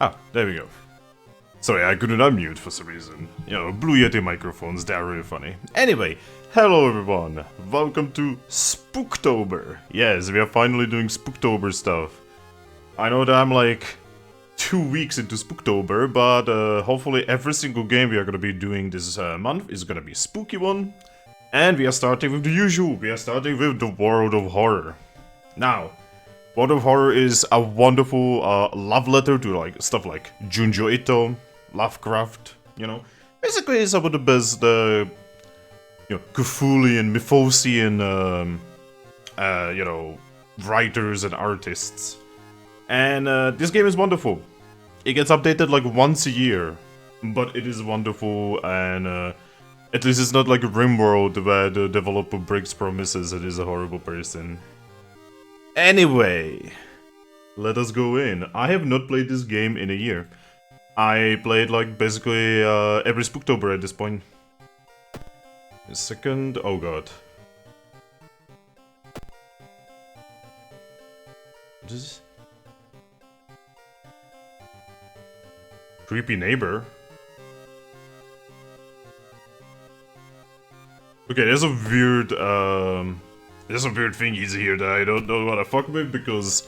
Ah, there we go. Sorry, I couldn't unmute for some reason. You know, Blue Yeti microphones, they're really funny. Anyway, hello everyone. Welcome to Spooktober. Yes, we are finally doing Spooktober stuff. I know that I'm like 2 weeks into Spooktober, but hopefully every single game we are gonna be doing this month is gonna be a spooky one. And we are starting with the usual. We are starting with the World of Horror. Now, World of Horror is a wonderful love letter to like stuff like Junjo Ito, Lovecraft, you know. Basically, it's some of the best, Cthulhian, Mythosian, writers and artists. And this game is wonderful. It gets updated like once a year, but it is wonderful, and at least it's not like RimWorld where the developer breaks promises and is a horrible person. Anyway, let us go in. I have not played this game in a year. I played like basically every Spooktober at this point. A second, oh god. What is this? Creepy neighbor. Okay, there's some weird thingies here that I don't know what to fuck with, because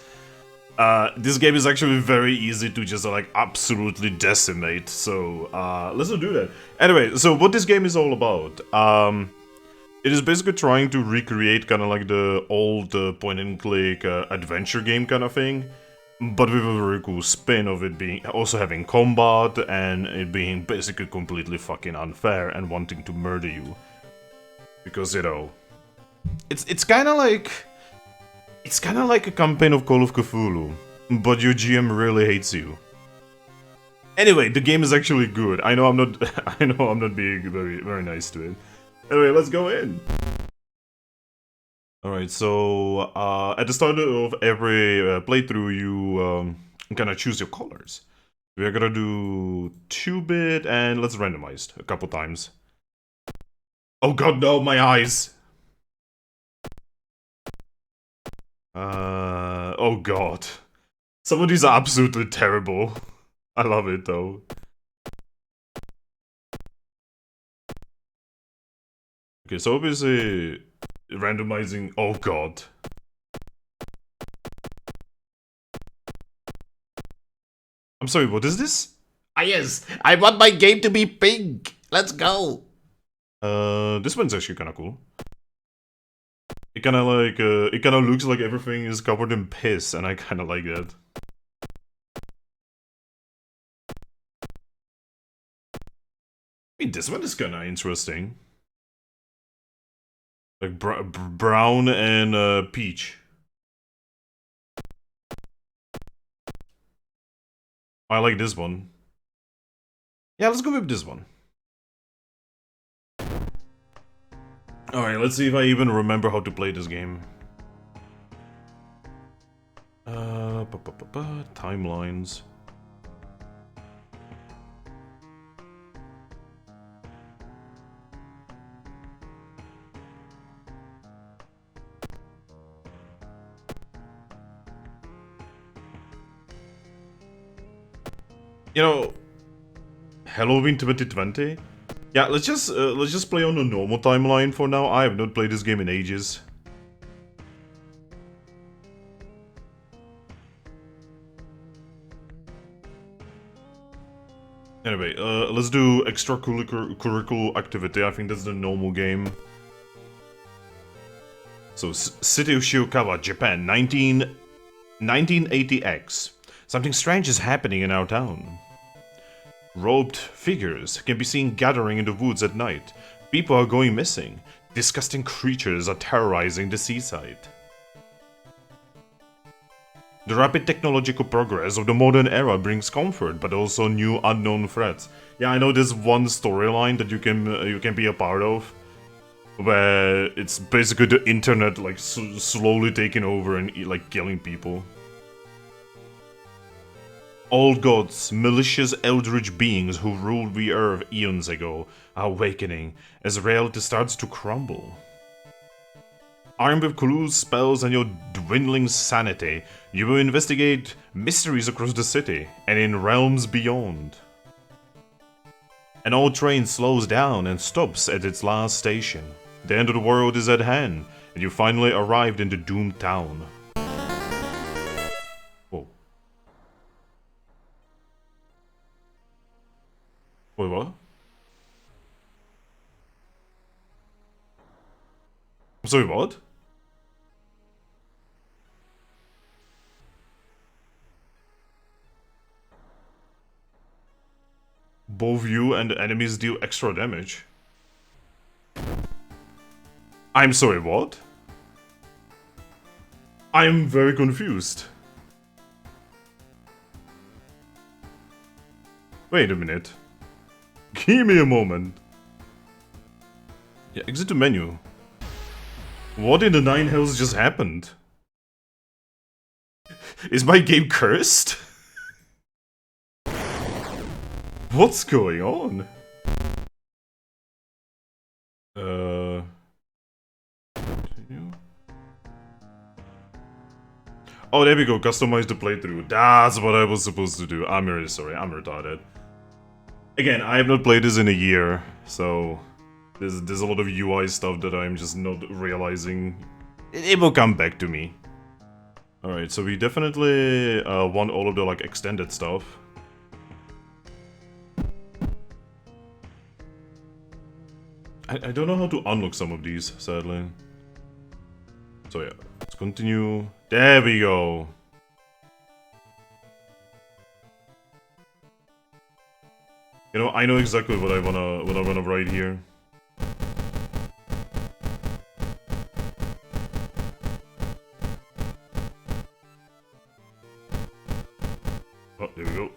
this game is actually very easy to just like absolutely decimate, so let's not do that. Anyway, so what this game is all about, it is basically trying to recreate kind of like the old point-and-click adventure game kind of thing, but with a very cool spin of it being also having combat and it being basically completely fucking unfair and wanting to murder you. Because, you know, it's kind of like a campaign of Call of Cthulhu, but your GM really hates you. Anyway, the game is actually good. I know I'm not being very nice to it. Anyway, let's go in. All right, so at the start of every playthrough, you kind of choose your colors. We're gonna do 2-bit and let's randomize a couple times. Oh god, no, my eyes! Oh god. Some of these are absolutely terrible. I love it though. Okay, so obviously randomizing. Oh god. I'm sorry, what is this? Ah yes, I want my game to be pink. Let's go. This one's actually kind of cool. It kind of like, it kind of looks like everything is covered in piss, and I kind of like that. I mean, this one is kind of interesting. Like brown and peach. I like this one. Yeah, let's go with this one. Alright, let's see if I even remember how to play this game. Timelines. You know, Halloween 2020? Yeah, let's just play on a normal timeline for now. I have not played this game in ages. Anyway, let's do extracurricular activity. I think that's the normal game. So, City of Shiokawa, Japan, 1980X. Something strange is happening in our town. Robed figures can be seen gathering in the woods at night. People are going missing. Disgusting creatures are terrorizing the seaside. The rapid technological progress of the modern era brings comfort, but also new unknown threats. Yeah, I know there's one storyline that you can be a part of, where it's basically the internet like slowly taking over and like killing people. Old gods, malicious eldritch beings who ruled the earth eons ago, are awakening as reality starts to crumble. Armed with clues, spells, and your dwindling sanity, you will investigate mysteries across the city and in realms beyond. An old train slows down and stops at its last station. The end of the world is at hand, and you finally arrived in the doomed town. Whoa. Wait, what? I'm sorry, what? Both you and the enemies deal extra damage. I'm sorry, what? I'm very confused. Wait a minute. Give me a moment. Yeah, exit the menu. What in the nine hells just happened? Is my game cursed? What's going on? Continue. Oh, there we go. Customize the playthrough. That's what I was supposed to do. I'm really sorry. I'm retarded. Again, I have not played this in a year, so there's a lot of UI stuff that I'm just not realizing. It will come back to me. Alright, so we definitely want all of the like extended stuff. I don't know how to unlock some of these, sadly. So yeah, let's continue. There we go. You know, I know exactly what I wanna write here. Oh, there we go.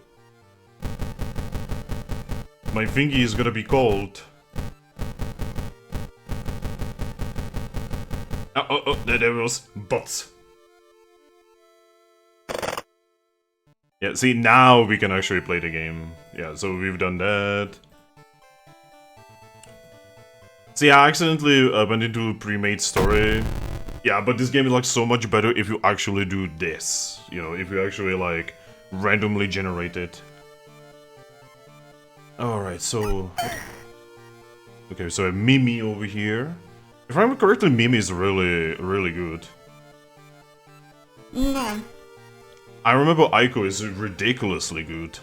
My thingy is gonna be called. Oh, there was bots. Yeah, see, now we can actually play the game. Yeah, so we've done that. See, I accidentally went into a pre-made story. Yeah, but this game is like so much better if you actually do this. You know, if you actually like randomly generate it. Alright, so... Okay, so a Mimi over here. If I remember correctly, Mimi is really good. No. I remember Aiko is ridiculously good.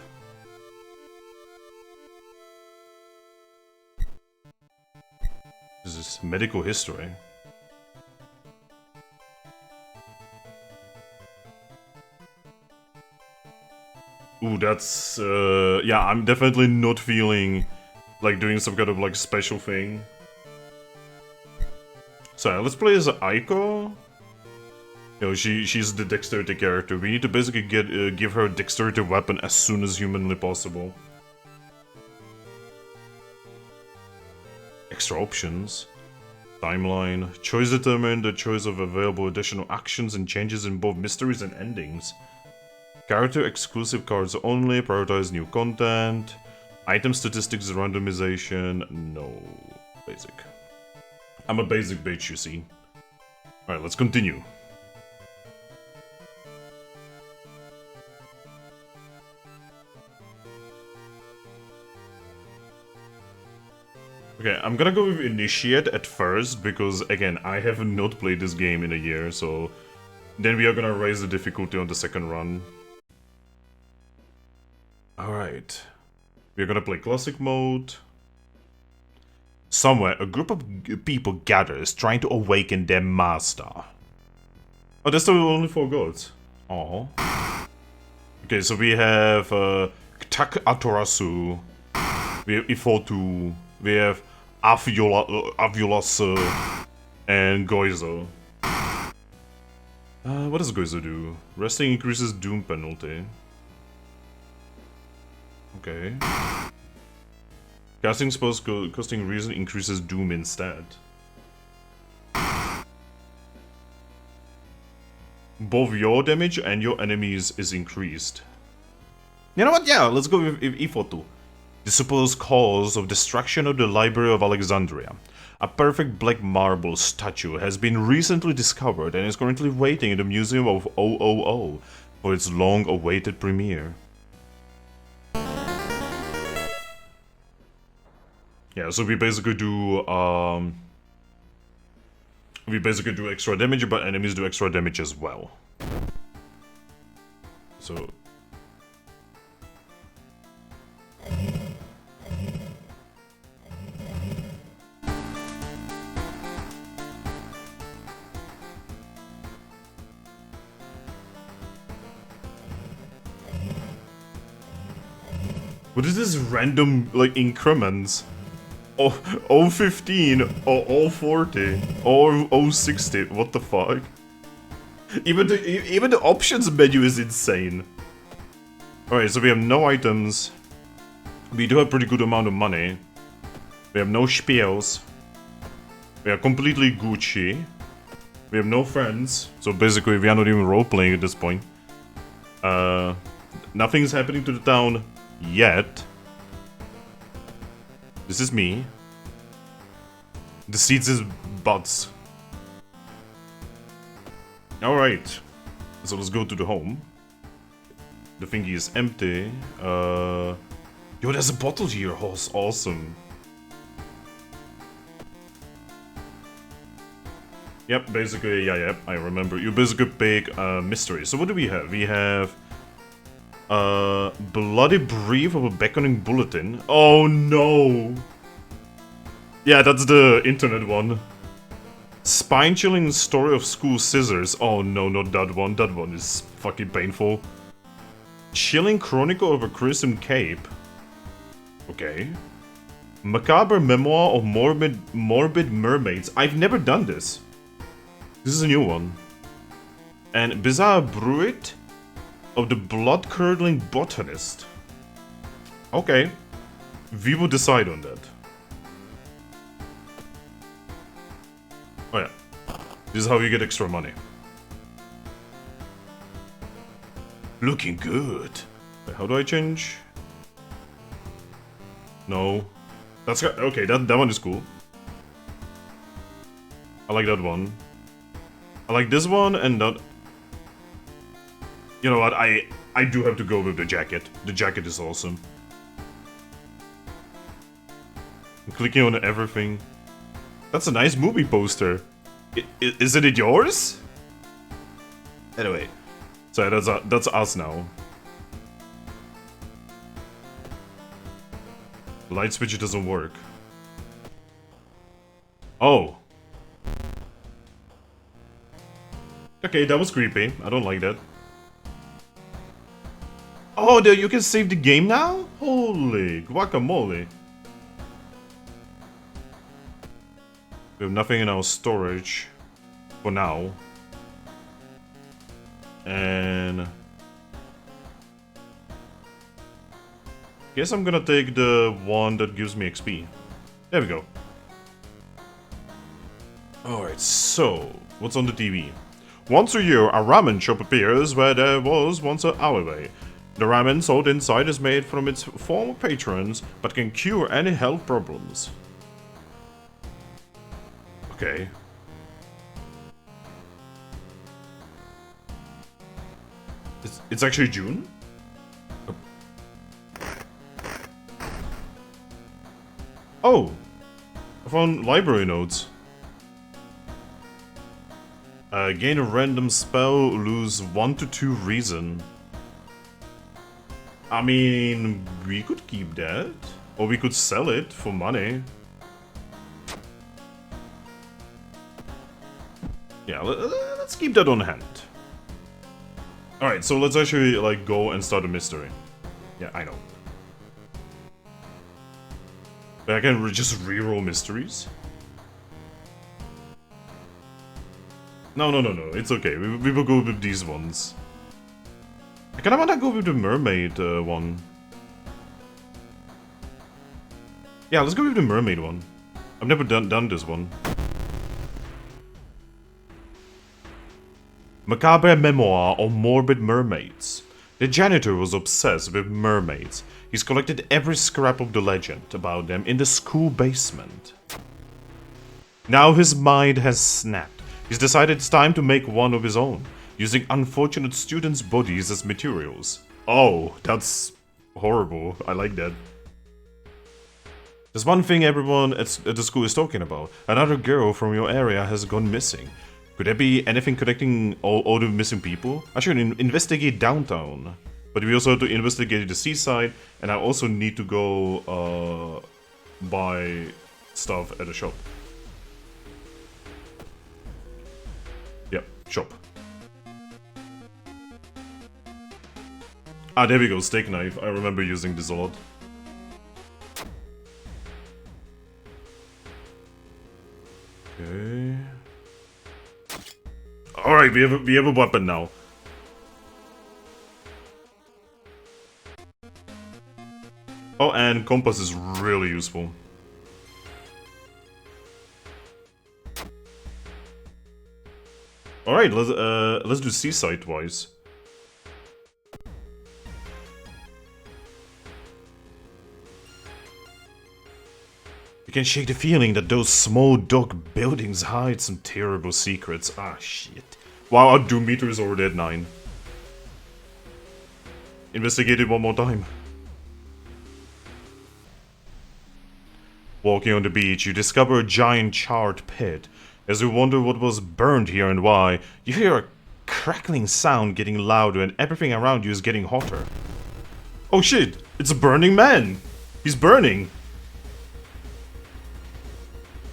This is medical history. Ooh, that's... yeah, I'm definitely not feeling like doing some kind of like special thing. So let's play as Aiko. You know, she's the dexterity character. We need to basically give her a dexterity weapon as soon as humanly possible. Extra options. Timeline. Choice determine the choice of available additional actions and changes in both mysteries and endings. Character exclusive cards only. Prioritize new content. Item statistics randomization. No. Basic. I'm a basic bitch, you see. Alright, let's continue. Okay, I'm gonna go with Initiate at first, because again, I have not played this game in a year, so... Then we are gonna raise the difficulty on the second run. Alright. We're gonna play Classic Mode. Somewhere, a group of people gathers, trying to awaken their master. Oh, there's still only 4 gods. Oh. Okay, so we have Tak Atorasu, we have Ifotu, we have Avulas, and Goizo. What does Goizo do? Resting increases Doom penalty. Okay. Casting spells costing reason increases Doom instead. Both your damage and your enemies is increased. You know what? Yeah, let's go with Ifotu. The supposed cause of destruction of the Library of Alexandria. A perfect black marble statue has been recently discovered and is currently waiting in the Museum of 000 for its long-awaited premiere. Yeah, so we basically do extra damage, but enemies do extra damage as well. So what is this random, like, increments? Oh, 015, or 040, or 060, what the fuck? Even the options menu is insane. Alright, so we have no items. We do have pretty good amount of money. We have no spiels. We are completely Gucci. We have no friends, so basically we are not even role-playing at this point. Nothing's happening to the town yet. This is me. The seats is butts. Alright. So let's go to the home. The thingy is empty. Yo, there's a bottle here. Oh, it's awesome. Yep, basically, yeah, I remember. You basically pick mystery. So what do we have? We have bloody brief of a beckoning bulletin. Oh no! Yeah, that's the internet one. Spine-chilling story of school scissors. Oh no, not that one. That one is fucking painful. Chilling chronicle of a crimson cape. Okay. Macabre memoir of morbid mermaids. I've never done this. This is a new one. And bizarre bruit of the blood-curdling botanist. Okay. We will decide on that. Oh yeah. This is how you get extra money. Looking good. Wait, how do I change? No. That's okay, that one is cool. I like that one. I like this one and that. You know what, I do have to go with the jacket. The jacket is awesome. I'm clicking on everything. That's a nice movie poster. Isn't it yours? Anyway. So that's us now. The light switch doesn't work. Oh. Okay, that was creepy. I don't like that. Oh, you can save the game now? Holy guacamole. We have nothing in our storage. For now. And... guess I'm gonna take the one that gives me XP. There we go. Alright, so... what's on the TV? Once a year, a ramen shop appears where there was once an alleyway. The ramen sold inside is made from its former patrons, but can cure any health problems. Okay. It's actually June? Oh! I found library notes. Gain a random spell, lose 1 to 2 reason. I mean, we could keep that. Or we could sell it for money. Yeah, let's keep that on hand. Alright, so let's actually, like, go and start a mystery. Yeah, I know. But I can just reroll mysteries? No, it's okay. We will go with these ones. I kinda wanna go with the mermaid one. Yeah, let's go with the mermaid one. I've never done this one. Macabre memoir of morbid mermaids. The janitor was obsessed with mermaids. He's collected every scrap of the legend about them in the school basement. Now his mind has snapped. He's decided it's time to make one of his own, using unfortunate students' bodies as materials. Oh, that's horrible. I like that. There's one thing everyone at the school is talking about. Another girl from your area has gone missing. Could there be anything connecting all the missing people? I should investigate downtown. But we also have to investigate the seaside, and I also need to go buy stuff at a shop. Yep, shop. Ah, there we go, steak knife. I remember using this a lot. Okay. Alright, we have a weapon now. Oh, and compass is really useful. Alright, let's do seaside twice. You can shake the feeling that those small dark buildings hide some terrible secrets. Ah, shit. Wow, our doom meter is already at 9. Investigate it one more time. Walking on the beach, you discover a giant charred pit. As you wonder what was burned here and why, you hear a crackling sound getting louder and everything around you is getting hotter. Oh shit! It's a burning man! He's burning!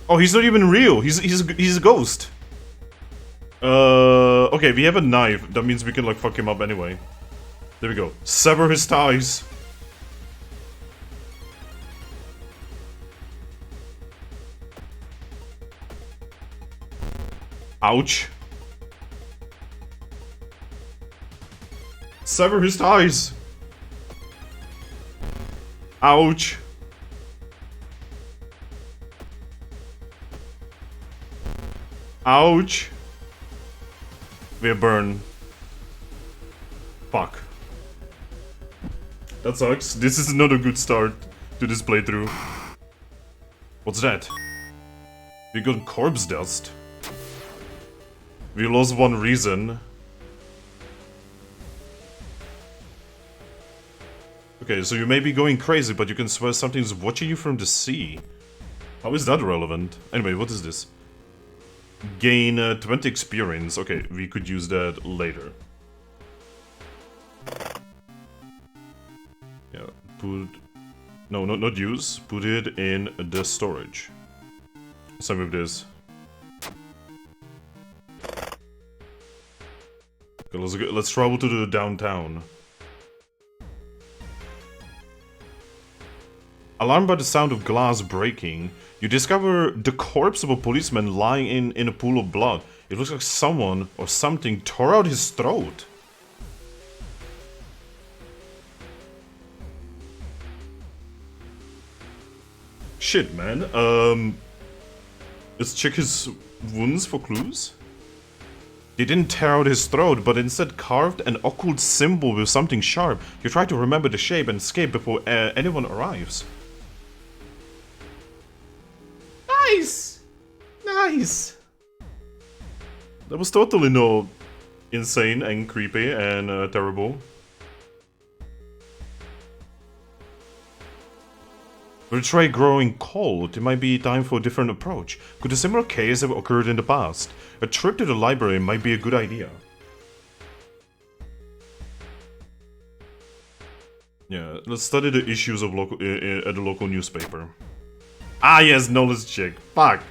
Oh, he's not even real! He's a ghost! Okay, we have a knife. That means we can like fuck him up anyway. There we go. Sever his ties! Ouch. Sever his ties. Ouch. Ouch. We're burned. Fuck. That sucks. This is not a good start to this playthrough. What's that? We got corpse dust. We lost one reason. Okay, so you may be going crazy, but you can swear something's watching you from the sea. How is that relevant? Anyway, what is this? Gain 20 experience. Okay, we could use that later. Yeah, put... No, not use. Put it in the storage. Same with this. Okay, let's travel to the downtown. Alarmed by the sound of glass breaking, you discover the corpse of a policeman lying in a pool of blood. It looks like someone or something tore out his throat. Shit, man. Let's check his wounds for clues. They didn't tear out his throat, but instead carved an occult symbol with something sharp. You try to remember the shape and escape before anyone arrives. Nice! Nice! That was totally no insane and creepy and terrible. With the tray growing cold, it might be time for a different approach. Could a similar case have occurred in the past? A trip to the library might be a good idea. Yeah, let's study the issues of at the local newspaper. Ah yes, knowledge check. Fuck.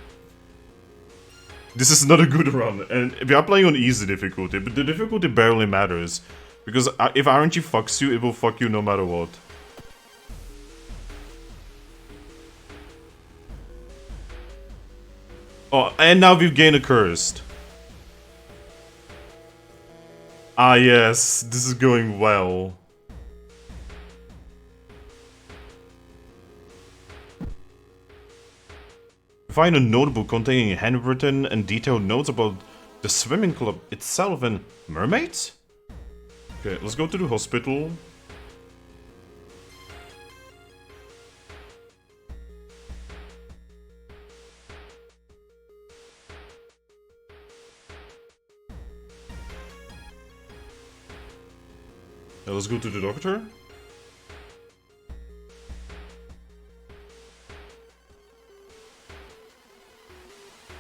This is not a good run, and we are playing on easy difficulty, but the difficulty barely matters. Because if RNG fucks you, it will fuck you no matter what. Oh, and now we've gained a cursed. Ah yes, this is going well. Find a notebook containing handwritten and detailed notes about the swimming club itself and mermaids? Okay, let's go to the hospital. let's go to the doctor.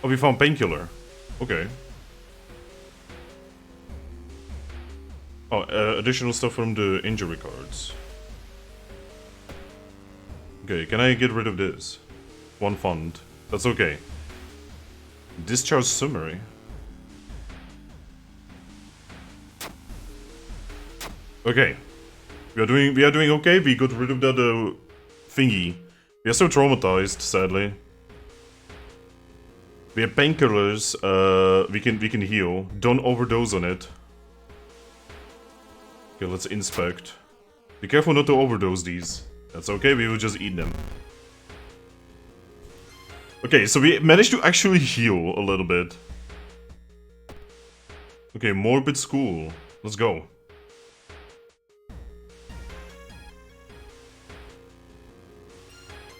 Oh, we found painkiller. Okay. Oh, additional stuff from the injury cards. Okay, can I get rid of this? One fund. That's okay. Discharge summary. Okay. We are doing okay. We got rid of that thingy. We are so traumatized, sadly. We have painkillers. We can heal. Don't overdose on it. Okay, let's inspect. Be careful not to overdose these. That's okay, we will just eat them. Okay, so we managed to actually heal a little bit. Okay, morbid school. Let's go.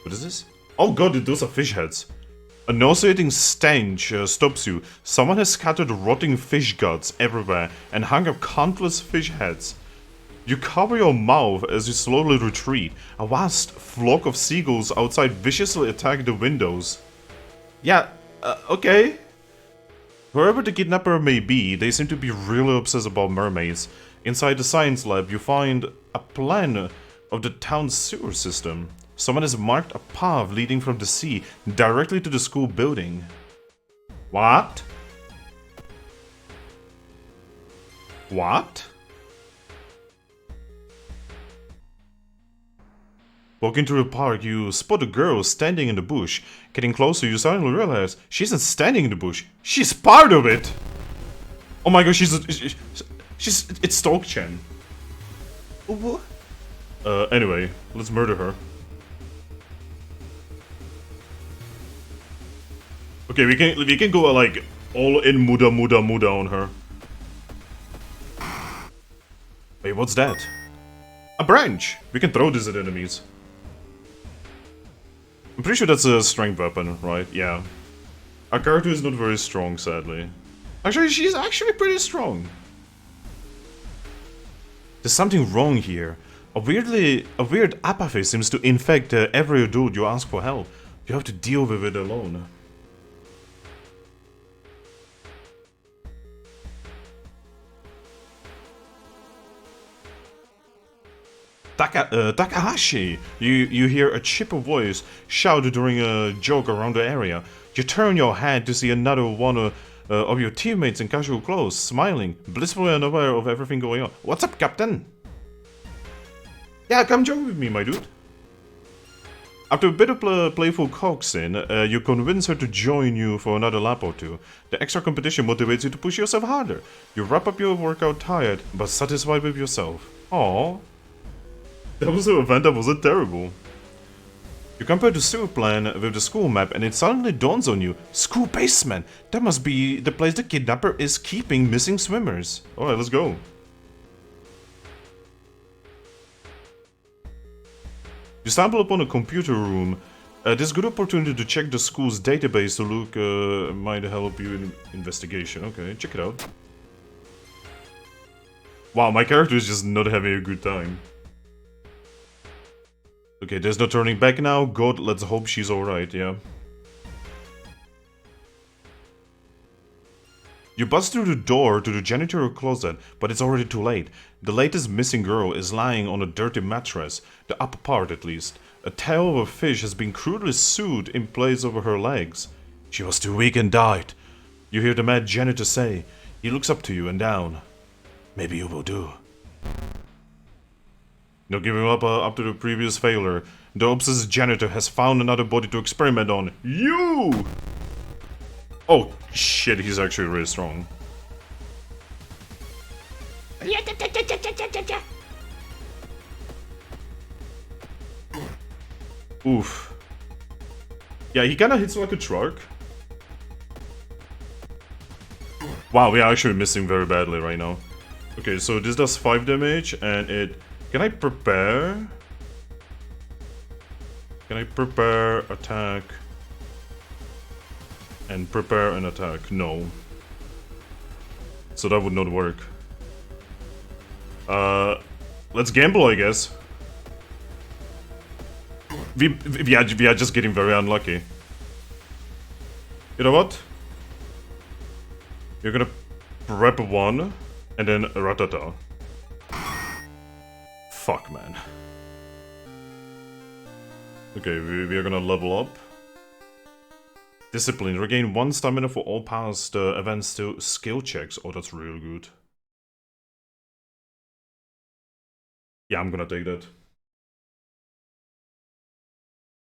What is this? Oh god, those are fish heads. A nauseating stench stops you. Someone has scattered rotting fish guts everywhere and hung up countless fish heads. You cover your mouth as you slowly retreat. A vast flock of seagulls outside viciously attack the windows. Yeah, okay. Wherever the kidnapper may be, they seem to be really obsessed about mermaids. Inside the science lab, you find a plan of the town's sewer system. Someone has marked a path leading from the sea directly to the school building. What? What? Walking through the park, you spot a girl standing in the bush. Getting closer, you suddenly realize she isn't standing in the bush. She's part of it! Oh my gosh, it's Stalk-chan. Anyway, let's murder her. Okay, we can go like all in muda on her. Wait, what's that? A branch! We can throw this at enemies. I'm pretty sure that's a strength weapon, right? Yeah. Our character is not very strong, sadly. Actually, she's actually pretty strong. There's something wrong here. A weird apathy seems to infect every dude you ask for help. You have to deal with it alone. Takahashi! You hear a chipper voice shout during a joke around the area. You turn your head to see another one of your teammates in casual clothes, smiling, blissfully unaware of everything going on. What's up, Captain? Yeah, come join with me, my dude. After a bit of playful coaxing, you convince her to join you for another lap or two. The extra competition motivates you to push yourself harder. You wrap up your workout tired, but satisfied with yourself. Aww. That was an event that wasn't terrible. You compare the sewer plan with the school map and it suddenly dawns on you. School basement! That must be the place the kidnapper is keeping missing swimmers. Alright, let's go. You stumble upon a computer room. This is a good opportunity to check the school's database to look might help you in investigation. Okay, check it out. Wow, my character is just not having a good time. Okay, there's no turning back now. God, let's hope she's alright, yeah. You bust through the door to the janitorial closet, but it's already too late. The latest missing girl is lying on a dirty mattress, the upper part at least. A tail of a fish has been crudely sewed in place over her legs. She was too weak and died. You hear the mad janitor say. He looks up to you and down. Maybe you will do. No giving up after the previous failure. The obsessed janitor has found another body to experiment on. You! Oh, shit, he's actually really strong. Oof. Yeah, he kinda hits like a truck. Wow, we are actually missing very badly right now. Okay, so this does 5 damage and it... Can I prepare? Can I prepare, attack, and prepare an attack? No. So that would not work. let's gamble, I guess. We are just getting very unlucky. You know what? You're gonna prep one, and then ratata. Fuck, man. Okay, we are gonna level up. Discipline. Regain 1 stamina for all past events to skill checks. Oh, that's real good. Yeah, I'm gonna take that.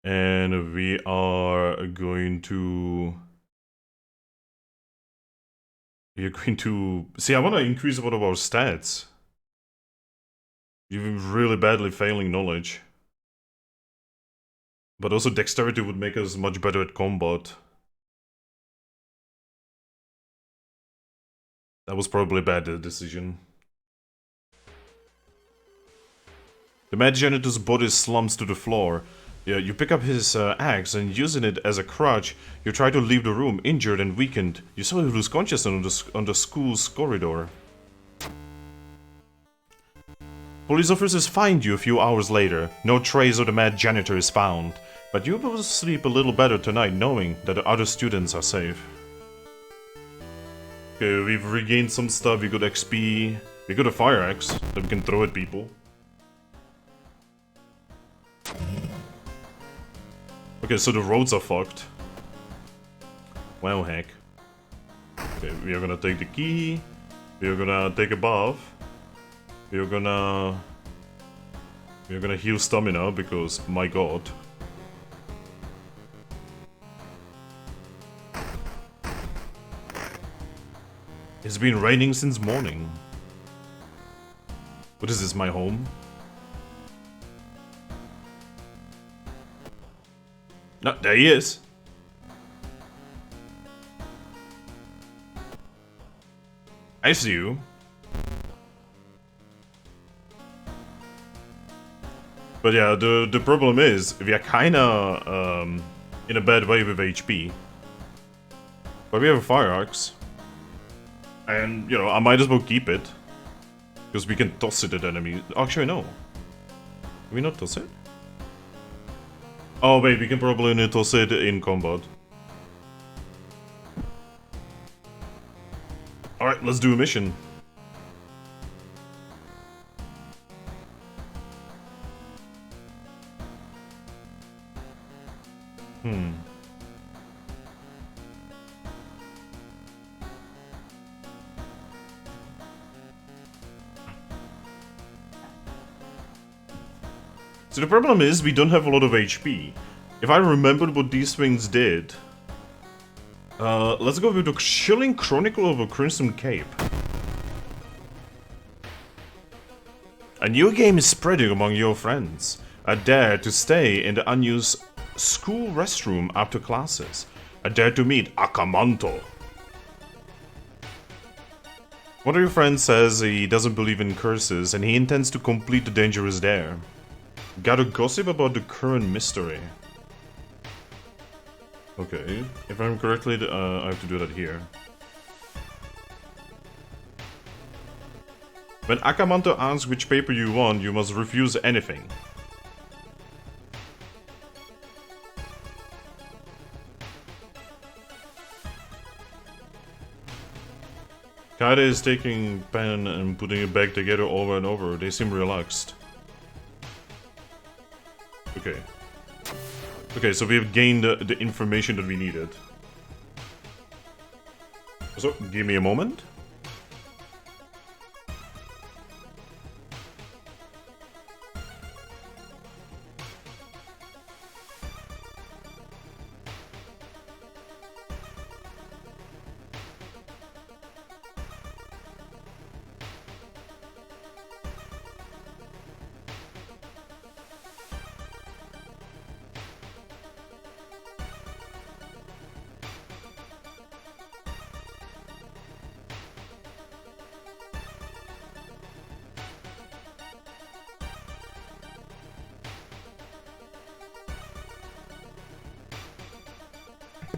And we are going to... We are going to... See, I want to increase one of our stats. You've been really badly failing knowledge. But also dexterity would make us much better at combat. That was probably a bad decision. The mad janitor's body slumps to the floor. Yeah, you pick up his axe and using it as a crutch, you try to leave the room, injured and weakened. You saw him lose consciousness on the school's corridor. Police officers find you a few hours later. No trace of the mad janitor is found. But you'll be able to sleep a little better tonight knowing that the other students are safe. Okay, we've regained some stuff. We got XP. We got a fire axe that we can throw at people. Okay, so the roads are fucked. Well, heck. Okay, we are gonna take the key. We are gonna take a bath. We are gonna heal stamina because, my god. It's been raining since morning. What is this, my home? No, there he is. I see you. But yeah, the problem is, we are kinda in a bad way with HP. But we have a fire axe. And, you know, I might as well keep it. Because we can toss it at enemies. Actually, no. Can we not toss it? Oh wait, we can probably only toss it in combat. Alright, let's do a mission. So the problem is, we don't have a lot of HP. If I remembered what these things did... let's go with the Chilling Chronicle of a Crimson Cape. A new game is spreading among your friends. A dare to stay in the unused school restroom after classes. A dare to meet Akamanto. One of your friends says he doesn't believe in curses and he intends to complete the dangerous dare. Gotta gossip about the current mystery. Okay, if I'm correctly, I have to do that here. When Akamanto asks which paper you want, you must refuse anything. Kaede is taking pen and putting it back together over and over. They seem relaxed. Okay. Okay, so we have gained the information that we needed. So, give me a moment.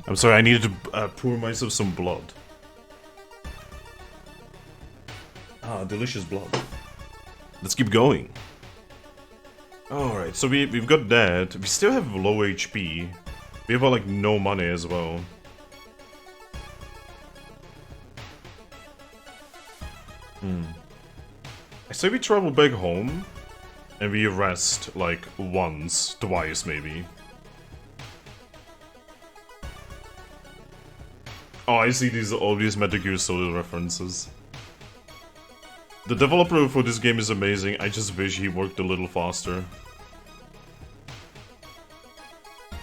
I'm sorry, I needed to pour myself some blood. Ah, delicious blood. Let's keep going. Alright, so we've got that. We still have low HP. We have like no money as well. I say we travel back home and we rest like once, twice maybe. Oh, I see all these Metal Gear Solid references. The developer for this game is amazing, I just wish he worked a little faster.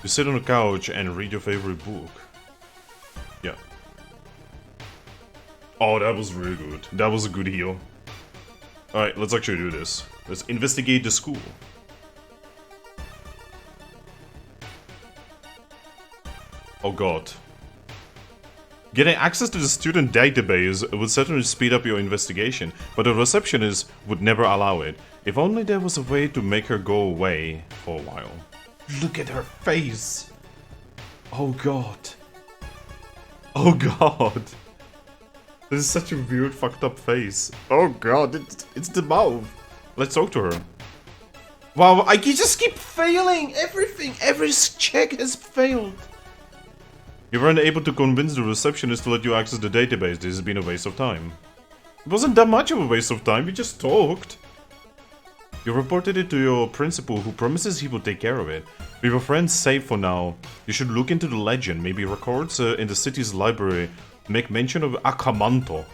You sit on a couch and read your favorite book. Yeah. Oh, that was really good. That was a good heal. Alright, let's actually do this. Let's investigate the school. Oh god. Getting access to the student database would certainly speed up your investigation, but the receptionist would never allow it. If only there was a way to make her go away for a while. Look at her face! Oh god. Oh god. This is such a weird, fucked up face. Oh god, it's the mouth. Let's talk to her. Wow, I just keep failing! Everything, every check has failed. You weren't able to convince the receptionist to let you access the database. This has been a waste of time. It wasn't that much of a waste of time, we just talked. You reported it to your principal, who promises he will take care of it. With your friends safe for now, you should look into the legend. Maybe records in the city's library make mention of Akamanto.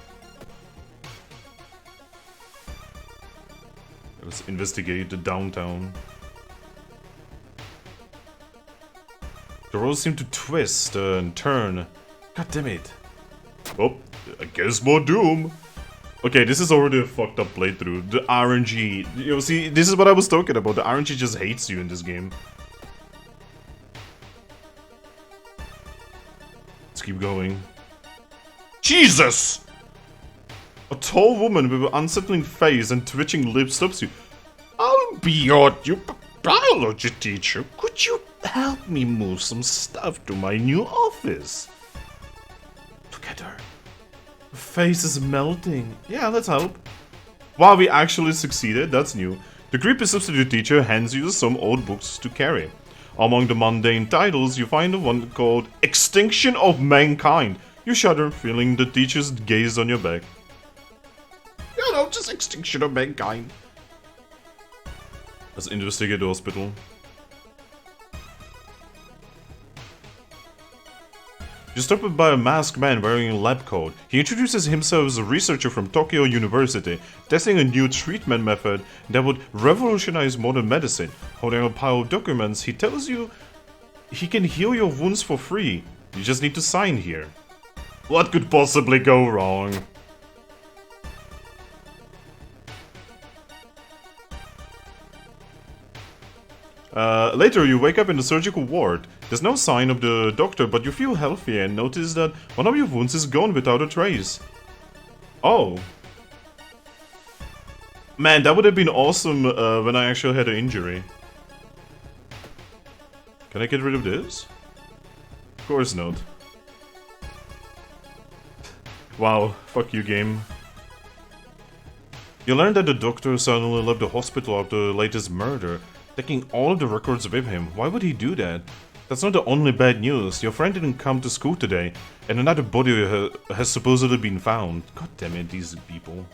Let's investigate the downtown. The roads seem to twist and turn. God damn it. Oh, I guess more Doom. Okay, this is already a fucked up playthrough. The RNG. You know, see, this is what I was talking about. The RNG just hates you in this game. Let's keep going. Jesus! A tall woman with an unsettling face and twitching lips stops you. I'll be your biology teacher. Could you help me move some stuff to my new office? Look at her. Her face is melting. Yeah, let's help. Wow, we actually succeeded. That's new. The creepy substitute teacher hands you some old books to carry. Among the mundane titles, you find the one called Extinction of Mankind. You shudder, feeling the teacher's gaze on your back. You know, just Extinction of Mankind. Let's investigate the hospital. You're stopped by a masked man wearing a lab coat. He introduces himself as a researcher from Tokyo University, testing a new treatment method that would revolutionize modern medicine. Holding a pile of documents, he tells you he can heal your wounds for free. You just need to sign here. What could possibly go wrong? Later, you wake up in the surgical ward. There's no sign of the doctor, but you feel healthy and notice that one of your wounds is gone without a trace. Oh. Man, that would have been awesome when I actually had an injury. Can I get rid of this? Of course not. Wow, fuck you, game. You learn that the doctor suddenly left the hospital after the latest murder, taking all of the records with him. Why would he do that? That's not the only bad news. Your friend didn't come to school today, and another body has supposedly been found. God damn it, these people.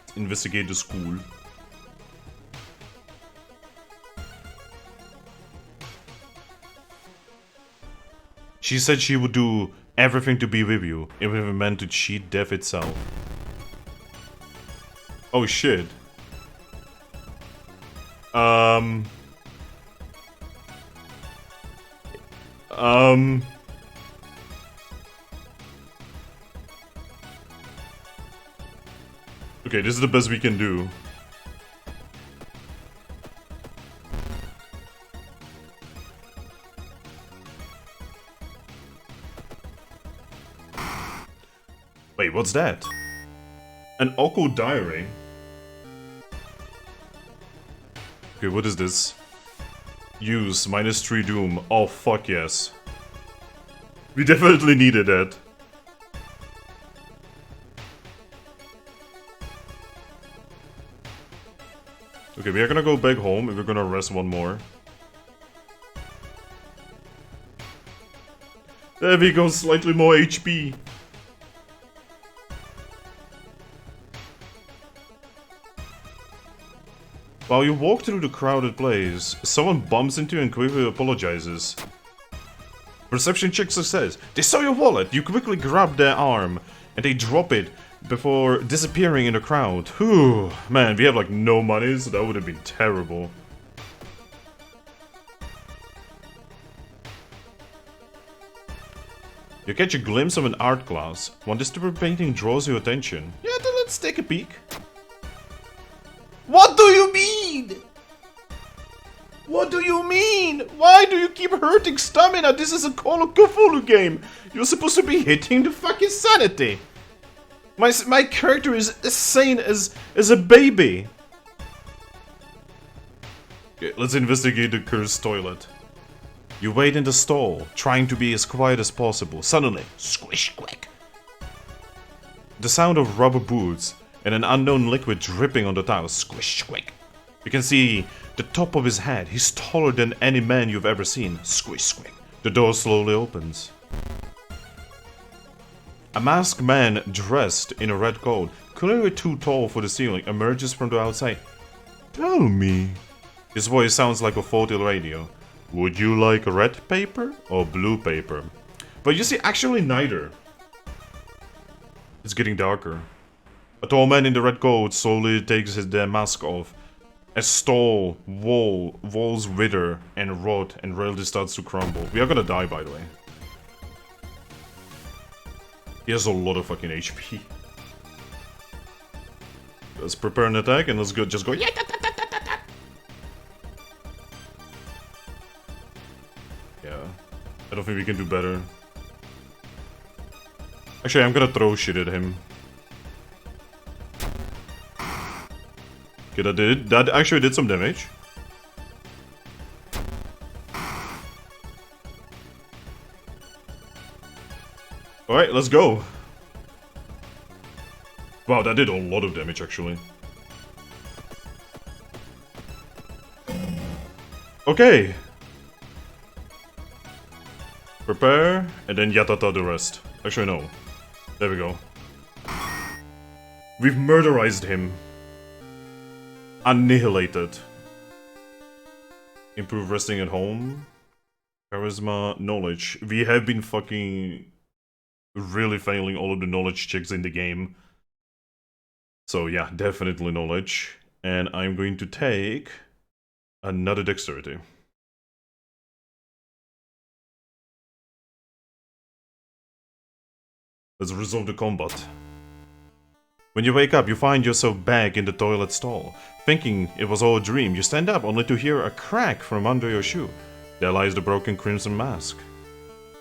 Let's investigate the school. She said she would do everything to be with you, even if it meant to cheat death itself. Oh shit. Okay, this is the best we can do. Wait, what's that? An Oko diary? Okay, what is this? Use -3 doom. Oh, fuck yes. We definitely needed that. Okay, we are gonna go back home and we're gonna rest one more. There we go, slightly more HP. While you walk through the crowded place, someone bumps into you and quickly apologizes. Perception check success. They saw your wallet. You quickly grab their arm and they drop it before disappearing in the crowd. Whew. Man, we have like no money, so that would have been terrible. You catch a glimpse of an art class. One disturbing painting draws your attention. Yeah, then let's take a peek. What do you mean? What do you mean? Why do you keep hurting stamina? This is a Call of Cthulhu game. You're supposed to be hitting the fucking sanity. My character is as sane as a baby. Okay, let's investigate the cursed toilet. You wait in the stall, trying to be as quiet as possible. Suddenly, squish quick. The sound of rubber boots and an unknown liquid dripping on the tiles. Squish quick. You can see the top of his head. He's taller than any man you've ever seen. Squish quick. The door slowly opens. A masked man dressed in a red coat, clearly too tall for the ceiling, emerges from the outside. Tell me. His voice sounds like a faulty radio. Would you like red paper or blue paper? But you see, actually neither. It's getting darker. A tall man in the red coat slowly takes his mask off. As stall, walls wither and rot and reality starts to crumble. We are gonna die, by the way. He has a lot of fucking HP. Let's prepare an attack and let's go. Just go. Yeah. Yeah. I don't think we can do better. Actually, I'm gonna throw shit at him. Okay, that actually did some damage. Alright, let's go. Wow, that did a lot of damage, actually. Okay. Prepare, and then yatata the rest. Actually, no. There we go. We've murderized him. Annihilated. Improve resting at home. Charisma, knowledge. We have been fucking really failing all of the knowledge checks in the game. So yeah, definitely knowledge. And I'm going to take another dexterity. Let's resolve the combat. When you wake up, you find yourself back in the toilet stall. Thinking it was all a dream, you stand up only to hear a crack from under your shoe. There lies the broken crimson mask.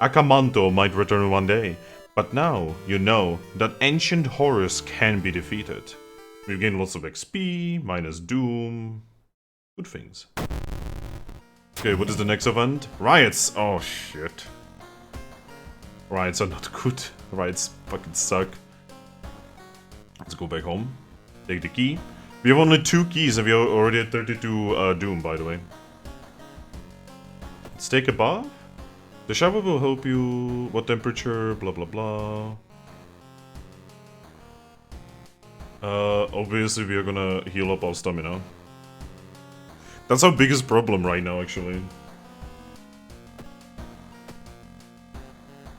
Akamanto might return one day, but now you know that ancient horrors can be defeated. We've gained lots of XP, minus doom, good things. Okay, what is the next event? Riots! Oh shit. Riots are not good. Riots fucking suck. Let's go back home. Take the key. We have only 2 keys and we are already at 32 doom, by the way. Let's take a bath. The shower will help you. What temperature? Blah blah blah. Obviously we are gonna heal up our stamina. That's our biggest problem right now, actually.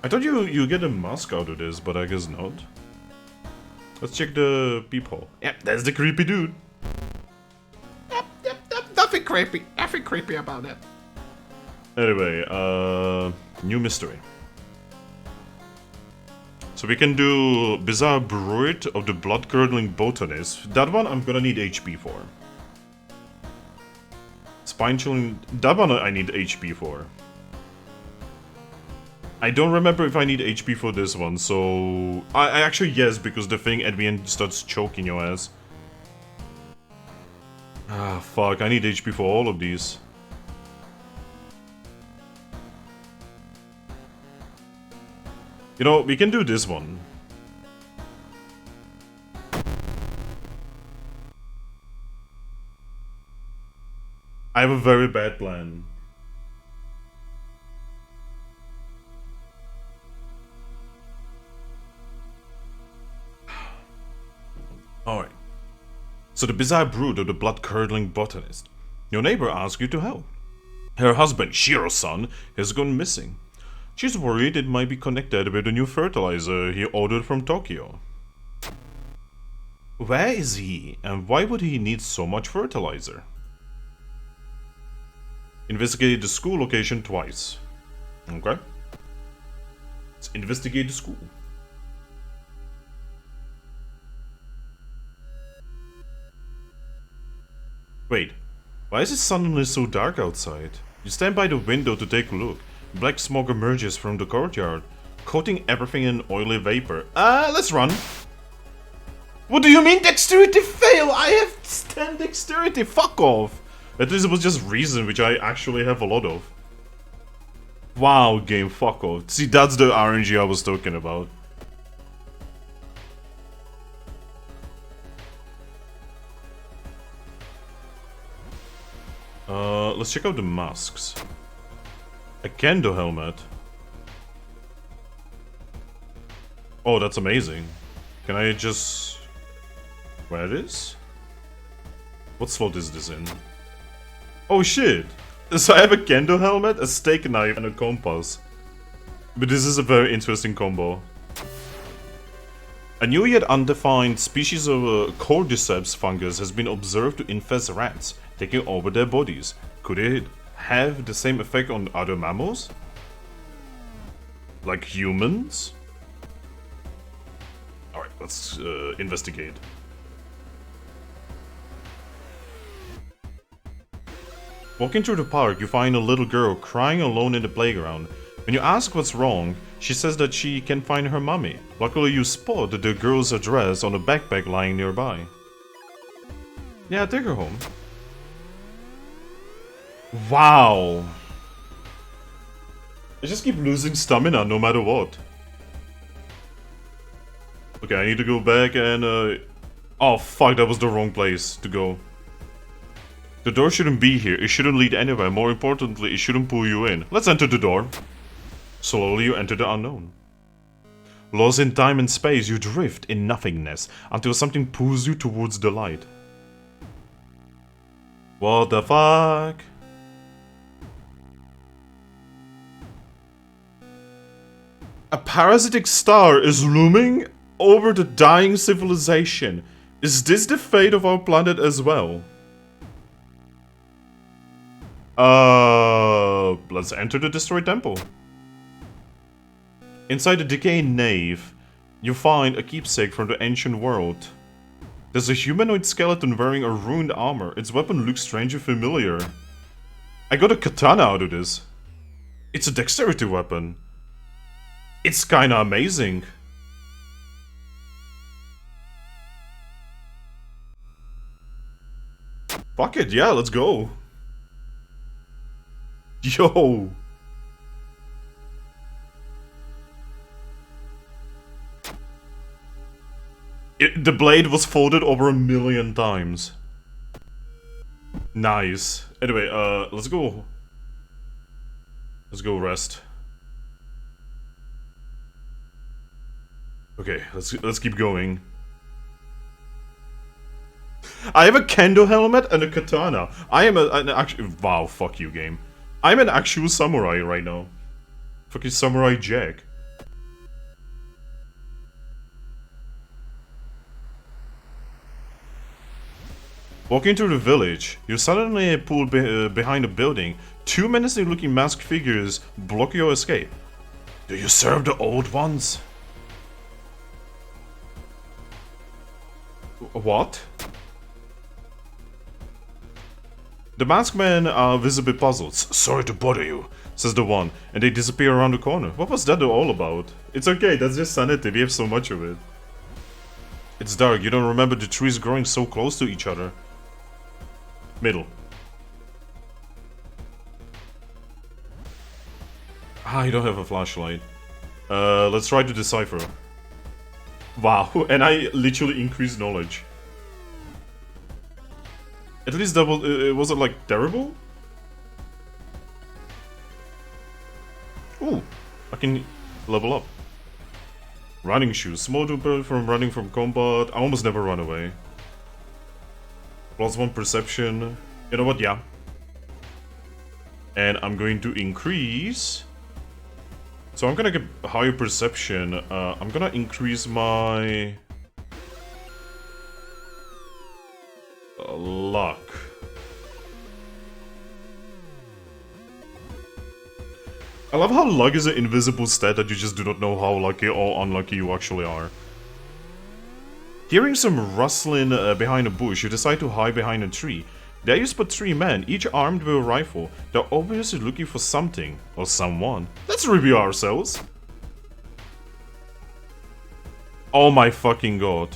I thought you get a mask out of this, but I guess not. Let's check the peephole. Yep, that's the creepy dude. Yep, nothing creepy. Nothing creepy about it. Anyway, new mystery. So we can do Bizarre Bruit of the Blood-Curdling Botanist. That one I'm gonna need HP for. Spine Chilling... That one I need HP for. I don't remember if I need HP for this one, so... I actually yes, because the thing at the end starts choking your ass. Ah, fuck, I need HP for all of these. You know, we can do this one. I have a very bad plan. Alright. So the bizarre brood of the blood-curdling botanist. Your neighbor asks you to help. Her husband, Shiro-san, has gone missing. She's worried it might be connected with the new fertilizer he ordered from Tokyo. Where is he, and why would he need so much fertilizer? Investigate the school location twice. Okay. Let's investigate the school. Wait, why is it suddenly so dark outside? You stand by the window to take a look. Black smoke emerges from the courtyard, coating everything in oily vapor. Let's run. What do you mean dexterity fail? I have 10 dexterity, fuck off. At least it was just reason, which I actually have a lot of. Wow, game, fuck off. See, that's the RNG I was talking about. Let's check out the masks. A kendo helmet. Oh, that's amazing. Can I just wear this? What slot is this in? Oh shit! So I have a kendo helmet, a steak knife, and a compass. But this is a very interesting combo. A new yet undefined species of cordyceps fungus has been observed to infest rats, taking over their bodies. Could it have the same effect on other mammals? Like humans? Alright, let's investigate. Walking through the park, you find a little girl crying alone in the playground. When you ask what's wrong, she says that she can find her mommy. Luckily, you spot the girl's address on a backpack lying nearby. Yeah, take her home. Wow. I just keep losing stamina no matter what. Okay, I need to go back and oh fuck, that was the wrong place to go. The door shouldn't be here, it shouldn't lead anywhere, more importantly, it shouldn't pull you in. Let's enter the door. Slowly you enter the unknown. Lost in time and space, you drift in nothingness until something pulls you towards the light. What the fuck? A parasitic star is looming over the dying civilization. Is this the fate of our planet as well? Let's enter the destroyed temple. Inside the decaying nave, you find a keepsake from the ancient world. There's a humanoid skeleton wearing a ruined armor. Its weapon looks strangely familiar. I got a katana out of this. It's a dexterity weapon. It's kinda amazing. Fuck it, yeah, let's go. Yo! The blade was folded over 1,000,000 times. Nice. Anyway, let's go. Let's go rest. Okay, let's keep going. I have a kendo helmet and a katana. I am an actual... Wow, fuck you, game. I'm an actual samurai right now. Fucking Samurai Jack. Walking through the village, you're suddenly pulled behind a building. Two menacing looking masked figures block your escape. Do you serve the old ones? What? The masked men are visibly puzzled. Sorry to bother you, says the one, and they disappear around the corner. What was that all about? It's okay, that's just sanity, we have so much of it. It's dark, you don't remember the trees growing so close to each other. Middle. I don't have a flashlight. Let's try to decipher. Wow, and I literally increased knowledge. At least that was, it wasn't like terrible? Ooh, I can level up. Running shoes. Small to from running from combat. I almost never run away. +1 perception. You know what? Yeah. And I'm going to increase. So I'm gonna get higher perception. I'm gonna increase my luck. I love how luck is an invisible stat that you just do not know how lucky or unlucky you actually are. Hearing some rustling behind a bush, you decide to hide behind a tree. There you spot 3 men, each armed with a rifle. They're obviously looking for something, or someone. Let's review ourselves. Oh my fucking god.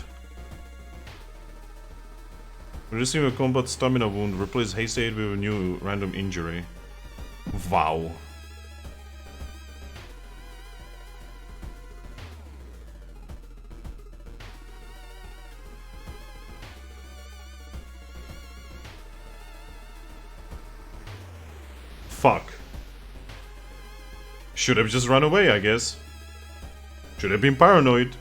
Reducing a combat stamina wound, replace haste aid with a new random injury. Wow. Fuck. Should have just run away, I guess. Should have been paranoid.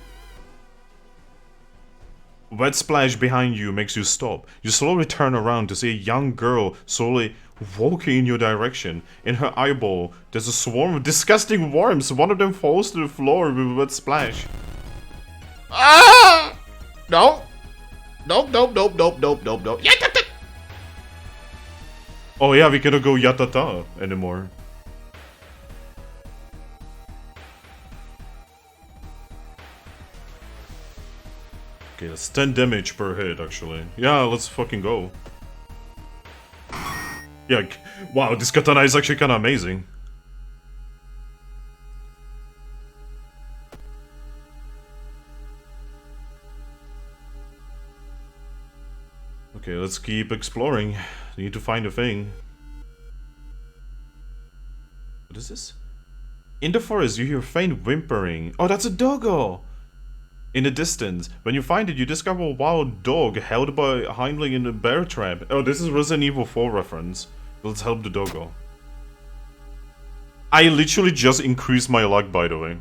Wet splash behind you makes you stop. You slowly turn around to see a young girl slowly walking in your direction. In her eyeball, there's a swarm of disgusting worms. One of them falls to the floor with a wet splash. Ah! No. Nope, nope, nope, nope, nope, nope, nope. Yeah, Oh yeah, we cannot go yatata anymore. Okay, that's 10 damage per hit, actually. Yeah, let's fucking go. Yeah, wow, this katana is actually kinda amazing. Okay, let's keep exploring. Need to find a thing. What is this? In the forest, you hear faint whimpering. Oh, that's a doggo! In the distance, when you find it, you discover a wild dog held by a hindling in a bear trap. Oh, this is Resident Evil 4 reference. Let's help the doggo. I literally just increased my luck, by the way.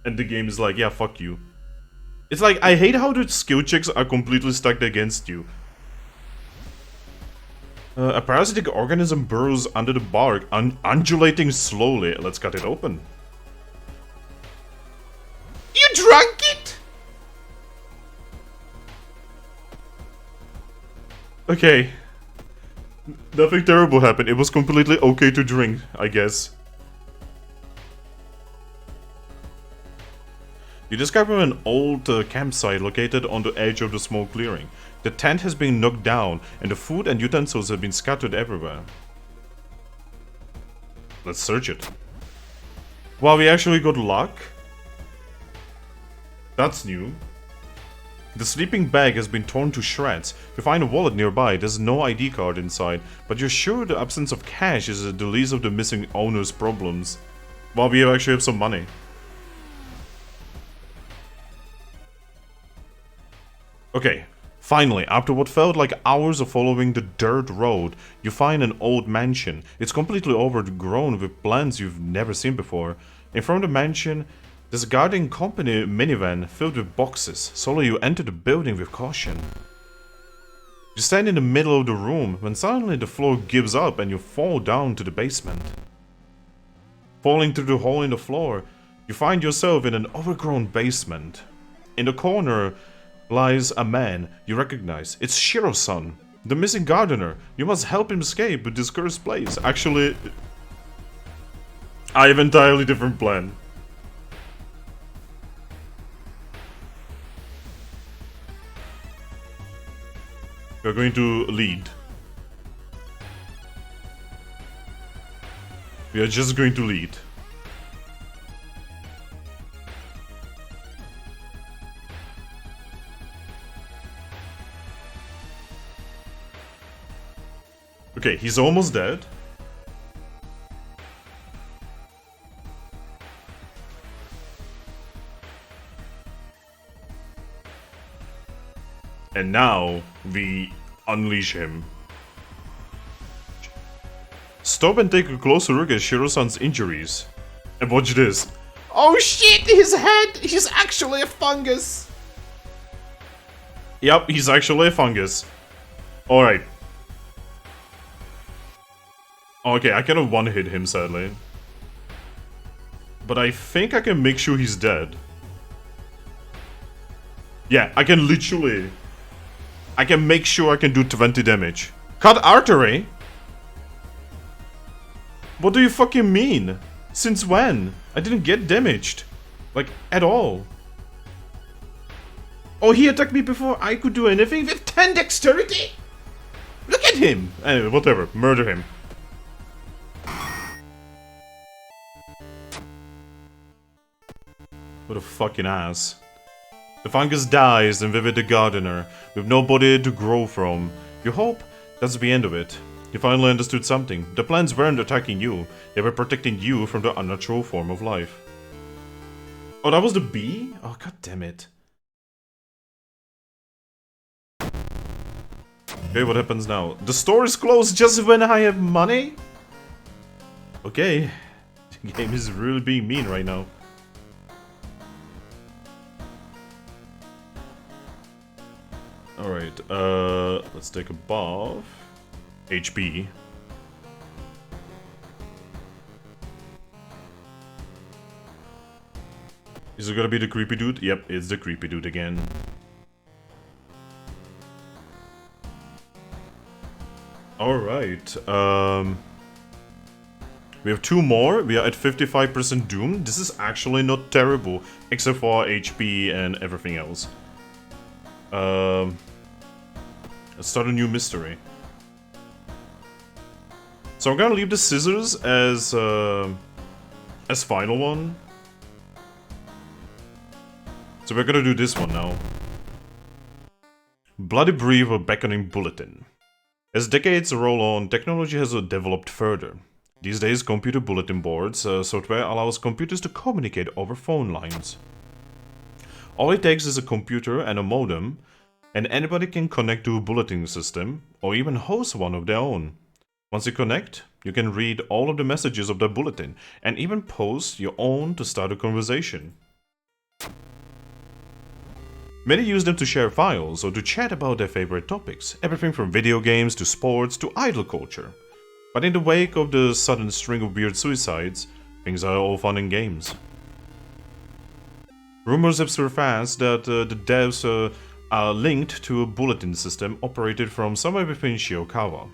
And the game is like, yeah, fuck you. It's like, I hate how the skill checks are completely stacked against you. A parasitic organism burrows under the bark, undulating slowly. Let's cut it open. you drank it? Okay. Nothing terrible happened. It was completely okay to drink, I guess. You discover an old campsite located on the edge of the small clearing. The tent has been knocked down, and the food and utensils have been scattered everywhere. Let's search it. Wow, we actually got luck? That's new. The sleeping bag has been torn to shreds. You find a wallet nearby. There's no ID card inside, but you're sure the absence of cash is the least of the missing owner's problems. Well, we actually have some money. Okay, finally, after what felt like hours of following the dirt road, you find an old mansion. It's completely overgrown with plants you've never seen before. In front of the mansion, there's a guarding company minivan filled with boxes. Slowly you enter the building with caution. You stand in the middle of the room when suddenly the floor gives up and you fall down to the basement. Falling through the hole in the floor, you find yourself in an overgrown basement. In the corner lies a man you recognize. It's Shiro-san, the missing gardener. You must help him escape with this cursed place. Actually, I have an entirely different plan. We're going to lead. We are just going to lead. Okay, he's almost dead. And now we unleash him. Stop and take a closer look at Shiro-san's injuries. And watch this. Oh shit, his head! He's actually a fungus! Yep, he's actually a fungus. Alright. Okay, I cannot one-hit him, sadly. But I think I can make sure he's dead. Yeah, I can literally... I can make sure I can do 20 damage. Cut artery? What do you fucking mean? Since when? I didn't get damaged. Like, at all. Oh, he attacked me before I could do anything with 10 dexterity? Look at him! Anyway, whatever. Murder him. What a fucking ass. The fungus dies, and with it the gardener, with no body to grow from. You hope that's the end of it. You finally understood something. The plants weren't attacking you, they were protecting you from the unnatural form of life. Oh, that was the bee? Oh, god damn it. Okay, what happens now? The store is closed just when I have money? Okay. The game is really being mean right now. Alright, let's take a bath. HP. Is it gonna be the creepy dude? Yep, it's the creepy dude again. Alright, we have 2 more. We are at 55% doom. This is actually not terrible, except for HP and everything else. Let's start a new mystery. So I'm gonna leave the scissors as final one. So we're gonna do this one now. Bloody brief or beckoning bulletin. As decades roll on, technology has developed further. These days, computer bulletin boards software allows computers to communicate over phone lines. All it takes is a computer and a modem, and anybody can connect to a bulletin system, or even host one of their own. Once you connect, you can read all of the messages of the bulletin, and even post your own to start a conversation. Many use them to share files or to chat about their favorite topics, everything from video games to sports to idol culture. But in the wake of the sudden string of weird suicides, things are all fun and games. Rumors have surfaced that the devs are linked to a bulletin system operated from somewhere within Shiokawa.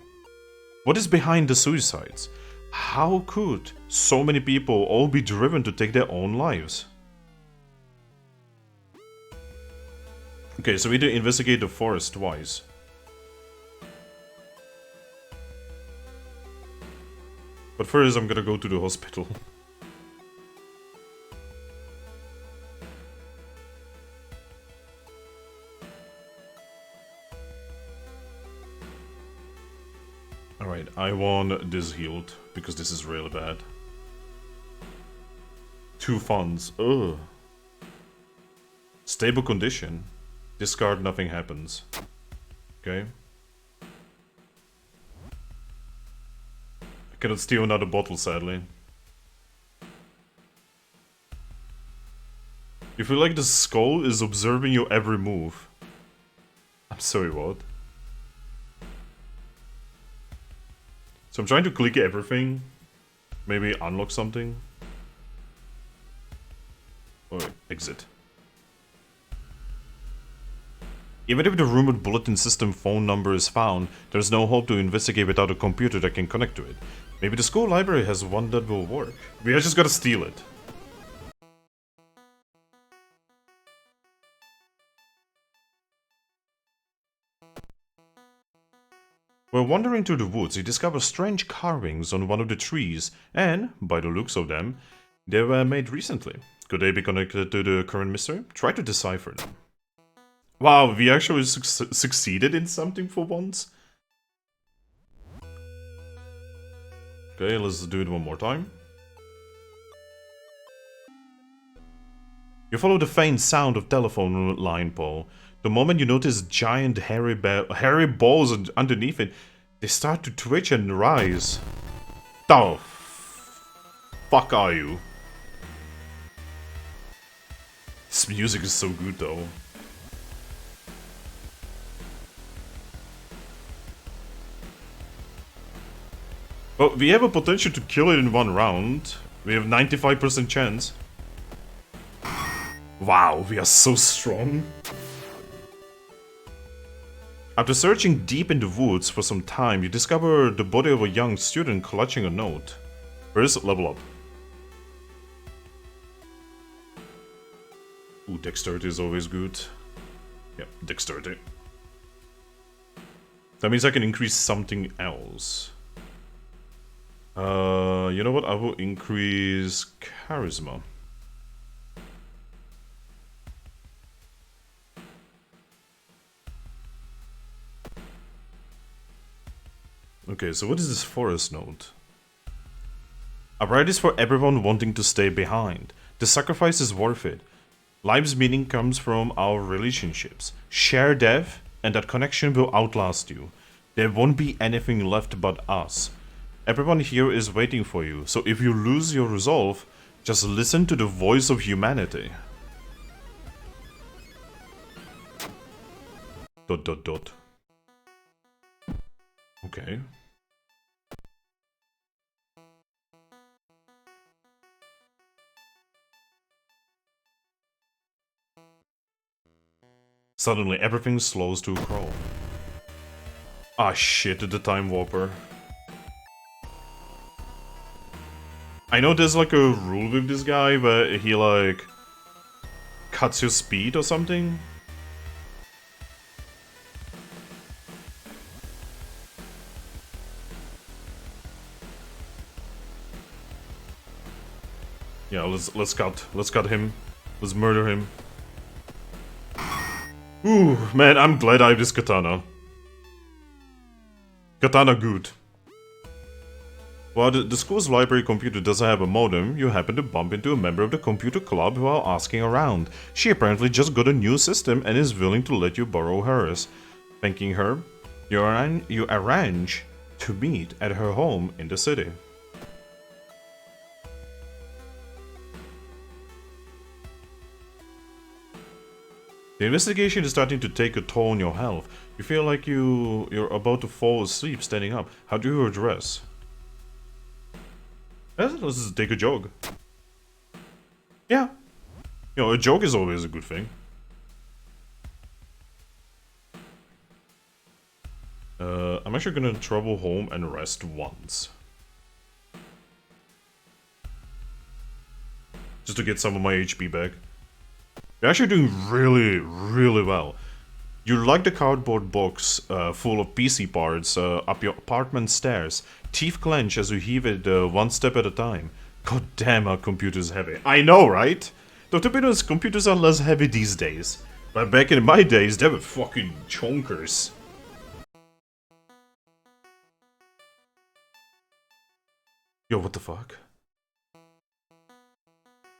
What is behind the suicides? How could so many people all be driven to take their own lives? Okay, so we need to investigate the forest twice. But first I'm gonna go to the hospital. Alright, I want this healed, because this is really bad. 2 funds. Ugh. Stable condition. Discard, nothing happens. Okay. I cannot steal another bottle, sadly. You feel like the skull is observing your every move. I'm sorry, what? So I'm trying to click everything. Maybe unlock something. Or exit. Even if the rumored bulletin system phone number is found, there's no hope to investigate without a computer that can connect to it. Maybe the school library has one that will work. We just gotta steal it. While wandering through the woods, you discover strange carvings on one of the trees, and, by the looks of them, they were made recently. Could they be connected to the current mystery? Try to decipher them. Wow, we actually succeeded in something for once. Okay, let's do it one more time. You follow the faint sound of telephone line pole. The moment you notice giant hairy balls underneath it, they start to twitch and rise. the fuck are you? This music is so good though. Well, we have a potential to kill it in one round. We have 95% chance. Wow, we are so strong. After searching deep in the woods for some time, you discover the body of a young student clutching a note. First, level up. Ooh, dexterity is always good. Yep, dexterity. That means I can increase something else. You know what? I will increase charisma. Okay, so what is this forest note? I write this for everyone wanting to stay behind. The sacrifice is worth it. Life's meaning comes from our relationships. Share death, and that connection will outlast you. There won't be anything left but us. Everyone here is waiting for you, so if you lose your resolve, just listen to the voice of humanity. Dot dot dot. Okay. Suddenly everything slows to a crawl. Ah shit, the time warper. I know there's like a rule with this guy, but he like cuts your speed or something. Yeah, let's cut him. Let's murder him. Ooh, man, I'm glad I have this katana. Katana good. While the school's library computer doesn't have a modem, you happen to bump into a member of the computer club while asking around. She apparently just got a new system and is willing to let you borrow hers. Thanking her, you arrange to meet at her home in the city. The investigation is starting to take a toll on your health. You feel like you're about to fall asleep standing up. How do you address? Let's just take a jog. Yeah. You know, a jog is always a good thing. I'm actually gonna travel home and rest once. Just to get some of my HP back. You're actually doing really well. You lug the cardboard box full of PC parts up your apartment stairs. Teeth clench as you heave it one step at a time. God damn, our computer's heavy. I know, right? Though to be honest, computers are less heavy these days. But back in my days, they were fucking chonkers. Yo, what the fuck?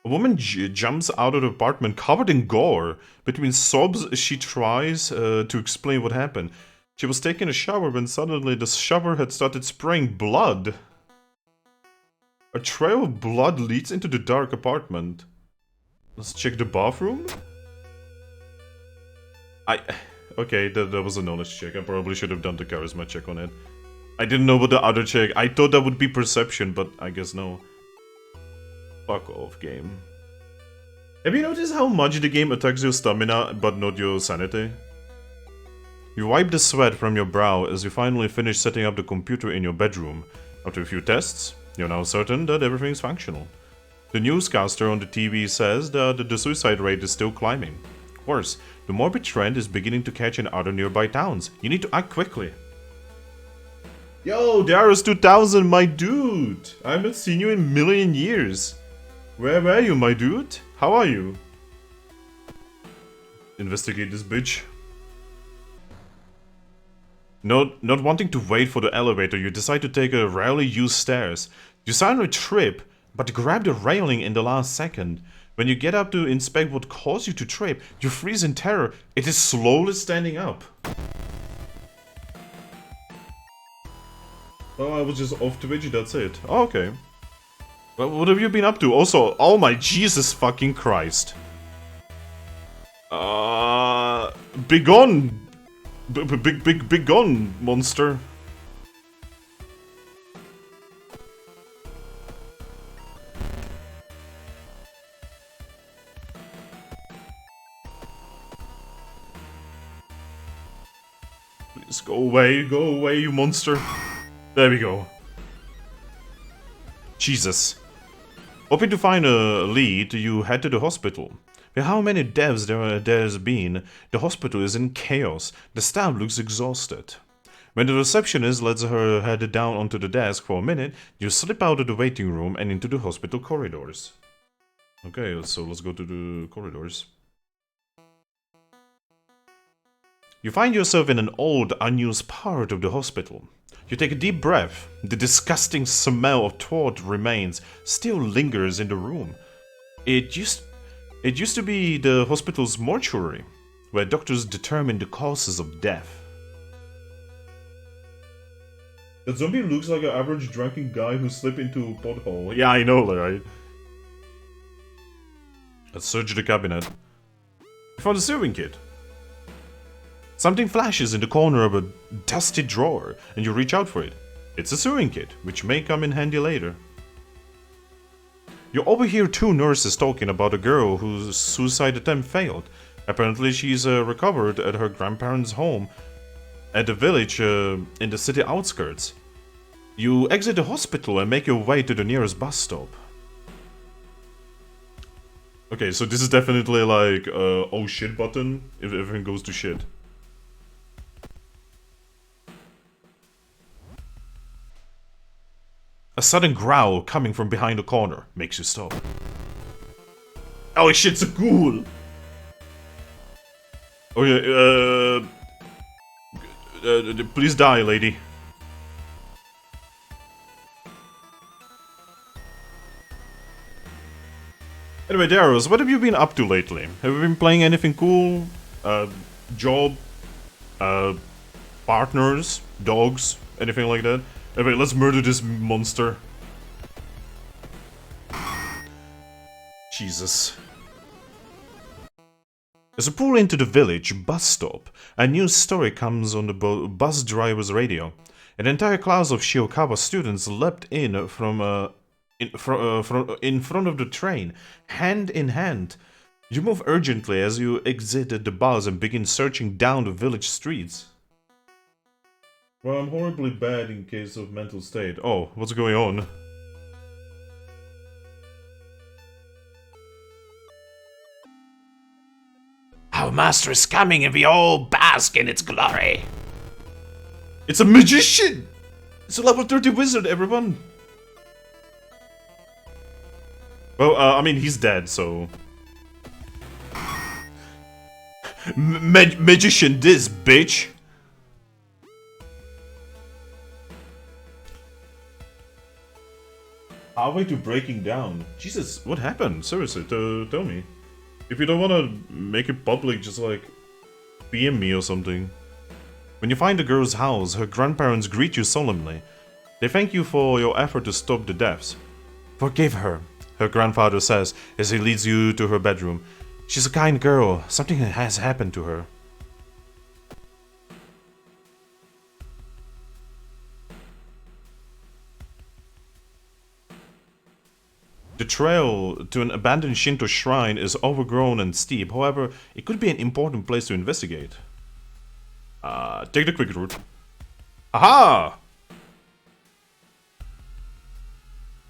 A woman jumps out of the apartment covered in gore. Between sobs, she tries to explain what happened. She was taking a shower when suddenly the shower had started spraying blood. A trail of blood leads into the dark apartment. Let's check the bathroom. Okay, that was a knowledge check. I probably should have done the charisma check on it. I didn't know about the other check. I thought that would be perception, but I guess no. Fuck off, game. Have you noticed how much the game attacks your stamina, but not your sanity? You wipe the sweat from your brow as you finally finish setting up the computer in your bedroom. After a few tests, you're now certain that everything's functional. The newscaster on the TV says that the suicide rate is still climbing. Worse, the morbid trend is beginning to catch in other nearby towns. You need to act quickly. Yo, Darius 2000, my dude! I haven't seen you in a million years. Where were you, my dude? How are you? Investigate this bitch. Not wanting to wait for the elevator, you decide to take a rarely used stairs. You suddenly trip, but grab the railing in the last second. When you get up to inspect what caused you to trip, you freeze in terror. It is slowly standing up. Oh, I was just off Twitch, that's it. Oh, okay. Well, what have you been up to? Also, oh my Jesus fucking Christ. Begone! Big gone, monster. Please go away, you monster. There we go. Jesus. Hoping to find a lead, you head to the hospital. With how many deaths there's been, the hospital is in chaos. The staff looks exhausted. When the receptionist lets her head down onto the desk for a minute, you slip out of the waiting room and into the hospital corridors. Okay, so let's go to the corridors. You find yourself in an old, unused part of the hospital. You take a deep breath. The disgusting smell of tortured remains still lingers in the room. It used to be the hospital's mortuary, where doctors determine the causes of death. That zombie looks like an average drunken guy who slipped into a pothole. Yeah, I know, right? Let's search the cabinet. You found a sewing kit. Something flashes in the corner of a dusty drawer, and you reach out for it. It's a sewing kit, which may come in handy later. You overhear two nurses talking about a girl whose suicide attempt failed. Apparently she's recovered at her grandparents' home at the village in the city outskirts. You exit the hospital and make your way to the nearest bus stop. Okay, so this is definitely like a oh shit button if everything goes to shit. A sudden growl coming from behind the corner makes you stop. Oh shit, it's a ghoul! Okay, please die, lady. Anyway, Darius, what have you been up to lately? Have you been playing anything cool? Job? Partners? Dogs? Anything like that? Anyway, let's murder this monster. Jesus. As you pull into the village bus stop, a news story comes on the bus driver's radio. An entire class of Shiokawa students leapt in in front of the train, hand in hand. You move urgently as you exit the bus and begin searching down the village streets. Well, I'm horribly bad in case of mental state. Oh, what's going on? Our master is coming and we all bask in its glory. It's a magician! It's a level 30 wizard, everyone! Well, I mean, he's dead, so... Magician this, bitch! Halfway to breaking down. Jesus, what happened? Seriously, tell me. If you don't want to make it public, just like PM me or something. When you find the girl's house, her grandparents greet you solemnly. They thank you for your effort to stop the deaths. Forgive her, her grandfather says as he leads you to her bedroom. She's a kind girl. Something has happened to her. The trail to an abandoned Shinto shrine is overgrown and steep, however, it could be an important place to investigate. Take the quick route. Aha!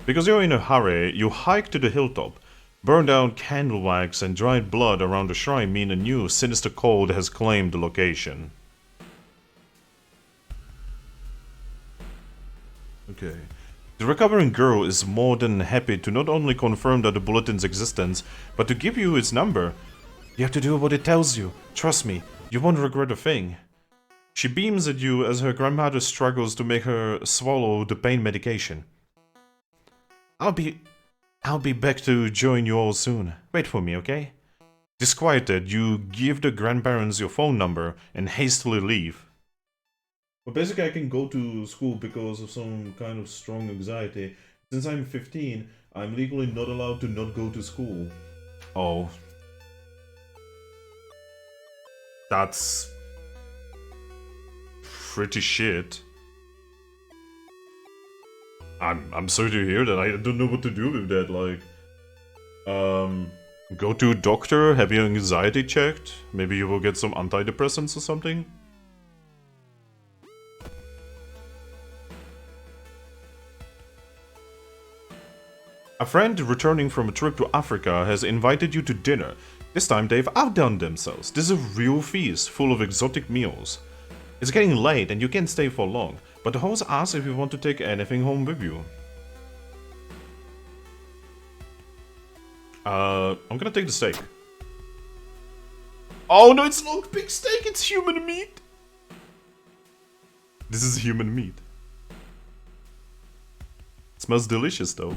Because you're in a hurry, you hike to the hilltop. Burned down candle wax and dried blood around the shrine mean a new, sinister cold has claimed the location. Okay. The recovering girl is more than happy to not only confirm that the bulletin's existence, but to give you its number. You have to do what it tells you. Trust me, you won't regret a thing. She beams at you as her grandmother struggles to make her swallow the pain medication. I'll be back to join you all soon. Wait for me, okay? Disquieted, you give the grandparents your phone number and hastily leave. But basically I can go to school because of some kind of strong anxiety. Since I'm 15, I'm legally not allowed to not go to school. Oh. That's pretty shit. I'm sorry to hear that. I don't know what to do with that. Like, go to a doctor, have your anxiety checked. Maybe you will get some antidepressants or something. A friend returning from a trip to Africa has invited you to dinner. This time they've outdone themselves. This is a real feast, full of exotic meals. It's getting late and you can't stay for long, but the host asks if you want to take anything home with you. I'm gonna take the steak. Oh no, it's not pig steak, it's human meat! This is human meat. It smells delicious though.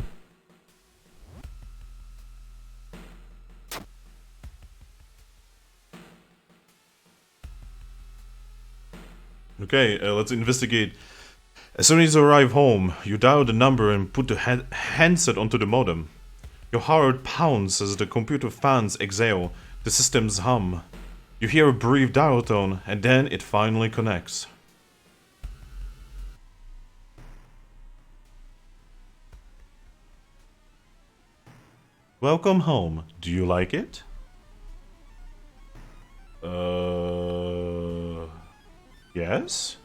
Okay, let's investigate. As soon as you arrive home, you dial the number and put the handset onto the modem. Your heart pounds as the computer fans exhale, the systems hum. You hear a brief dial tone, and then it finally connects. Welcome home. Do you like it? Yes?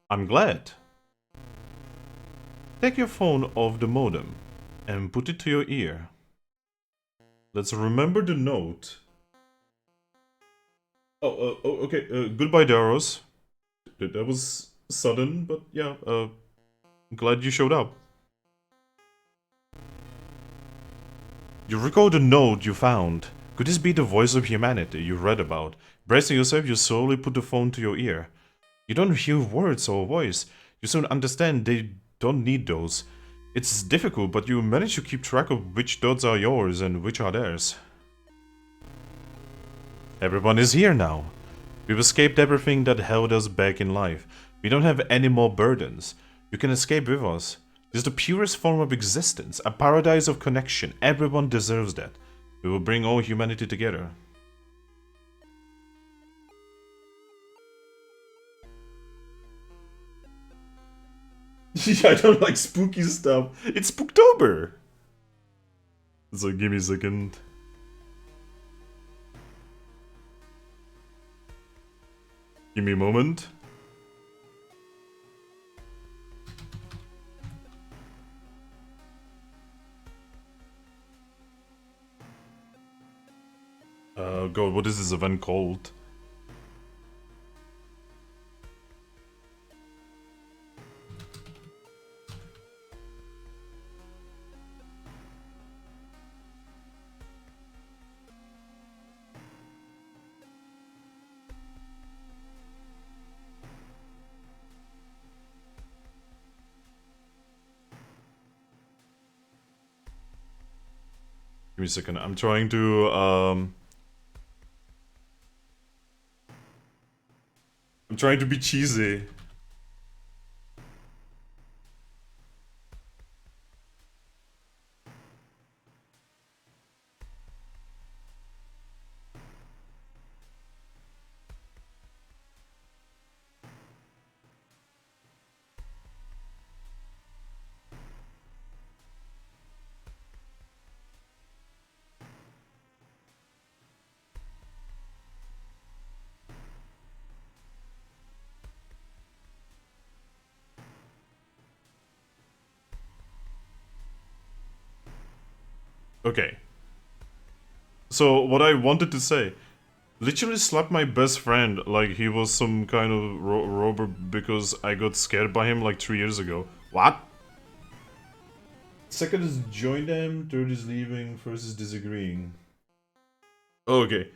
I'm glad. Take your phone off the modem and put it to your ear. Let's remember the note. Oh, okay. Goodbye, Daros. That was sudden, but yeah, glad you showed up. You recall the note you found. Could this be the voice of humanity you read about? Bracing yourself, you slowly put the phone to your ear. You don't hear words or voice. You soon understand they don't need those. It's difficult, but you manage to keep track of which thoughts are yours and which are theirs. Everyone is here now. We've escaped everything that held us back in life. We don't have any more burdens. You can escape with us. This is the purest form of existence, a paradise of connection. Everyone deserves that. We will bring all humanity together. I don't like spooky stuff. It's Spooktober! So give me a second. Give me a moment. God, what is this event called? Give me a second. I'm trying to be cheesy. Okay. So, what I wanted to say, literally slapped my best friend like he was some kind of robber because I got scared by him like 3 years ago. What? Second is join them, third is leaving, first is disagreeing. Okay.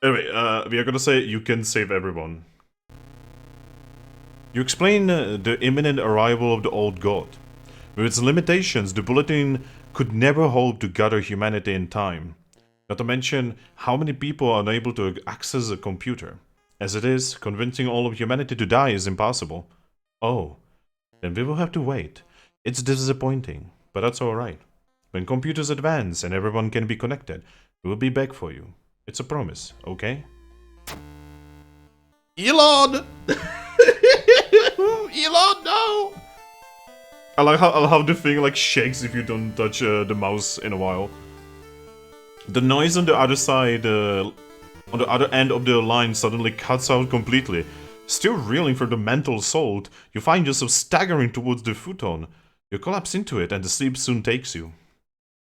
Anyway, we are gonna say you can save everyone. You explain the imminent arrival of the old god. With its limitations, the bulletin could never hope to gather humanity in time. Not to mention how many people are unable to access a computer. As it is, convincing all of humanity to die is impossible. Oh, then we will have to wait. It's disappointing, but that's alright. When computers advance and everyone can be connected, we will be back for you. It's a promise, okay? Elon! Elon, no! I like how the thing like shakes if you don't touch the mouse in a while. The noise on the other side, on the other end of the line suddenly cuts out completely. Still reeling from the mental assault, you find yourself staggering towards the futon. You collapse into it and the sleep soon takes you.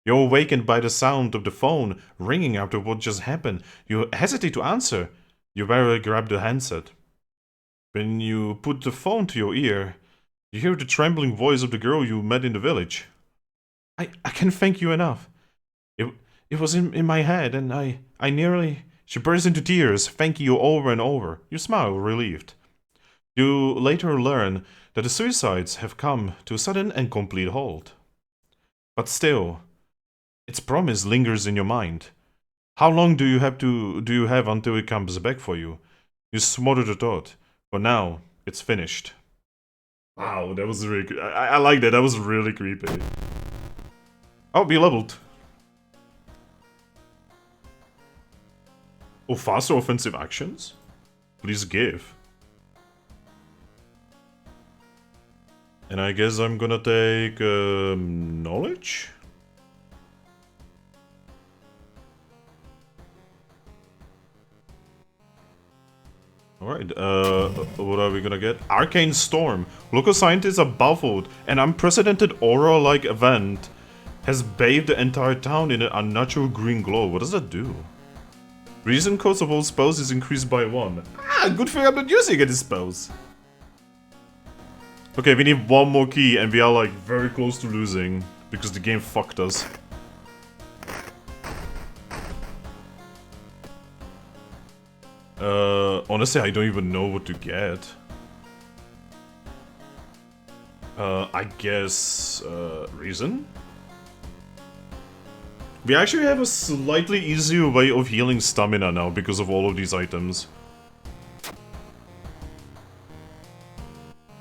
You're awakened by the sound of the phone ringing after what just happened. You hesitate to answer. You barely grab the handset. When you put the phone to your ear, you hear the trembling voice of the girl you met in the village. I can't thank you enough. It was in my head and I nearly... She bursts into tears, thanking you over and over. You smile, relieved. You later learn that the suicides have come to a sudden and complete halt. But still, its promise lingers in your mind. How long do you have until it comes back for you? You smother the thought. For now, it's finished. Wow, that was really... I like that. That was really creepy. Oh, be leveled. Oh, faster offensive actions? Please give. And I guess I'm gonna take knowledge? Alright, what are we gonna get? Arcane Storm. Local scientists are baffled. An unprecedented aura-like event has bathed the entire town in an unnatural green glow. What does that do? Reason cost of all spells is increased by 1. Ah, good thing I'm not using any spells. Okay, we need one more key and we are like very close to losing because the game fucked us. Honestly, I don't even know what to get. I guess, reason? We actually have a slightly easier way of healing stamina now because of all of these items.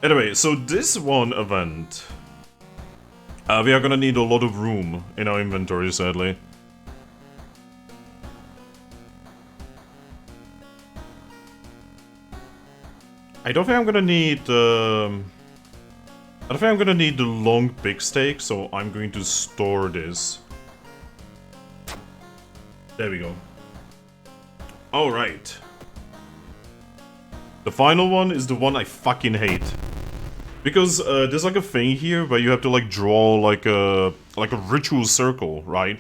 Anyway, so this one event... we are gonna need a lot of room in our inventory, sadly. I don't think I'm gonna need... I don't think I'm gonna need the long pig steak, so I'm going to store this. There we go. Alright. The final one is the one I fucking hate. Because there's like a thing here where you have to like draw like a ritual circle, right?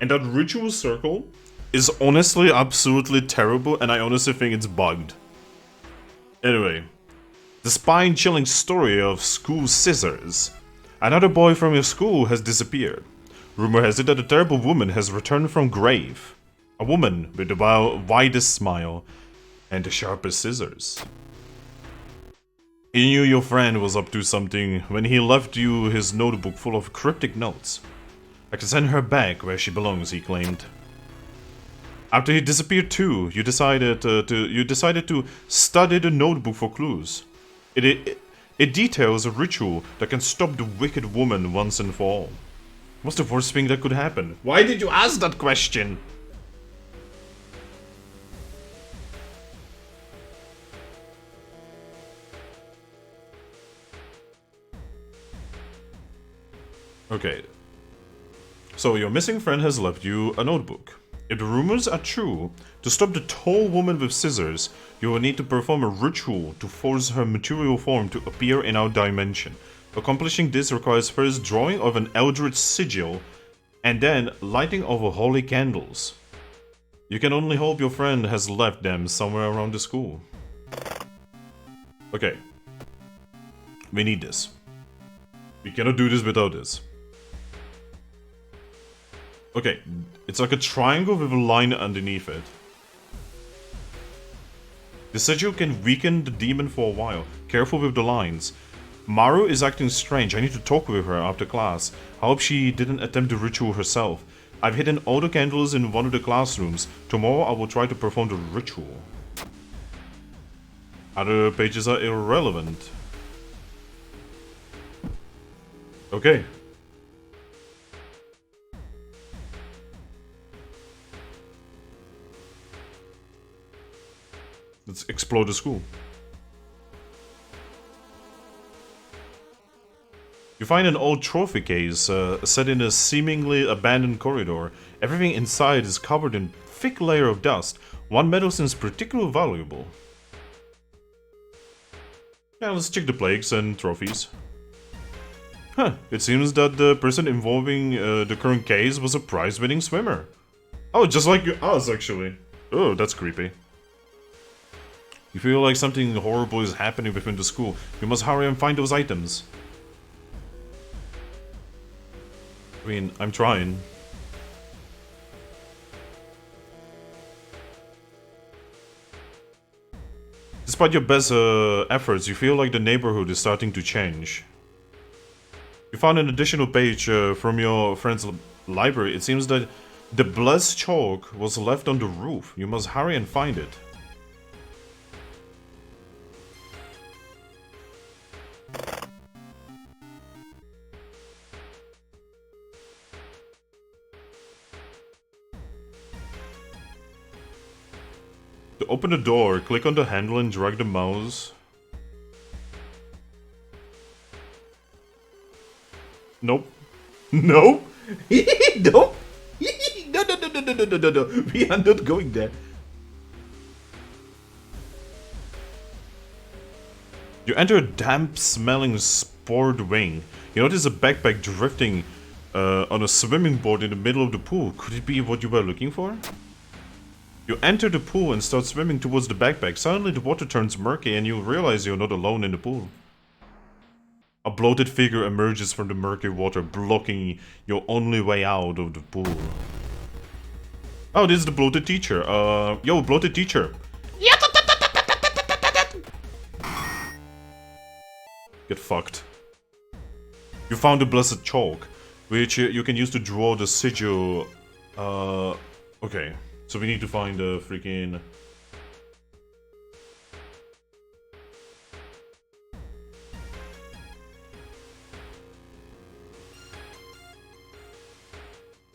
And that ritual circle is honestly absolutely terrible and I honestly think it's bugged. Anyway, the spine-chilling story of school scissors. Another boy from your school has disappeared. Rumor has it that a terrible woman has returned from grave. A woman with the widest smile and the sharpest scissors. He knew your friend was up to something when he left you his notebook full of cryptic notes. I can send her back where she belongs, he claimed. After he disappeared too, you decided to study the notebook for clues. It details a ritual that can stop the wicked woman once and for all. What's the worst thing that could happen? Why did you ask that question? Okay. So your missing friend has left you a notebook. If the rumors are true, to stop the tall woman with scissors, you will need to perform a ritual to force her material form to appear in our dimension. Accomplishing this requires first drawing of an eldritch sigil, and then lighting of holy candles. You can only hope your friend has left them somewhere around the school. Okay. We need this. We cannot do this without this. Okay, it's like a triangle with a line underneath it. The sigil can weaken the demon for a while. Careful with the lines. Maru is acting strange. I need to talk with her after class. I hope she didn't attempt the ritual herself. I've hidden all the candles in one of the classrooms. Tomorrow I will try to perform the ritual. Other pages are irrelevant. Okay. Let's explore the school. You find an old trophy case set in a seemingly abandoned corridor. Everything inside is covered in a thick layer of dust. One metal seems particularly valuable. Yeah, let's check the plaques and trophies. Huh, it seems that the person involving the current case was a prize-winning swimmer. Oh, just like us, actually. Oh, that's creepy. You feel like something horrible is happening within the school. You must hurry and find those items. I mean, I'm trying. Despite your best efforts, you feel like the neighborhood is starting to change. You found an additional page from your friend's library. It seems that the blessed chalk was left on the roof. You must hurry and find it. To open the door, click on the handle and drag the mouse. Nope. No? No? No. We are not going there. You enter a damp-smelling sport wing. You notice a backpack drifting on a swimming board in the middle of the pool. Could it be what you were looking for? You enter the pool and start swimming towards the backpack. Suddenly the water turns murky and you realize you're not alone in the pool. A bloated figure emerges from the murky water, blocking your only way out of the pool. Oh, this is the bloated teacher. Yo, bloated teacher. Get fucked. You found the blessed chalk, which you can use to draw the sigil. Okay. So we need to find the freaking...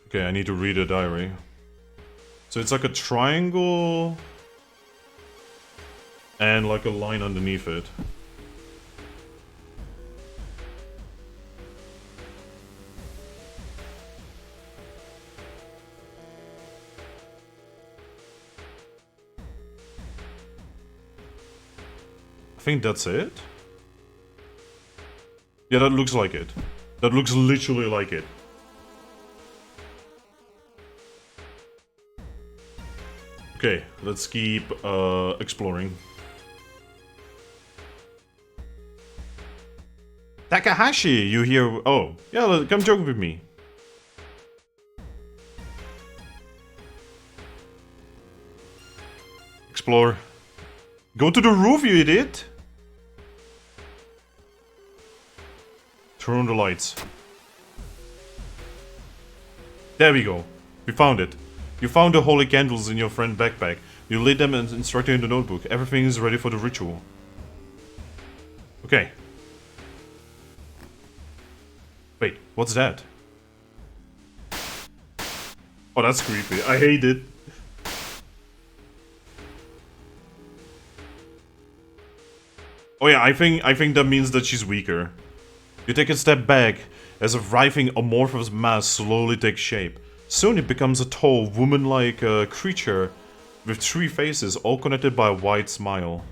Okay, I need to read a diary. So it's like a triangle... and like a line underneath it. I think that's it. Yeah, that looks like it. That looks literally like it. Okay, let's keep exploring. Takahashi, you hear? Oh, yeah, come joke with me. Explore. Go to the roof, you idiot! Turn on the lights. There we go. We found it. You found the holy candles in your friend's backpack. You lit them and instructed in the notebook. Everything is ready for the ritual. Okay. Wait, what's that? Oh, that's creepy. I hate it. Oh yeah, I think that means that she's weaker. You take a step back as a writhing amorphous mass slowly takes shape. Soon it becomes a tall, woman-like creature with 3 faces, all connected by a wide smile.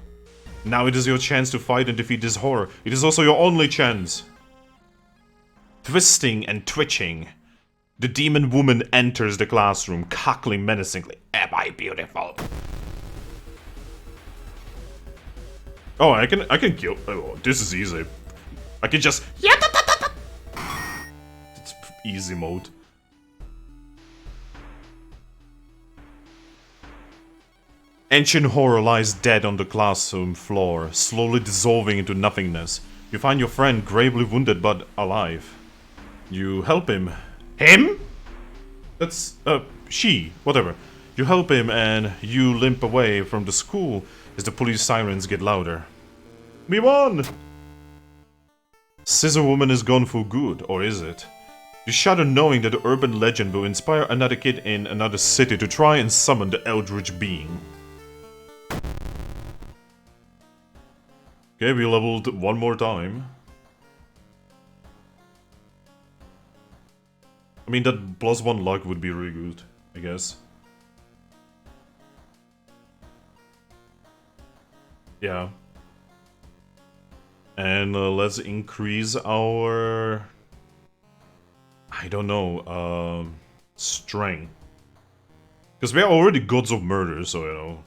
Now it is your chance to fight and defeat this horror. It is also your only chance. Twisting and twitching, the demon woman enters the classroom, cackling menacingly. Am I beautiful? Oh, I can kill. Oh, this is easy. I can just. It's easy mode. Ancient horror lies dead on the classroom floor, slowly dissolving into nothingness. You find your friend gravely wounded but alive. You help him. Him? That's, she, whatever. You help him and you limp away from the school as the police sirens get louder. We won! Scissor Woman is gone for good, or is it? You shudder knowing that the urban legend will inspire another kid in another city to try and summon the eldritch being. Okay, we leveled one more time. I mean, that +1 luck would be really good, I guess. Yeah. And let's increase our... I don't know, strength. Because we are already gods of murder, so you know.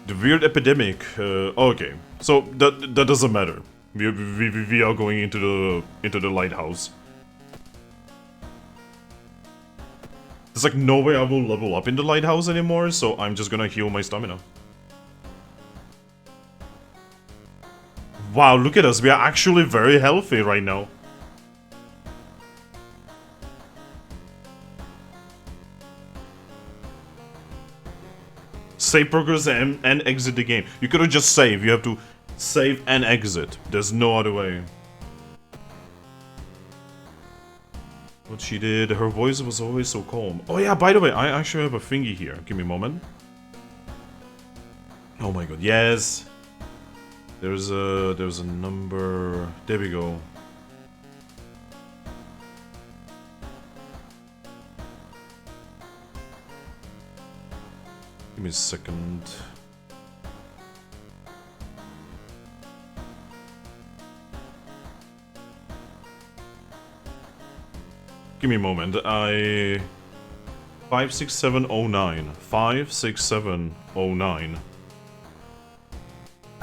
The weird epidemic, okay. So that doesn't matter. We are going into the lighthouse. There's like no way I will level up in the lighthouse anymore, so I'm just gonna heal my stamina. Wow, look at us, we are actually very healthy right now. Save progress and exit the game. You couldn't just save, you have to save and exit. There's no other way. What she did, her voice was always so calm. Oh yeah, by the way, I actually have a thingy here. Give me a moment. Oh my god, yes. There's a number. There we go. Give me a second. Give me a moment. 56709. 56709.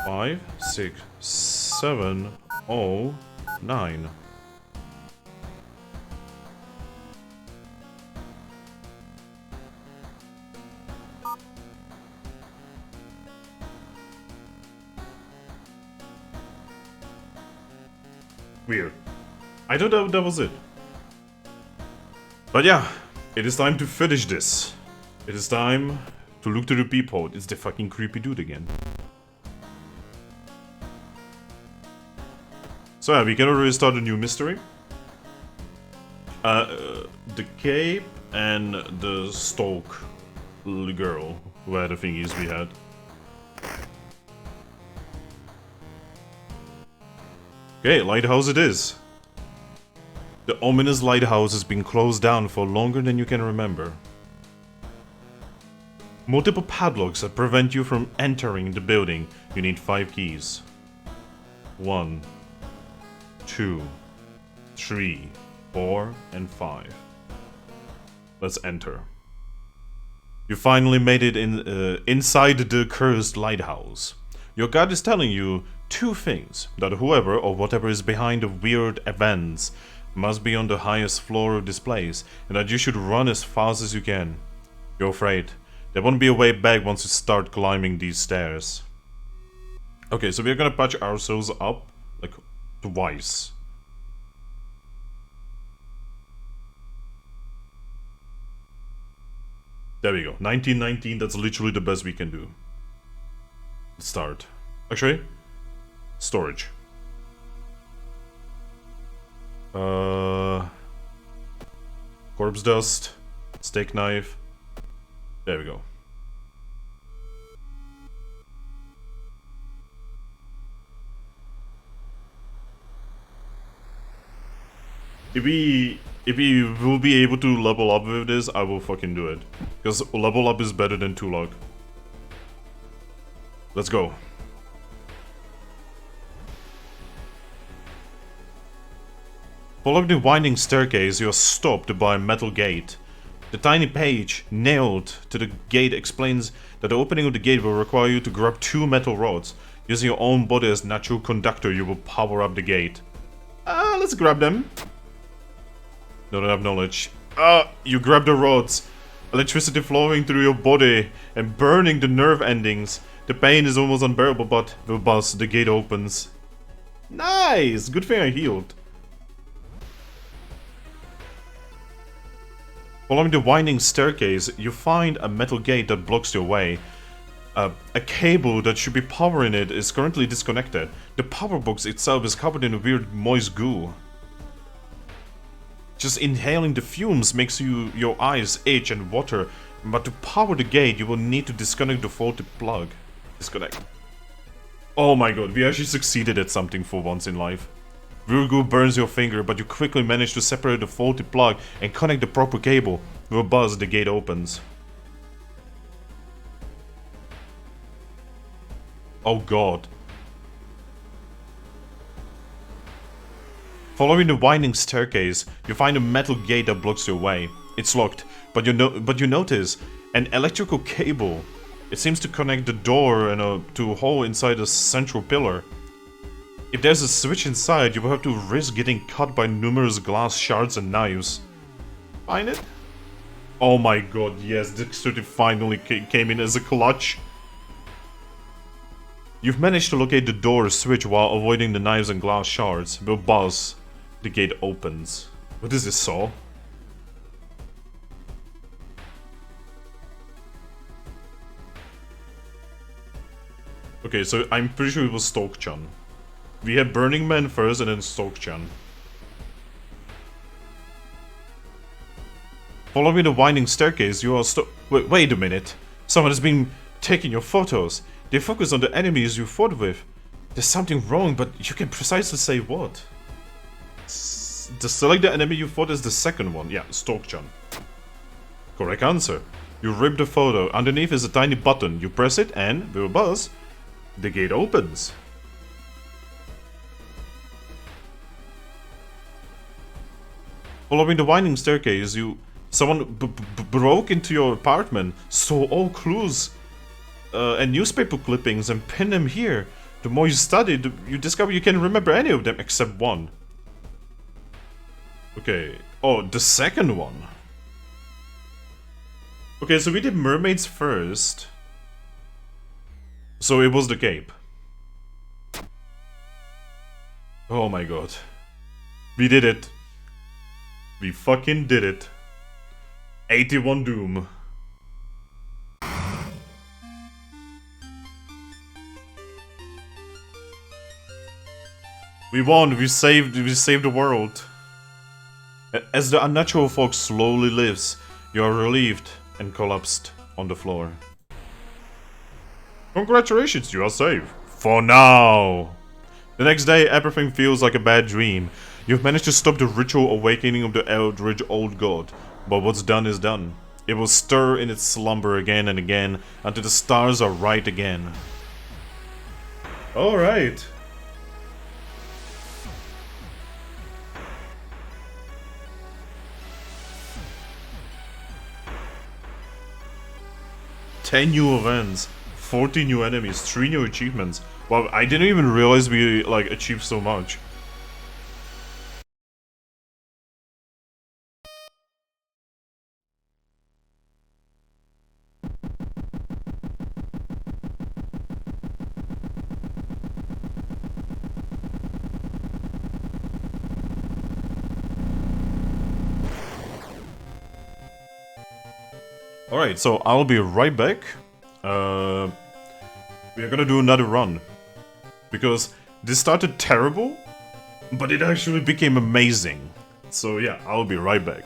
56709. Weird. I thought that was it. But yeah, it is time to finish this. It is time to look to the peephole. It's the fucking creepy dude again. So yeah, we can already start a new mystery. The cape and the stalk girl were the thingies we had. Okay, lighthouse it is. The ominous lighthouse has been closed down for longer than you can remember. Multiple padlocks that prevent you from entering the building. You need 5 keys. 1, 2, 3, 4, and 5. Let's enter. You finally made it inside the cursed lighthouse. Your guide is telling you 2 things. That whoever or whatever is behind the weird events must be on the highest floor of this place, and that you should run as fast as you can. You're afraid. There won't be a way back once you start climbing these stairs. Okay, so we're gonna patch ourselves up, like, twice. There we go. 1919, that's literally the best we can do. Start. Actually, storage. Corpse dust, steak knife. There we go. If we will be able to level up with this, I will fucking do it. Because level up is better than 2 luck. Let's go. Following the winding staircase, you are stopped by a metal gate. The tiny page nailed to the gate explains that the opening of the gate will require you to grab 2 metal rods. Using your own body as natural conductor, you will power up the gate. Let's grab them. Don't have knowledge. You grab the rods. Electricity flowing through your body and burning the nerve endings. The pain is almost unbearable, but the gate opens. Nice! Good thing I healed. Following the winding staircase, you find a metal gate that blocks your way. A cable that should be powering it is currently disconnected. The power box itself is covered in a weird moist goo. Just inhaling the fumes makes your eyes itch and water, but to power the gate you will need to disconnect the faulty plug. Disconnect. Oh my god, we actually succeeded at something for once in life. Weird burns your finger, but you quickly manage to separate the faulty plug and connect the proper cable. With a buzz, the gate opens. Oh god. Following the winding staircase, you find a metal gate that blocks your way. It's locked, but you notice an electrical cable. It seems to connect the door and to a hole inside a central pillar. If there's a switch inside, you will have to risk getting cut by numerous glass shards and knives. Find it? Oh my god, yes, dexterity finally came in as a clutch. You've managed to locate the door switch while avoiding the knives and glass shards. With a buzz, the gate opens. What is this, Saw? Okay, so I'm pretty sure it was Stoke-chan. We had Burning Man first and then Stoke-chan. Following the winding staircase, you are wait a minute. Someone has been taking your photos. They focus on the enemies you fought with. There's something wrong, but you can precisely say what. Select the enemy you fought as the second one. Yeah, Stoke-chan. Correct answer. You rip the photo. Underneath is a tiny button. You press it and, with a buzz, the gate opens. Following the winding staircase, someone broke into your apartment, stole all clues and newspaper clippings and pinned them here. The more you study, you discover you can't remember any of them except one. Okay. Oh, the second one. Okay, so we did mermaids first. So it was the cape. Oh my god. We did it. We fucking did it. 81 Doom. We won. We saved the world. As the unnatural fog slowly lifts, you are relieved and collapsed on the floor. Congratulations, you are safe. For now. The next day, everything feels like a bad dream. You've managed to stop the ritual awakening of the eldritch old god, but what's done is done. It will stir in its slumber again and again until the stars are right again. Alright. Ten new events, 40 new enemies, 3 new achievements. Wow, I didn't even realize we achieved so much. Alright, so I'll be right back. We are gonna do another run. Because this started terrible, but it actually became amazing. So yeah, I'll be right back.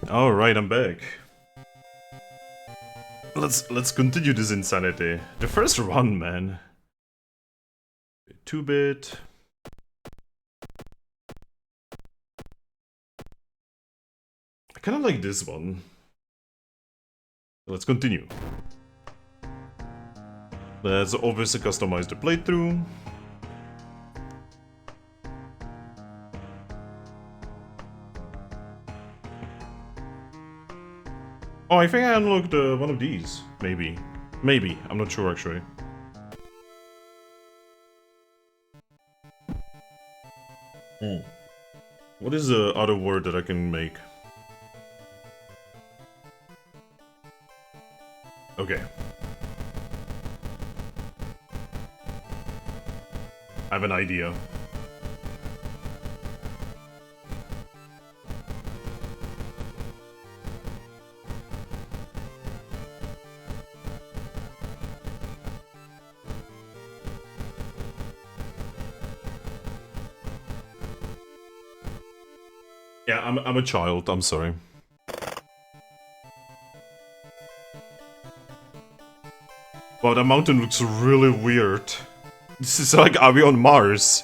Alright, I'm back. Let's continue this insanity. The first run, man. 2-bit. I kinda like this one. Let's continue. Let's obviously customize the playthrough. Oh, I think I unlocked one of these. Maybe. Maybe. I'm not sure, actually. What is the other word that I can make? Okay. I have an idea. Yeah, I'm a child, I'm sorry. Wow, that mountain looks really weird. This is like, are we on Mars?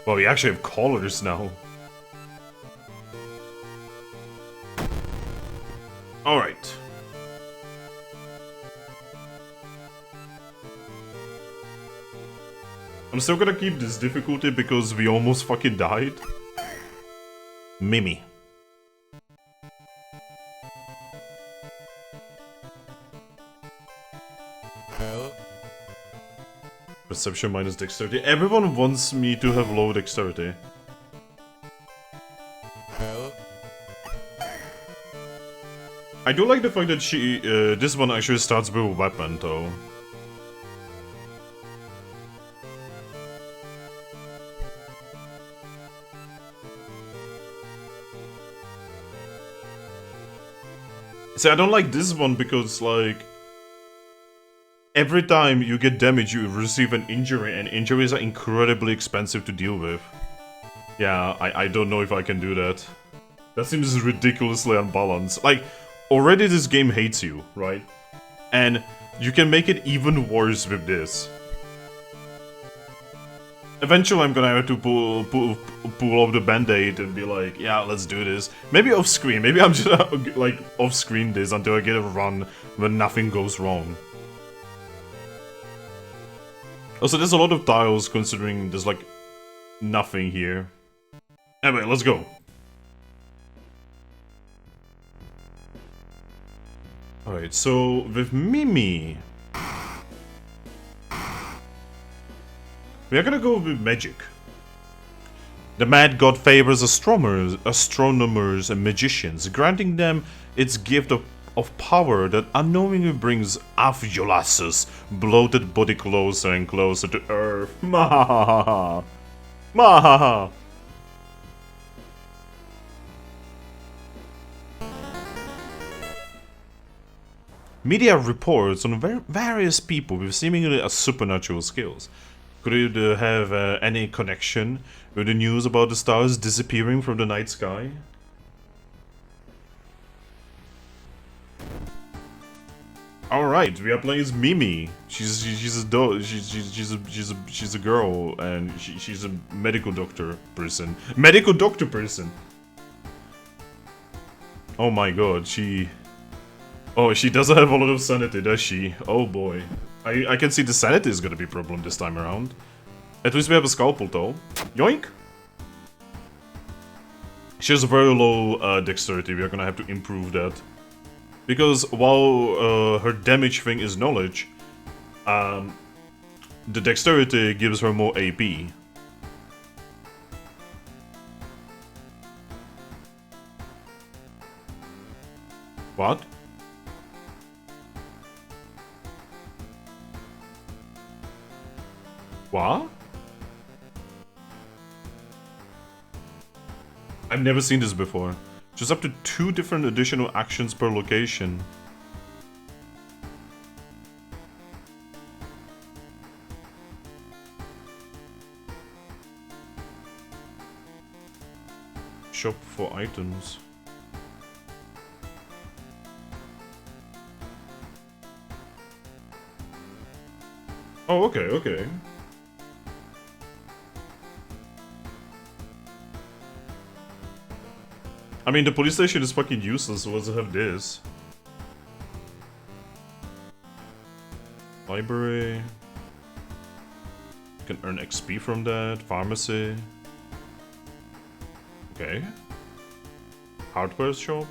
Well, we actually have colors now. Alright. I'm still gonna keep this difficulty because we almost fucking died. Mimi. Perception minus dexterity. Everyone wants me to have low dexterity. I do like the fact that this one actually starts with a weapon, though. See, I don't like this one because, like, every time you get damage, you receive an injury, and injuries are incredibly expensive to deal with. Yeah, I don't know if I can do that. That seems ridiculously unbalanced. Like, already this game hates you, right? And you can make it even worse with this. Eventually I'm gonna have to pull off the band-aid and be like, yeah, let's do this. Maybe off-screen, maybe I'm just like off-screen this until I get a run when nothing goes wrong. Also, there's a lot of tiles considering there's like nothing here. Anyway, let's go. Alright, so with Mimi, we are gonna go with magic. The mad god favors astronomers and magicians, granting them its gift of power that unknowingly brings Aviolas's bloated body closer and closer to Earth. Mahahaha. Mahaha. Media reports on various people with seemingly supernatural skills. Could it have any connection with the news about the stars disappearing from the night sky? All right, we are playing as Mimi. She's a girl, and she's a medical doctor person. Medical doctor person. Oh my god, oh, she doesn't have a lot of sanity, does she? Oh boy. I can see the sanity is gonna be a problem this time around. At least we have a scalpel though. Yoink! She has a very low dexterity, we are gonna have to improve that. Because while her damage thing is knowledge, the dexterity gives her more AP. What? What? I've never seen this before. Just up to 2 different additional actions per location. Shop for items. Oh, okay, okay. I mean, the police station is fucking useless, so let's have this. Library. You can earn XP from that. Pharmacy. Okay. Hardware shop.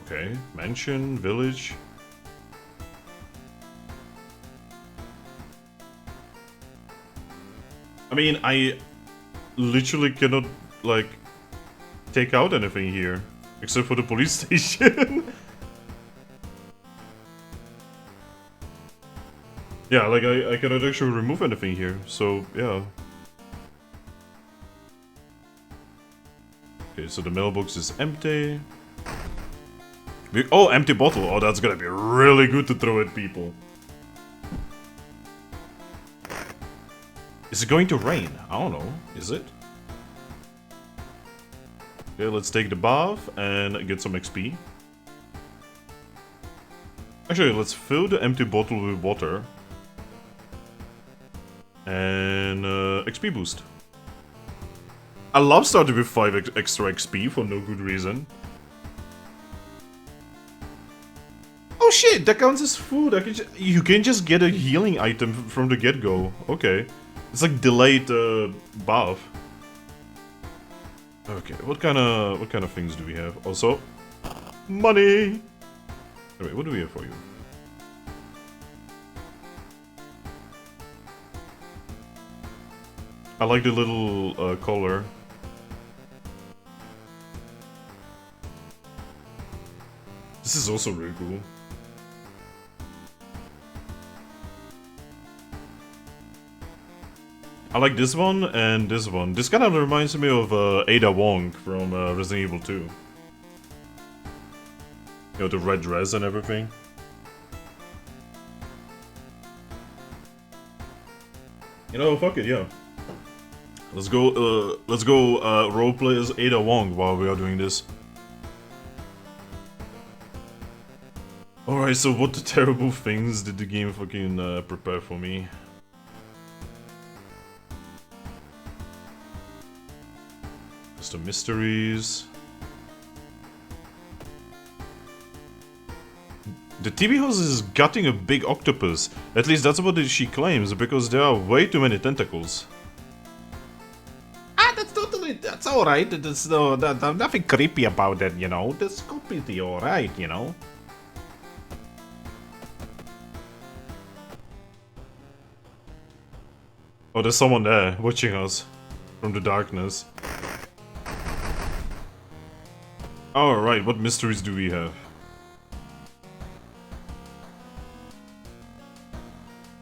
Okay. Mansion, village. I mean, I literally cannot, like, take out anything here. Except for the police station. Yeah, like, I cannot actually remove anything here, so, yeah. Okay, so the mailbox is empty. Oh, empty bottle. Oh, that's gonna be really good to throw at people. Is it going to rain? I don't know. Is it? Okay, let's take the bath and get some XP. Actually, let's fill the empty bottle with water. And XP boost. I love starting with 5 extra XP for no good reason. Oh shit, that counts as food. You can just get a healing item from the get-go. Okay. It's like delayed bath. Okay, what kind of things do we have? Also, money. Anyway, what do we have for you? I like the little collar. This is also really cool. I like this one and this one. This kind of reminds me of Ada Wong from Resident Evil 2. You know, the red dress and everything. You know, fuck it, yeah. Let's go roleplay as Ada Wong while we are doing this. Alright, so what the terrible things did the game fucking prepare for me? Just the mysteries. The TV house is gutting a big octopus. At least that's what she claims, because there are way too many tentacles. That's alright. There's nothing creepy about that, you know. That's completely alright, you know. Oh, there's someone there, watching us. From the darkness. Alright, what mysteries do we have?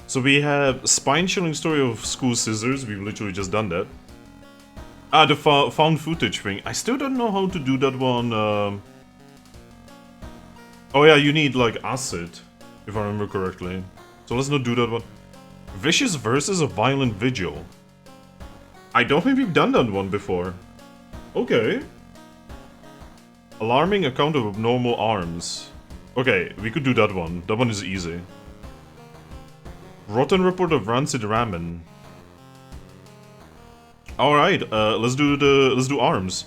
So we have spine-chilling story of school scissors. We've literally just done that. Ah, the found footage thing. I still don't know how to do that one. Oh yeah, you need like acid, if I remember correctly. So let's not do that one. Vicious versus a violent vigil. I don't think we've done that one before. Okay. Alarming account of abnormal arms. Okay, we could do that one. That one is easy. Rotten report of rancid ramen. Alright, let's do arms.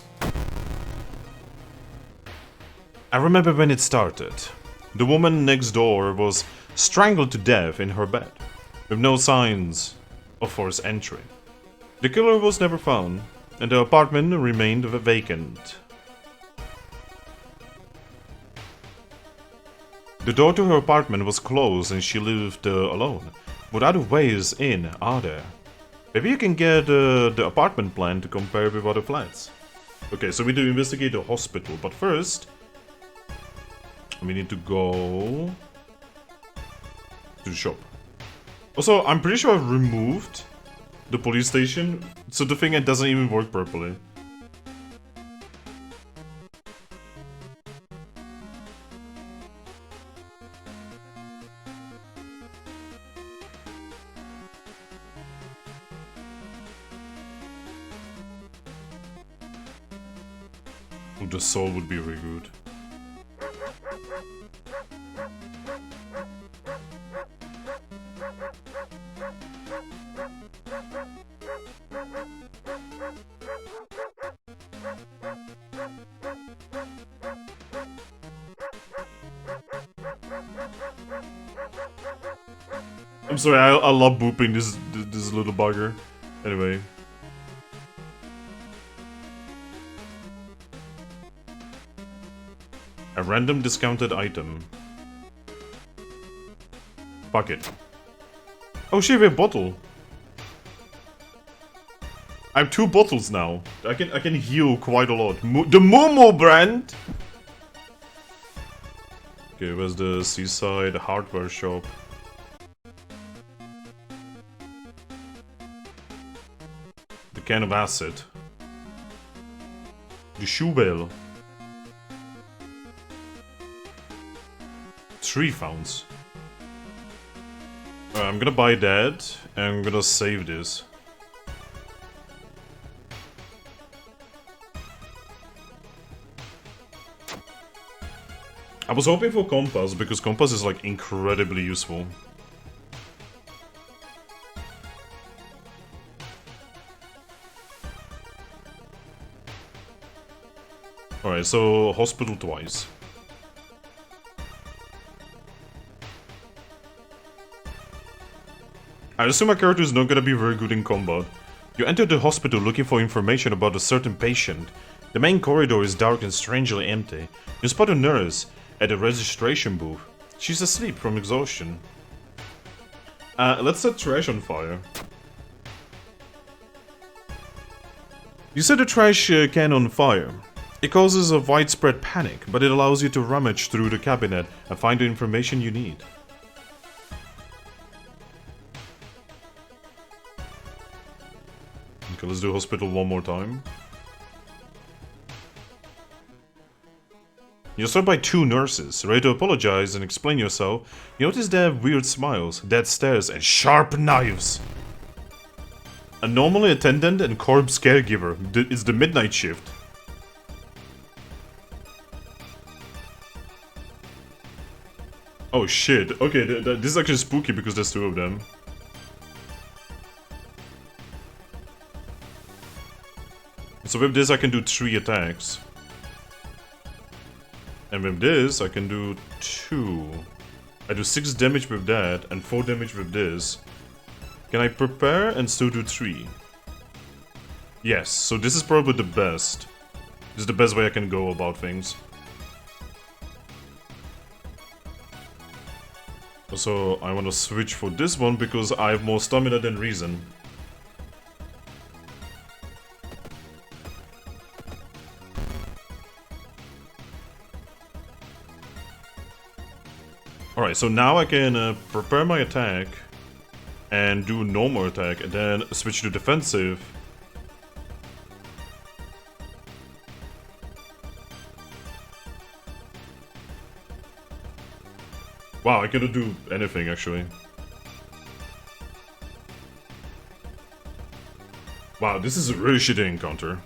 I remember when it started. The woman next door was strangled to death in her bed, with no signs of forced entry. The killer was never found, and the apartment remained vacant. The door to her apartment was closed and she lived alone. What other ways in are there? Maybe you can get the apartment plan to compare with other flats. Okay, so we do investigate the hospital, but first we need to go to the shop. Also, I'm pretty sure I've removed the police station, so the thing doesn't even work properly. Oh, the soul would be really good. I'm sorry, I love booping this little bugger. Anyway. A random discounted item. Fuck it. Oh shit, we have a bottle. I have 2 bottles now. I can heal quite a lot. The Momo brand. Okay, where's the seaside hardware shop? The can of acid. The shoe bale. 3 founds. I'm gonna buy that, and I'm gonna save this. I was hoping for compass, because compass is like incredibly useful. Alright, so hospital twice. I assume my character is not gonna be very good in combat. You enter the hospital looking for information about a certain patient. The main corridor is dark and strangely empty. You spot a nurse at a registration booth. She's asleep from exhaustion. Let's set trash on fire. You set a trash can on fire. It causes a widespread panic, but it allows you to rummage through the cabinet and find the information you need. Okay, let's do hospital one more time. You're surrounded by 2 nurses, ready to apologize and explain yourself. You notice they have weird smiles, dead stares, and sharp knives. A normal attendant and corpse caregiver. It's the midnight shift. Oh shit, okay, this is actually spooky because there's 2 of them. So with this I can do 3 attacks. And with this I can do 2. I do 6 damage with that and 4 damage with this. Can I prepare and still do 3? Yes, so this is probably the best. This is the best way I can go about things. Also, I want to switch for this one because I have more stamina than reason. Alright, so now I can prepare my attack and do normal attack and then switch to defensive. Wow, I cannot do anything actually. Wow, this is a really shitty encounter.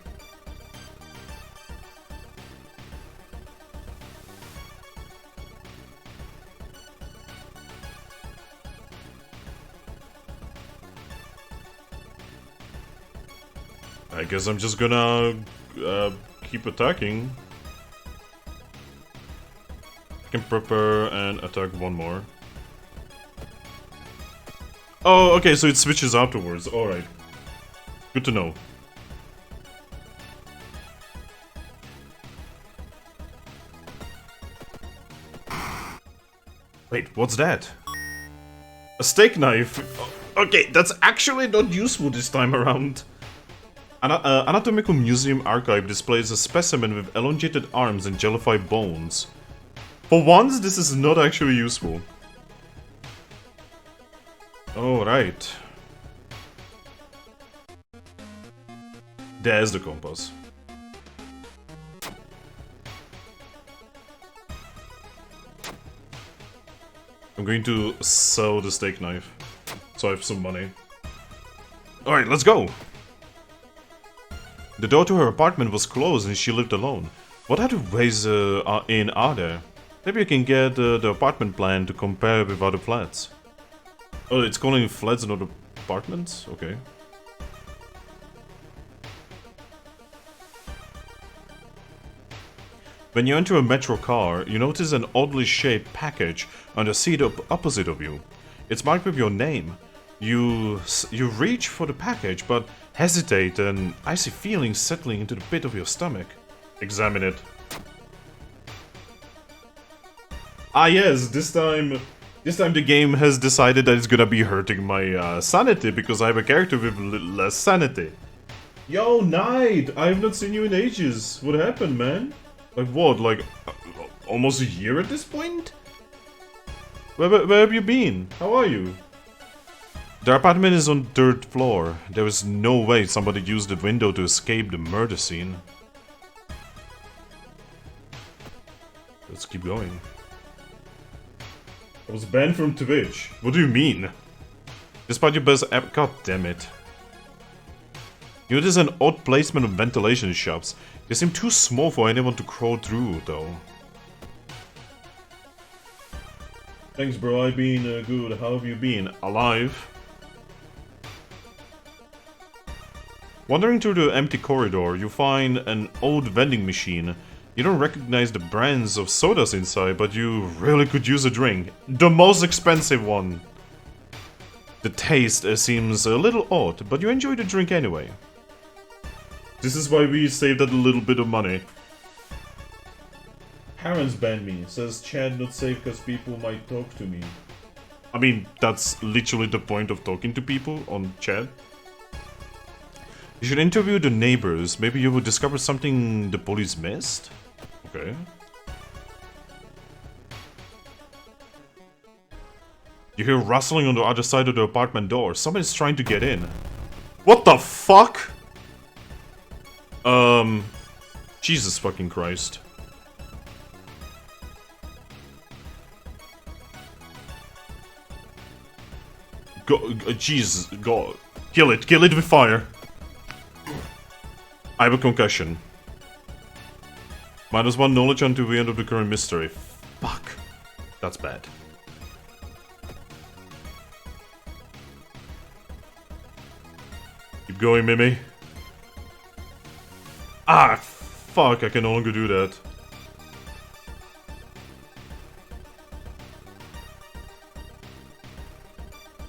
I guess I'm just gonna keep attacking. I can prepare and attack one more. Oh, okay, so it switches afterwards. Alright. Good to know. Wait, what's that? A steak knife. Okay, that's actually not useful this time around. Anatomical Museum Archive displays a specimen with elongated arms and jellified bones. For once, this is not actually useful. Alright. There's the compass. I'm going to sell the steak knife, so I have some money. Alright, let's go! The door to her apartment was closed and she lived alone. What other ways are there? Maybe you can get the apartment plan to compare with other flats. Oh, it's calling flats and not apartments? Okay. When you enter a metro car, you notice an oddly shaped package on the seat opposite of you. It's marked with your name. You reach for the package, but hesitate, and icy feelings settling into the pit of your stomach. Examine it. Ah yes, this time the game has decided that it's gonna be hurting my sanity because I have a character with less sanity. Yo, Knight! I have not seen you in ages. What happened, man? Like what? Like almost a year at this point? Where have you been? How are you? Their apartment is on the 3rd floor. There is no way somebody used the window to escape the murder scene. Let's keep going. I was banned from Twitch. What do you mean? Despite your best app, god damn it. You notice an odd placement of ventilation shafts. They seem too small for anyone to crawl through, though. Thanks, bro. I've been good. How have you been? Alive? Wandering through the empty corridor, you find an old vending machine. You don't recognize the brands of sodas inside, but you really could use a drink. The most expensive one! The taste seems a little odd, but you enjoy the drink anyway. This is why we saved that little bit of money. Parents banned me. Says chat not safe because people might talk to me. I mean, that's literally the point of talking to people on chat. You should interview the neighbors. Maybe you will discover something the police missed? Okay. You hear rustling on the other side of the apartment door. Somebody's trying to get in. What the fuck? Jesus fucking Christ. Go, Jesus, God. Kill it with fire. I have a concussion. -1 knowledge until the end of the current mystery. Fuck. That's bad. Keep going, Mimi. Ah, fuck, I can no longer do that.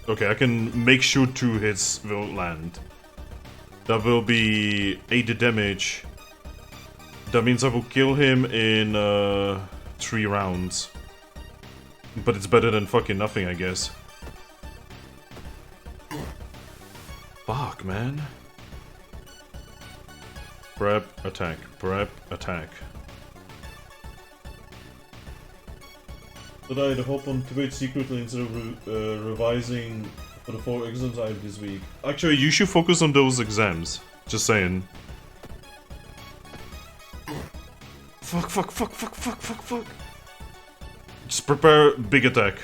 Okay, I can make sure 2 hits will land. That will be 80 damage. That means I will kill him in 3 rounds. But it's better than fucking nothing, I guess. Fuck, man. Prep, attack, prep, attack. But I'd hop on Twitch secretly instead of revising for the 4 exams I have this week. Actually, you should focus on those exams. Just saying. Fuck, fuck, fuck, fuck, fuck, fuck, fuck. Just prepare big attack.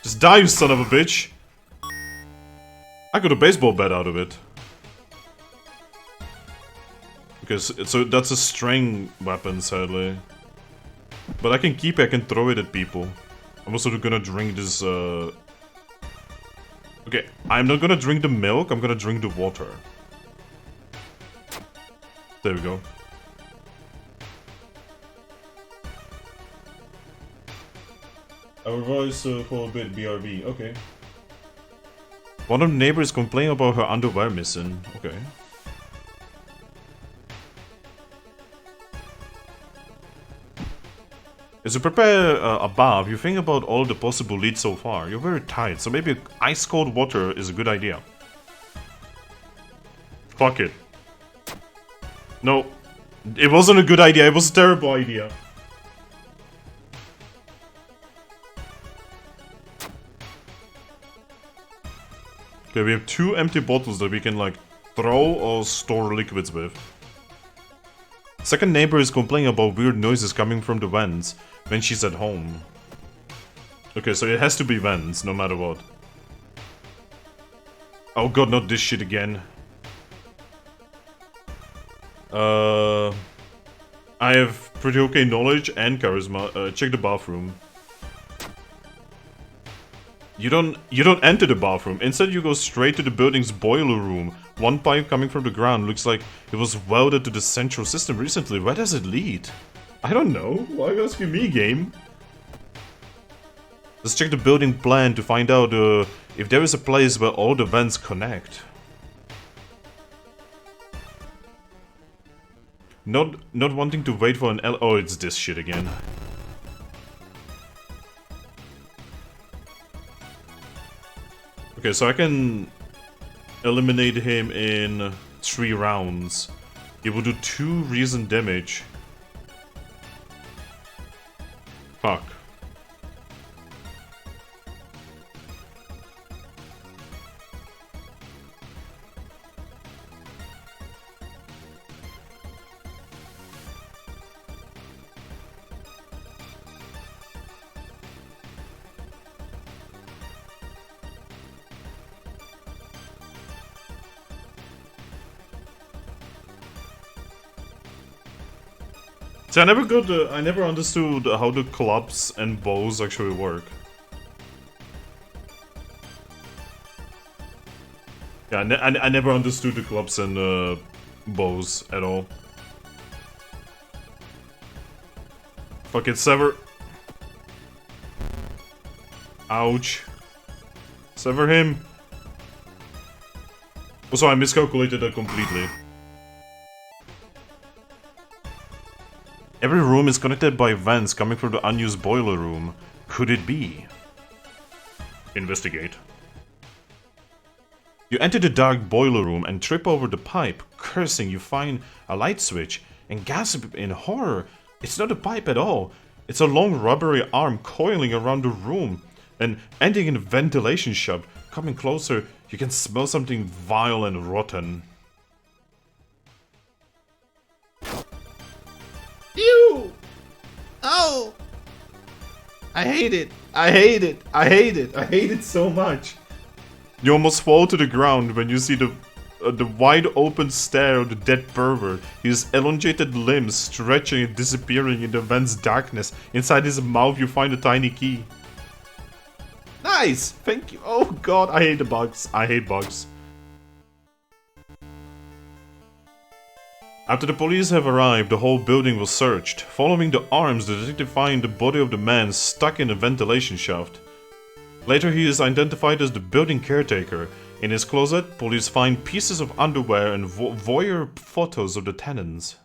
Just die, you son of a bitch. I got a baseball bat out of it. Okay, so that's a string weapon, sadly. But I can keep it, I can throw it at people. I'm also gonna drink this, Okay, I'm not gonna drink the milk, I'm gonna drink the water. There we go. I revise for a bit, BRB, okay. One of the neighbors complaining about her underwear missing, okay. As you prepare a bath, you think about all the possible leads so far. You're very tired, so maybe ice-cold water is a good idea. Fuck it. No. It wasn't a good idea, it was a terrible idea. Okay, we have 2 empty bottles that we can, like, throw or store liquids with. Second neighbor is complaining about weird noises coming from the vents when she's at home. Okay, so it has to be vents, no matter what. Oh god, not this shit again. I have pretty okay knowledge and charisma. Check the bathroom. You don't enter the bathroom. Instead, you go straight to the building's boiler room. One pipe coming from the ground looks like it was welded to the central system recently. Where does it lead? I don't know. Why are you asking me, game? Let's check the building plan to find out if there is a place where all the vents connect. Not wanting to wait for an oh, it's this shit again. Okay, so I can eliminate him in 3 rounds. It will do 2 reason damage. Fuck. See, I never understood how the clubs and bows actually work. Yeah, I never understood the clubs and bows at all. Fuck it, sever. Ouch. Sever him. Also, I miscalculated that completely. Every room is connected by vents coming from the unused boiler room. Could it be? Investigate. You enter the dark boiler room and trip over the pipe. Cursing, you find a light switch and gasp in horror. It's not a pipe at all. It's a long rubbery arm coiling around the room and ending in a ventilation shaft. Coming closer, you can smell something vile and rotten. Ew! Oh! I hate it. I hate it. I hate it. I hate it so much. You almost fall to the ground when you see the wide open stare of the dead pervert. His elongated limbs stretching and disappearing in the vent's darkness. Inside his mouth you find a tiny key. Nice! Thank you. Oh god, I hate the bugs. I hate bugs. After the police have arrived, the whole building was searched. Following the arms, the detective finds the body of the man stuck in a ventilation shaft. Later, he is identified as the building caretaker. In his closet, police find pieces of underwear and voyeur photos of the tenants.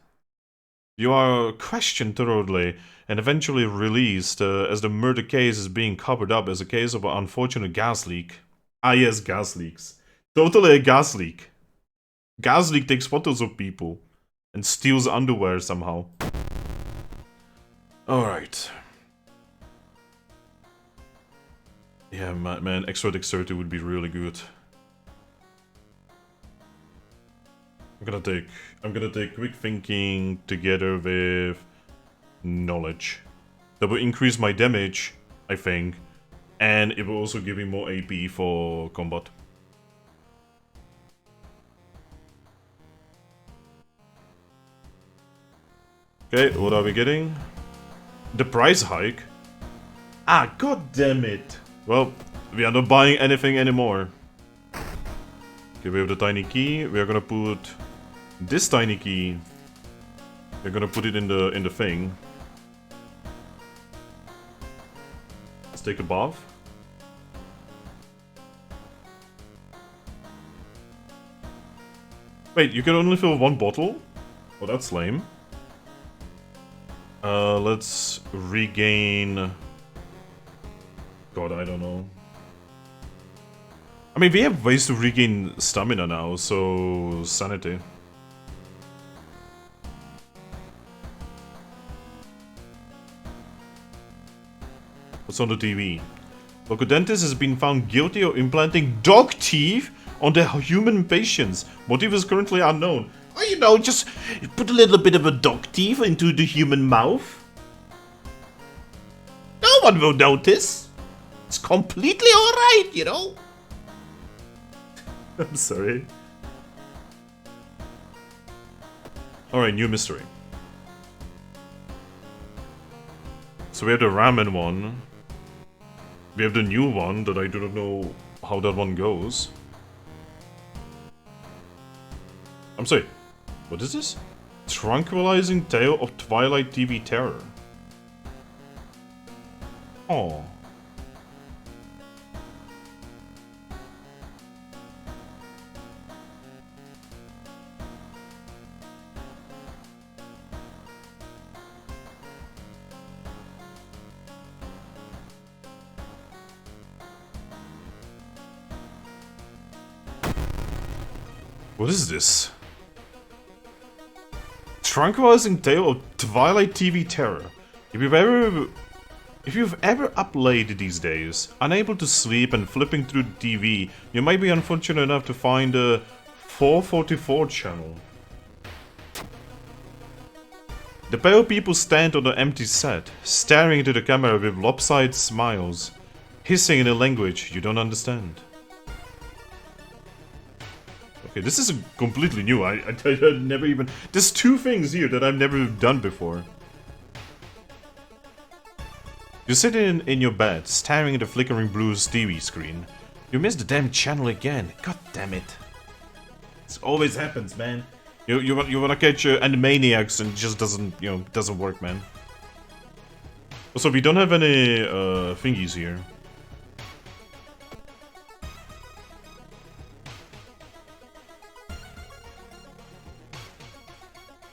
You are questioned thoroughly and eventually released as the murder case is being covered up as a case of an unfortunate gas leak. Ah yes, gas leaks. Totally a gas leak. Gas leak takes photos of people and steals underwear somehow. Alright. Yeah, man, extra dexterity would be really good. I'm gonna take quick thinking together with knowledge. That will increase my damage, I think, and it will also give me more AP for combat. Okay, what are we getting? The price hike? Ah, god damn it! Well, we are not buying anything anymore. Okay, we have the tiny key. We are gonna put this tiny key. We're gonna put it in the thing. Let's take a bath. Wait, you can only fill 1 bottle? Oh, that's lame. Let's regain... God, I don't know. I mean, we have ways to regain stamina now, so... sanity. What's on the TV? Local dentist has been found guilty of implanting dog teeth on the human patients. Motive is currently unknown. Oh, you know, just put a little bit of a dog teeth into the human mouth. No one will notice. It's completely alright, you know. I'm sorry. Alright, new mystery. So we have the ramen one. We have the new one that I do not know how that one goes. I'm sorry, what is this? Tranquilizing Tale of Twilight TV Terror. Oh. What is this? Tranquilizing Tale of Twilight TV Terror. If you've ever up late these days, unable to sleep and flipping through the TV, you might be unfortunate enough to find a 444 channel. The pale people stand on an empty set, staring into the camera with lopsided smiles, hissing in a language you don't understand. Okay, this is completely new. I never even... There's two things here that I've never done before. You're sitting in your bed, staring at the flickering blue TV screen. You missed the damn channel again. God damn it. This always happens, man. You wanna catch Animaniacs and it just doesn't, doesn't work, man. Also, we don't have any thingies here.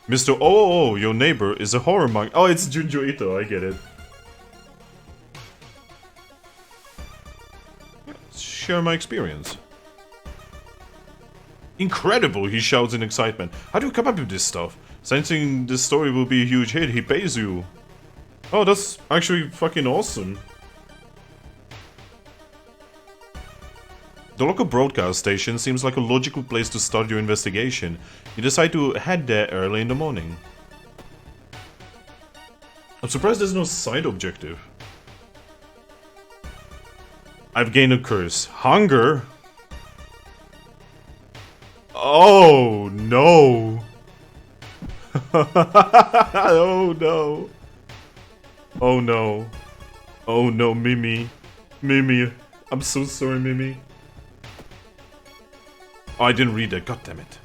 Mr. Oh, your neighbor is a horror monk. Oh, it's Junjo Ito, I get it. Share my experience. Incredible, he shouts in excitement. How do you come up with this stuff? Sensing this story will be a huge hit, he pays you. Oh, that's actually fucking awesome. The local broadcast station seems like a logical place to start your investigation. You decide to head there early in the morning. I'm surprised there's no side objective. I've gained a curse. Hunger? Oh no. Oh no. Oh no. Oh no, Mimi. Mimi. I'm so sorry, Mimi. Oh, I didn't read that. God damn it.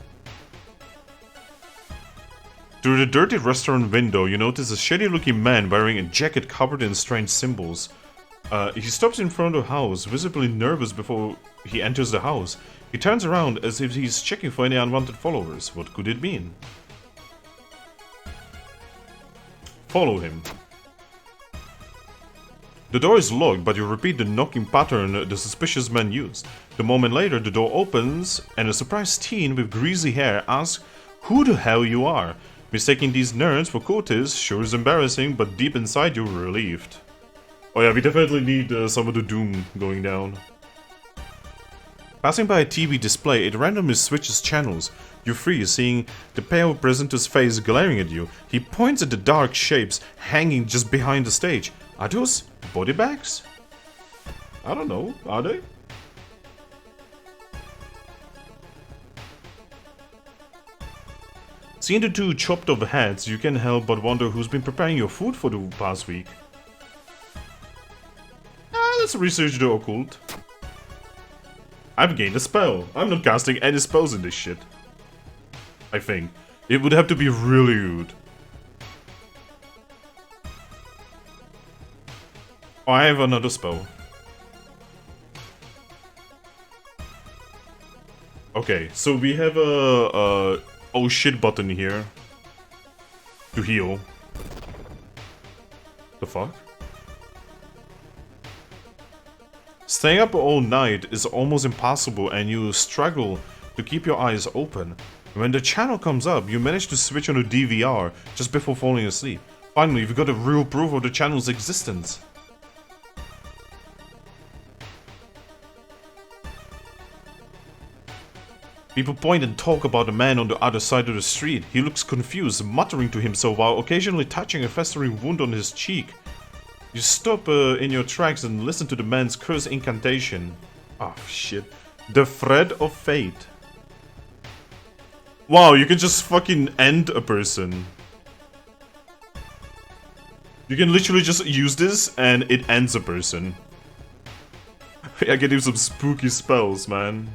Through the dirty restaurant window, you notice a shady-looking man wearing a jacket covered in strange symbols. He stops in front of the house, visibly nervous before he enters the house. He turns around as if he's checking for any unwanted followers. What could it mean? Follow him. The door is locked, but you repeat the knocking pattern the suspicious man used. The moment later, the door opens, and a surprised teen with greasy hair asks who the hell you are. Mistaking these nerds for courtiers sure is embarrassing, but deep inside you're relieved. Oh yeah, we definitely need some of the doom going down. Passing by a TV display, it randomly switches channels. You freeze, seeing the pale presenter's face glaring at you. He points at the dark shapes hanging just behind the stage. Are those body bags? I don't know, are they? Seeing the two chopped off heads, you can't help but wonder who's been preparing your food for the past week. Let's research the occult. I've gained a spell. I'm not casting any spells in this shit. I think. It would have to be really good. Oh, I have another spell. Okay, so we have a oh shit button here. To heal. The fuck? Staying up all night is almost impossible and you struggle to keep your eyes open. When the channel comes up, you manage to switch on a DVR just before falling asleep. Finally, you've got a real proof of the channel's existence. People point and talk about the man on the other side of the street. He looks confused, muttering to himself while occasionally touching a festering wound on his cheek. You stop in your tracks and listen to the man's curse incantation. Oh shit. The Thread of Fate. Wow, you can just fucking end a person. You can literally just use this and it ends a person. I can do some spooky spells, man.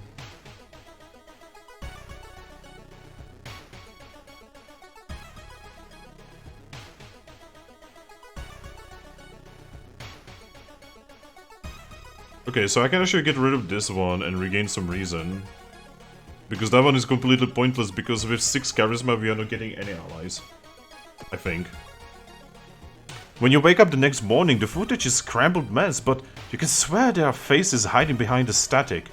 Okay, so I can actually get rid of this one and regain some reason. Because that one is completely pointless because with 6 charisma we are not getting any allies. I think. When you wake up the next morning, the footage is a scrambled mess, but you can swear there are faces hiding behind the static.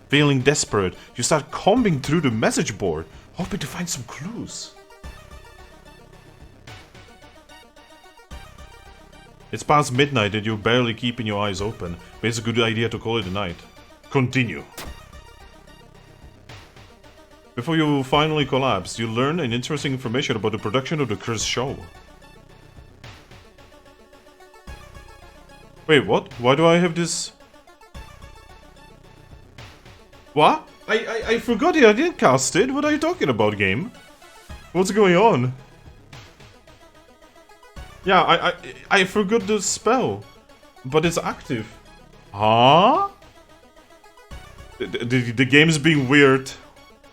Feeling desperate, you start combing through the message board, hoping to find some clues. It's past midnight and you're barely keeping your eyes open, but it's a good idea to call it a night. Continue. Before you finally collapse, you learn an interesting information about the production of the cursed show. Wait, what? Why do I have this? What? I forgot it, I didn't cast it. What are you talking about, game? What's going on? Yeah, I forgot the spell. But it's active. Huh? The game is being weird.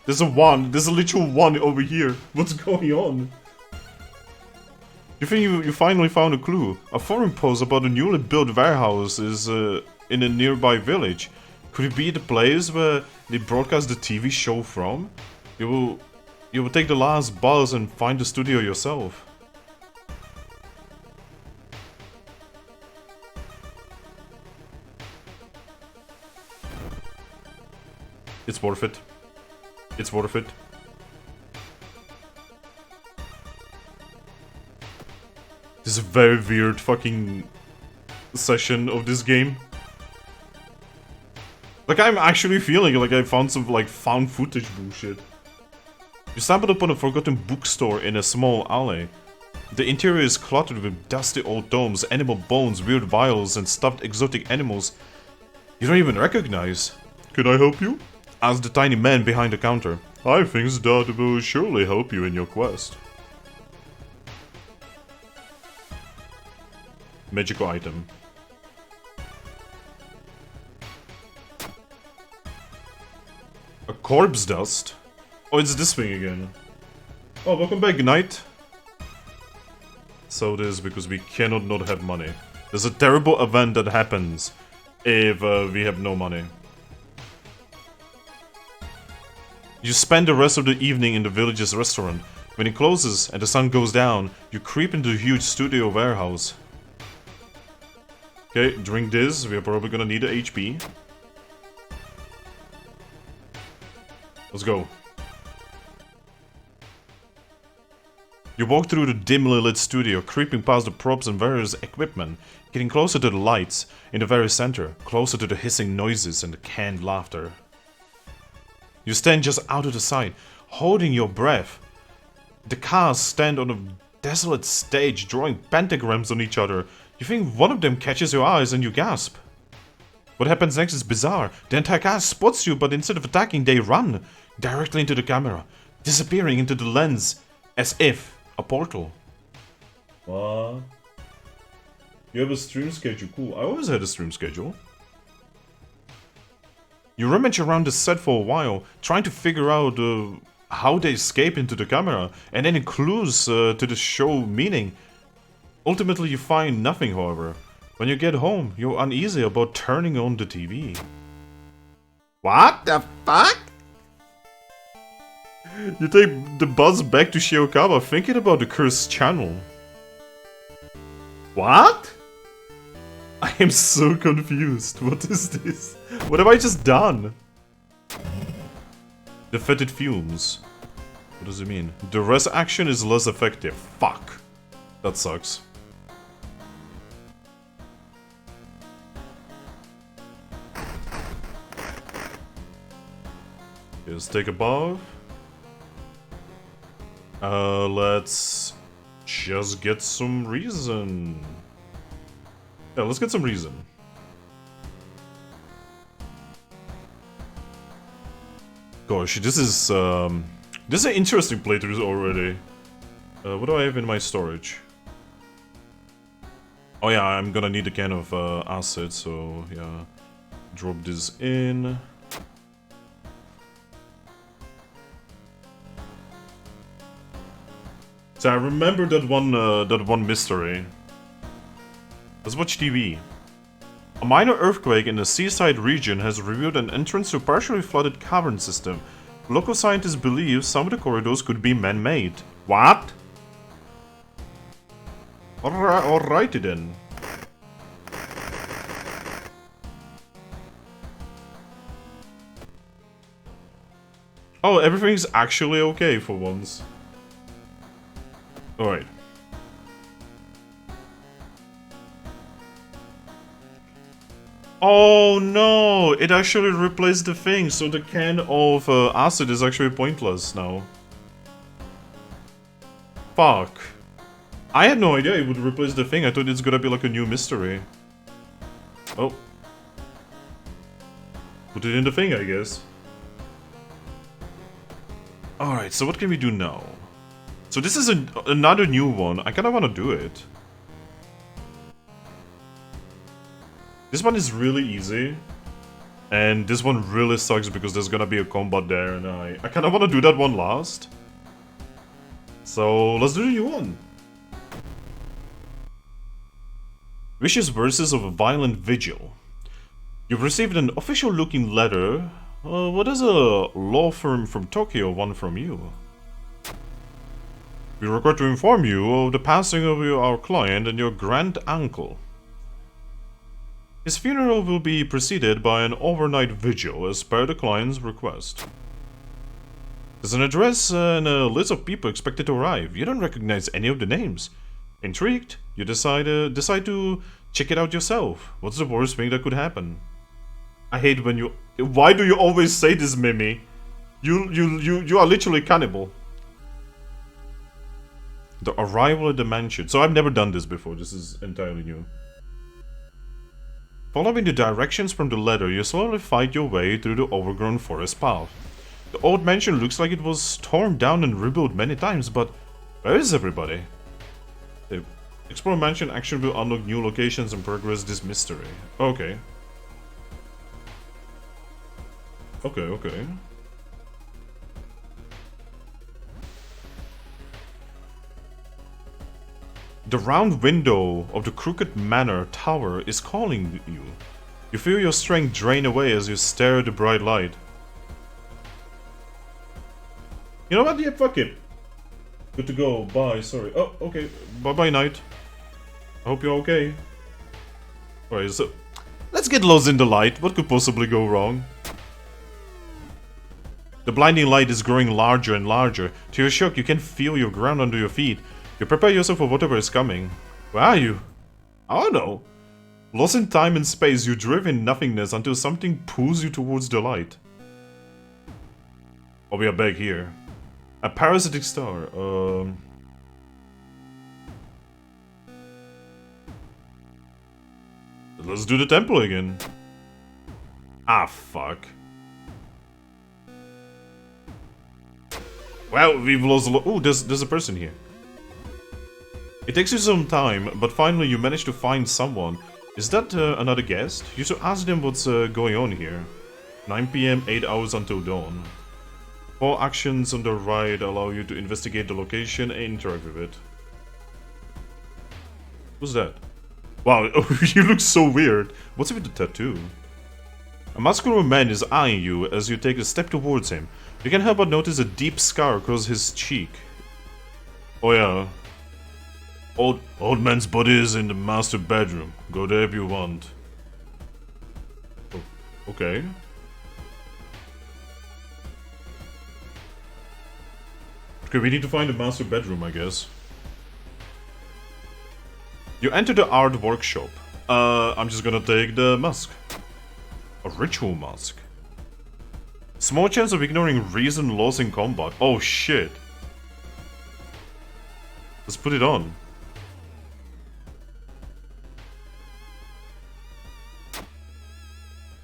There's a 1. There's a literal 1 over here. What's going on? You think you finally found a clue? A forum post about a newly built warehouse is in a nearby village. Could it be the place where they broadcast the TV show from? You will take the last bus and find the studio yourself. It's worth it. It's worth it. This is a very weird fucking session of this game. Like, I'm actually feeling like I found some, like, found footage bullshit. You stumbled upon a forgotten bookstore in a small alley. The interior is cluttered with dusty old tomes, animal bones, weird vials, and stuffed exotic animals you don't even recognize. Can I help you? Asked the tiny man behind the counter. I think that will surely help you in your quest. Magical item. A corpse dust? Oh, it's this thing again. Oh, welcome back, Knight. So it is because we cannot not have money. There's a terrible event that happens if we have no money. You spend the rest of the evening in the village's restaurant. When it closes and the sun goes down, you creep into the huge studio warehouse. Okay, drink this. We are probably gonna need a HP. Let's go. You walk through the dimly lit studio, creeping past the props and various equipment, getting closer to the lights in the very center, closer to the hissing noises and the canned laughter. You stand just out of the sight, holding your breath. The cast stand on a desolate stage, drawing pentagrams on each other. You think one of them catches your eyes and you gasp. What happens next is bizarre. The entire cast spots you, but instead of attacking, they run directly into the camera, disappearing into the lens as if a portal. What? You have a stream schedule, cool. I always had a stream schedule. You rummage around the set for a while, trying to figure out how they escape into the camera, and any clues to the show meaning. Ultimately, you find nothing, however. When you get home, you're uneasy about turning on the TV. What the fuck? You take the bus back to Shiokawa thinking about the cursed channel. What? I am so confused. What is this? What have I just done? The fetid fumes. What does it mean? The rest action is less effective. Fuck. That sucks. Okay, let's take a bath. Let's just get some reason. Yeah, let's get some reason. Gosh, this is an interesting playthrough already. What do I have in my storage? Oh yeah, I'm gonna need a can of acid, so yeah. Drop this in. So I remember that one mystery. Let's watch TV. A minor earthquake in a seaside region has revealed an entrance to a partially flooded cavern system. Local scientists believe some of the corridors could be man-made. What? Alrighty then. Oh, everything's actually okay for once. Alright. Oh no! It actually replaced the thing, so the can of acid is actually pointless now. Fuck. I had no idea it would replace the thing. I thought it's gonna be like a new mystery. Oh. Put it in the thing, I guess. Alright, so what can we do now? So this is another new one. I kinda wanna do it. This one is really easy. And this one really sucks because there's gonna be a combat there and I kinda wanna do that one last. So let's do the new one. Vicious Verses of a Violent Vigil. You've received an official looking letter. What does a law firm from Tokyo want from you? We regret to inform you of the passing of our client and your grand uncle. His funeral will be preceded by an overnight vigil as per the client's request. There's an address and a list of people expected to arrive. You don't recognize any of the names. Intrigued, you decide to check it out yourself. What's the worst thing that could happen? I hate when you... Why do you always say this, Mimi? You are literally cannibal. The arrival at the mansion. So I've never done this before. This is entirely new. Following the directions from the letter, you slowly fight your way through the overgrown forest path. The old mansion looks like it was torn down and rebuilt many times, but where is everybody? The Explore Mansion action will unlock new locations and progress this mystery. Okay. Okay. The round window of the Crooked Manor Tower is calling you. You feel your strength drain away as you stare at the bright light. You know what? Yeah, fuck it. Good to go. Bye. Sorry. Oh, okay. Bye-bye, night. I hope you're okay. Alright, so... let's get lost in the light. What could possibly go wrong? The blinding light is growing larger and larger. To your shock, you can feel your ground under your feet. You prepare yourself for whatever is coming. Where are you? I don't know. Lost in time and space, you drift in nothingness until something pulls you towards the light. Oh, we are back here. A parasitic star. Let's do the temple again. Ah, fuck. Well, we've lost a lot. Oh, there's a person here. It takes you some time, but finally you manage to find someone. Is that another guest? You should ask them what's going on here. 9 PM, 8 hours until dawn. 4 actions on the right allow you to investigate the location and interact with it. Who's that? Wow, you look so weird. What's with the tattoo? A muscular man is eyeing you as you take a step towards him. You can't help but notice a deep scar across his cheek. Oh yeah. Old man's body is in the master bedroom. Go there if you want. Oh, okay. Okay, we need to find the master bedroom, I guess. You enter the art workshop. I'm just gonna take the mask. A ritual mask. Small chance of ignoring reason loss in combat. Oh shit. Let's put it on.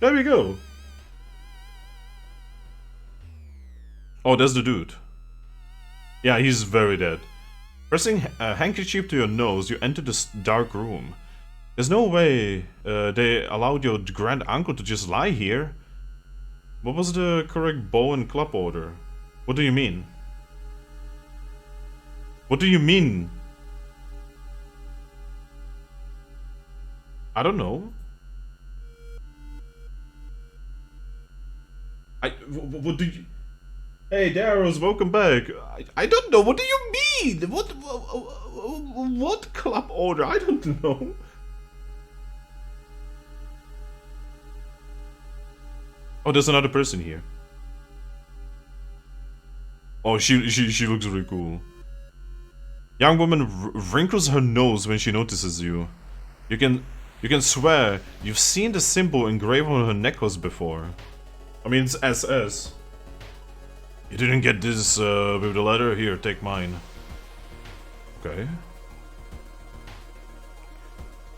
There we go. Oh, that's the dude. Yeah, he's very dead. Pressing a handkerchief to your nose, you enter this dark room. There's no way they allowed your grand uncle to just lie here. What was the correct bow and club order? What do you mean? What do you mean? I don't know. What do you... Hey, Darrows, welcome back. I don't know. What do you mean? What club order? I don't know. Oh, there's another person here. Oh, she looks really cool. Young woman wrinkles her nose when she notices you. You can swear you've seen the symbol engraved on her necklace before. I mean, it's SS. You didn't get this with the letter? Here, take mine. Okay.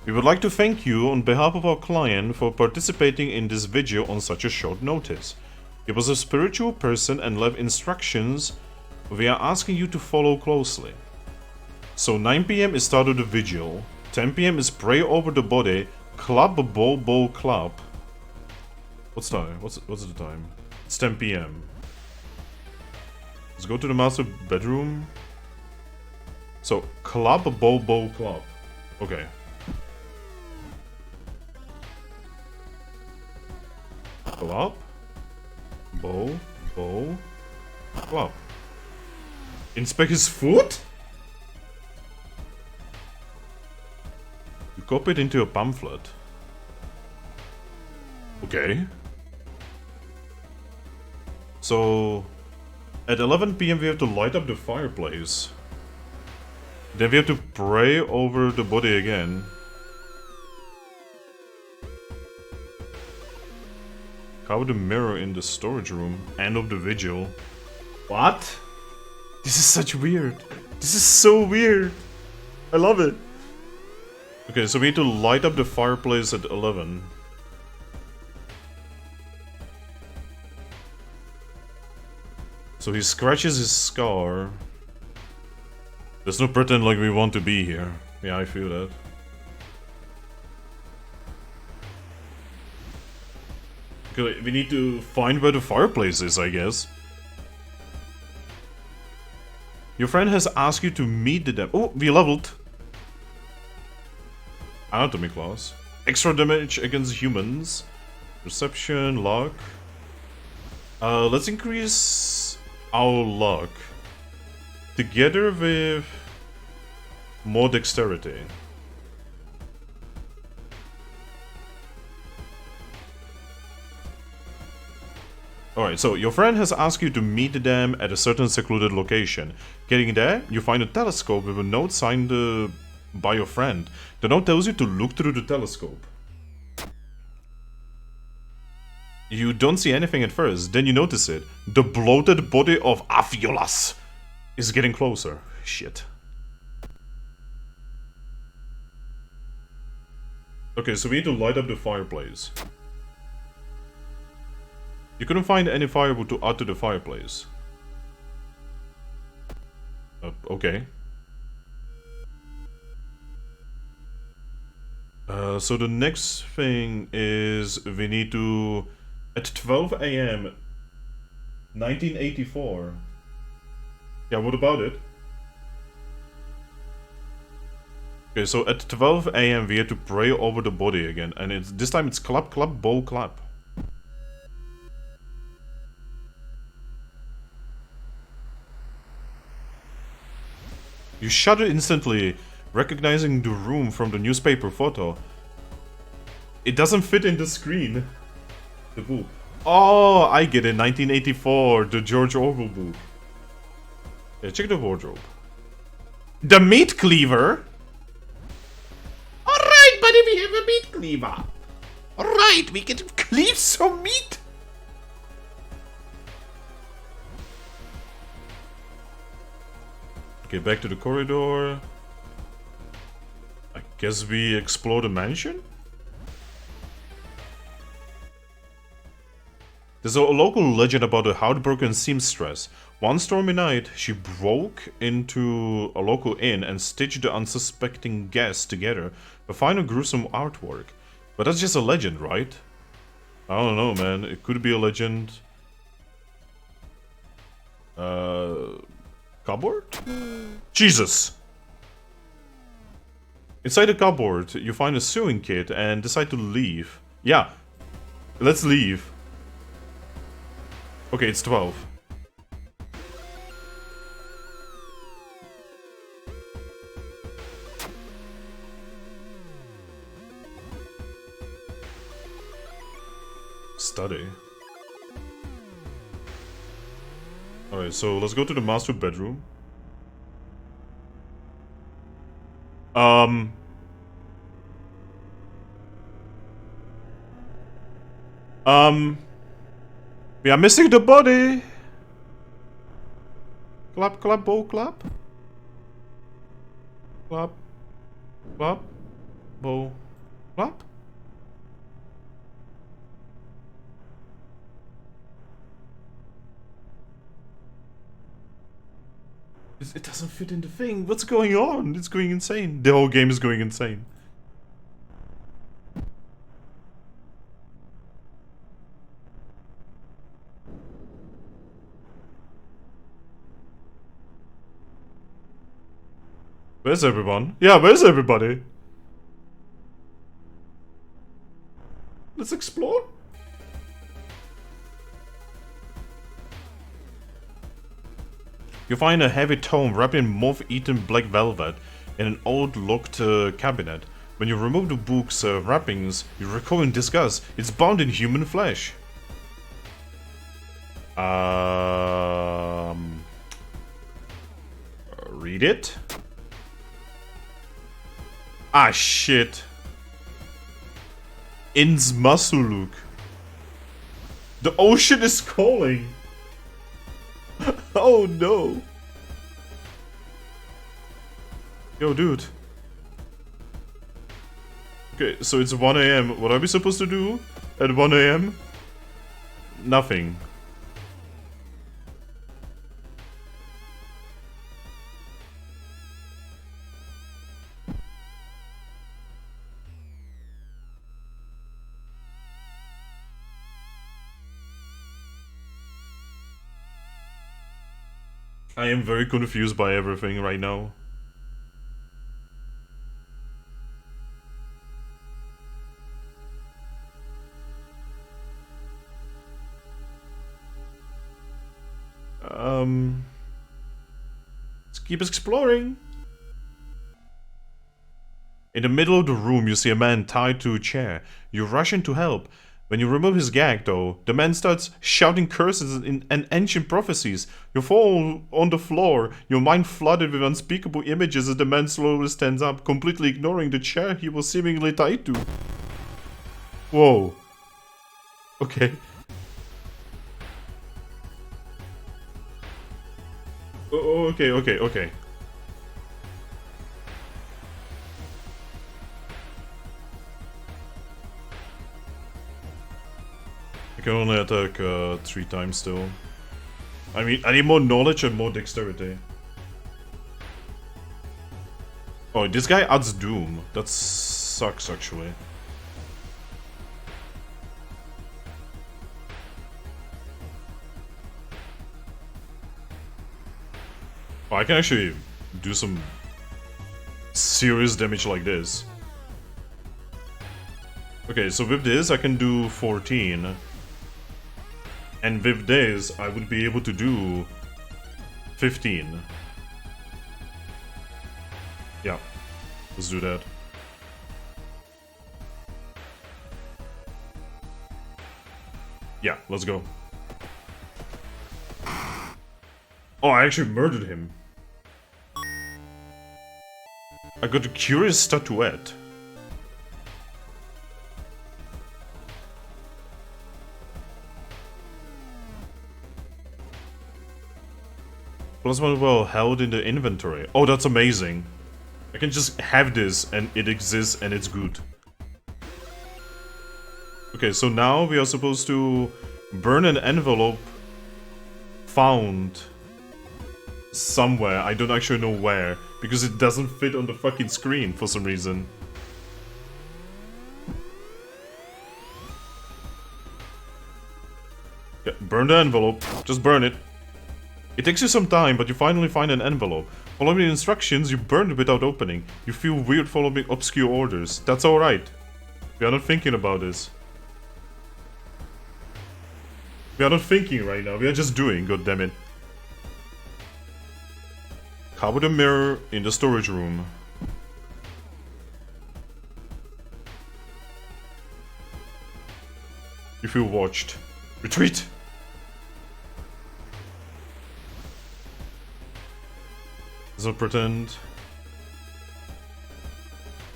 We would like to thank you on behalf of our client for participating in this video on such a short notice. He was a spiritual person and left instructions we are asking you to follow closely. So 9 PM is start of the vigil, 10 PM is pray over the body, club bow club. What's time? What's the time? It's 10 PM. Let's go to the master bedroom. So club bow club. Okay. Club, bow, club. Inspect his foot? You copy it into a pamphlet. Okay. So, at 11 PM we have to light up the fireplace. Then we have to pray over the body again. Cover the mirror in the storage room. End of the vigil. What? This is such weird. This is so weird. I love it. Okay, so we need to light up the fireplace at 11. So he scratches his scar. There's no pretend like we want to be here. Yeah, I feel that. Okay, we need to find where the fireplace is, I guess. Your friend has asked you to meet the dem- Oh, we leveled! Anatomy class. Extra damage against humans. Perception, luck. Let's increase our luck. Together with more dexterity. Alright, so your friend has asked you to meet them at a certain secluded location. Getting there, you find a telescope with a note signed by your friend. The note tells you to look through the telescope. You don't see anything at first, then you notice it. The bloated body of Aviolas is getting closer. Shit. Okay, so we need to light up the fireplace. You couldn't find any firewood to add to the fireplace. Okay. So the next thing is we need to... At 12 AM, 1984. Yeah, what about it? Okay, so at 12 AM we have to pray over the body again. And this time it's clap, clap, bow, clap. You shudder instantly, recognizing the room from the newspaper photo. It doesn't fit in the screen. The book. Oh, I get it. 1984, the George Orwell book. Yeah, check the wardrobe. The meat cleaver? Alright, buddy, we have a meat cleaver. Alright, we can cleave some meat. Okay, back to the corridor. I guess we explore the mansion? There's a local legend about a heartbroken seamstress One stormy night, she broke into a local inn and stitched the unsuspecting guests together to find a gruesome artwork. But that's just a legend, right? I don't know, man. It could be a legend. Cupboard? Jesus! Inside the cupboard, you find a sewing kit and decide to leave. Yeah, let's leave. Okay, it's 12. Study. Alright, so let's go to the master bedroom. We are missing the body. Clap, clap, bow, clap. Clap. Clap. Bow. Clap. It doesn't fit in the thing. What's going on? It's going insane. The whole game is going insane. Where's everyone? Yeah, where's everybody? Let's explore. You find a heavy tome wrapped in moth-eaten black velvet in an old locked cabinet. When you remove the book's wrappings, you recoil in disgust. It's bound in human flesh. Read it? Ah, shit. Innsmasuluk. The ocean is calling. Oh no. Yo, dude. Okay, so it's 1 AM. What are we supposed to do at 1 AM? Nothing. I am very confused by everything right now. Let's keep exploring. In the middle of the room, you see a man tied to a chair. You rush in to help. When you remove his gag, though, the man starts shouting curses and ancient prophecies. You fall on the floor, your mind flooded with unspeakable images as the man slowly stands up, completely ignoring the chair he was seemingly tied to. Whoa. Okay. Okay. I can only attack 3 times still. I mean, I need more knowledge and more dexterity. Oh, this guy adds doom. That sucks, actually. Oh, I can actually do some serious damage like this. Okay, so with this I can do 14. And with this I would be able to do 15. Yeah, let's do that. Yeah, let's go. Oh, I actually murdered him. I got a curious statuette. Plasma well held in the inventory. Oh, that's amazing. I can just have this and it exists and it's good. Okay, so now we are supposed to burn an envelope found somewhere. I don't actually know where, because it doesn't fit on the fucking screen for some reason. Yeah, burn the envelope. Just burn it. It takes you some time, but you finally find an envelope. Following the instructions, you burn it without opening. You feel weird following obscure orders. That's alright. We are not thinking about this. We are not thinking right now, we are just doing, goddammit. Cover the mirror in the storage room. You feel watched. Retreat! Let's not pretend.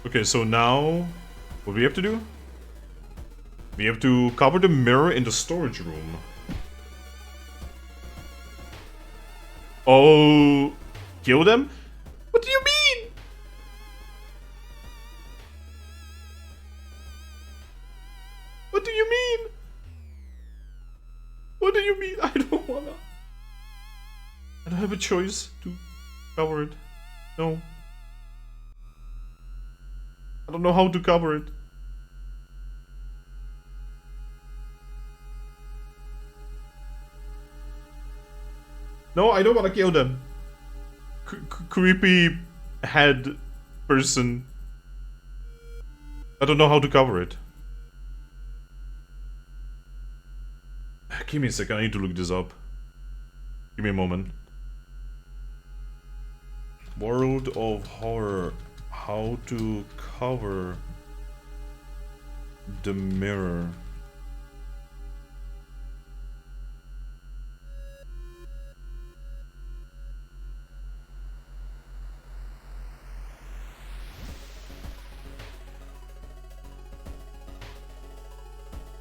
Okay, so now, what do we have to do? We have to cover the mirror in the storage room. Oh, kill them? What do you mean? What do you mean? What do you mean? I don't wanna. I don't have a choice to cover it. No. I don't know how to cover it. No, I don't want to kill them. Creepy head person. I don't know how to cover it. Give me a second, I need to look this up. Give me a moment. World of Horror. How to cover the mirror.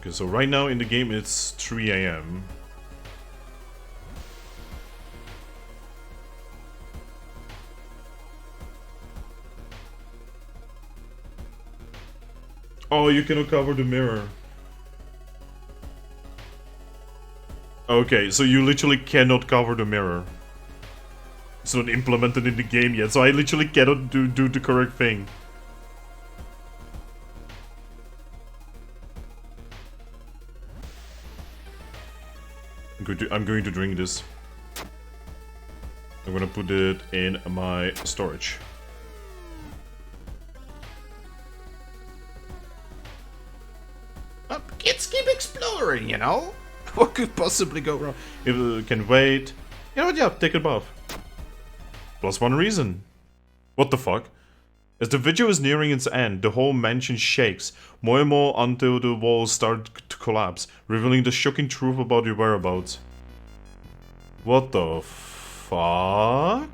Okay, so right now in the game it's 3 AM. Oh, you cannot cover the mirror. Okay, so you literally cannot cover the mirror. It's not implemented in the game yet, so I literally cannot do the correct thing. I'm going to drink this. I'm gonna put it in my storage. Kids keep exploring, you know? What could possibly go wrong? If it can wait. You know what, yeah, take a bath. +1 reason. What the fuck? As the video is nearing its end, the whole mansion shakes, more and more until the walls start to collapse, revealing the shocking truth about your whereabouts. What the fuck?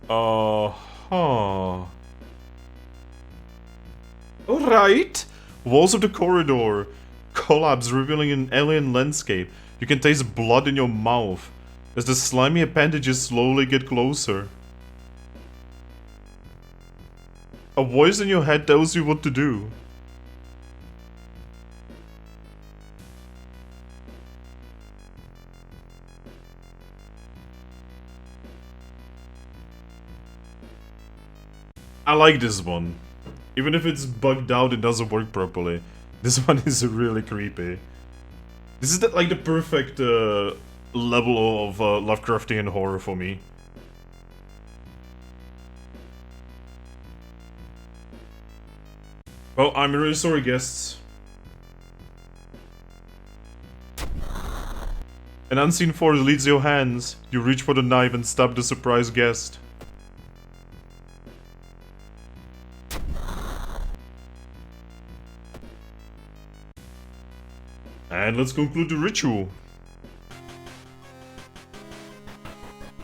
Uh-huh. Alright! Walls of the corridor collapse, revealing an alien landscape. You can taste blood in your mouth as the slimy appendages slowly get closer. A voice in your head tells you what to do. I like this one. Even if it's bugged out and doesn't work properly. This one is really creepy. This is like the perfect level of Lovecraftian horror for me. Well, I'm really sorry, guests. An unseen force leads your hands. You reach for the knife and stab the surprised guest. And let's conclude the ritual.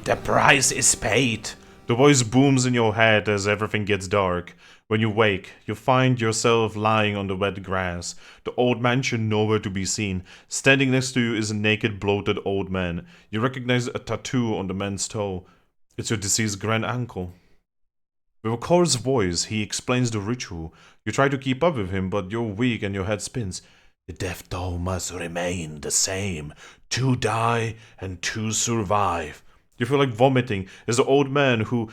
The price is paid. The voice booms in your head as everything gets dark. When you wake, you find yourself lying on the wet grass, the old mansion nowhere to be seen. Standing next to you is a naked, bloated old man. You recognize a tattoo on the man's toe. It's your deceased grand uncle. With a coarse voice, he explains the ritual. You try to keep up with him, but you're weak and your head spins. The death toll must remain the same. 2 die and 2 survive. You feel like vomiting as the old man who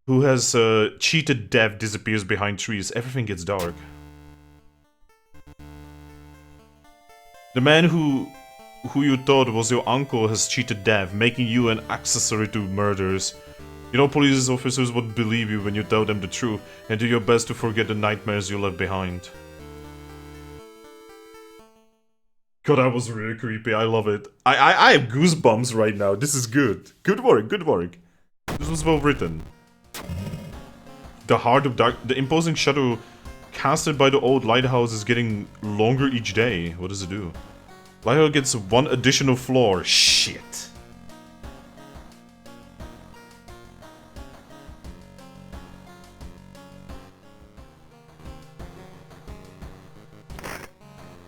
has cheated death disappears behind trees. Everything gets dark. The man who you thought was your uncle has cheated death, making you an accessory to murders. You know police officers would believe you when you tell them the truth, and do your best to forget the nightmares you left behind. God, that was really creepy. I love it. I have goosebumps right now. This is good. Good work, good work. This was well written. The heart of dark... The imposing shadow casted by the old lighthouse is getting longer each day. What does it do? Lighthouse gets 1 additional floor. Shit.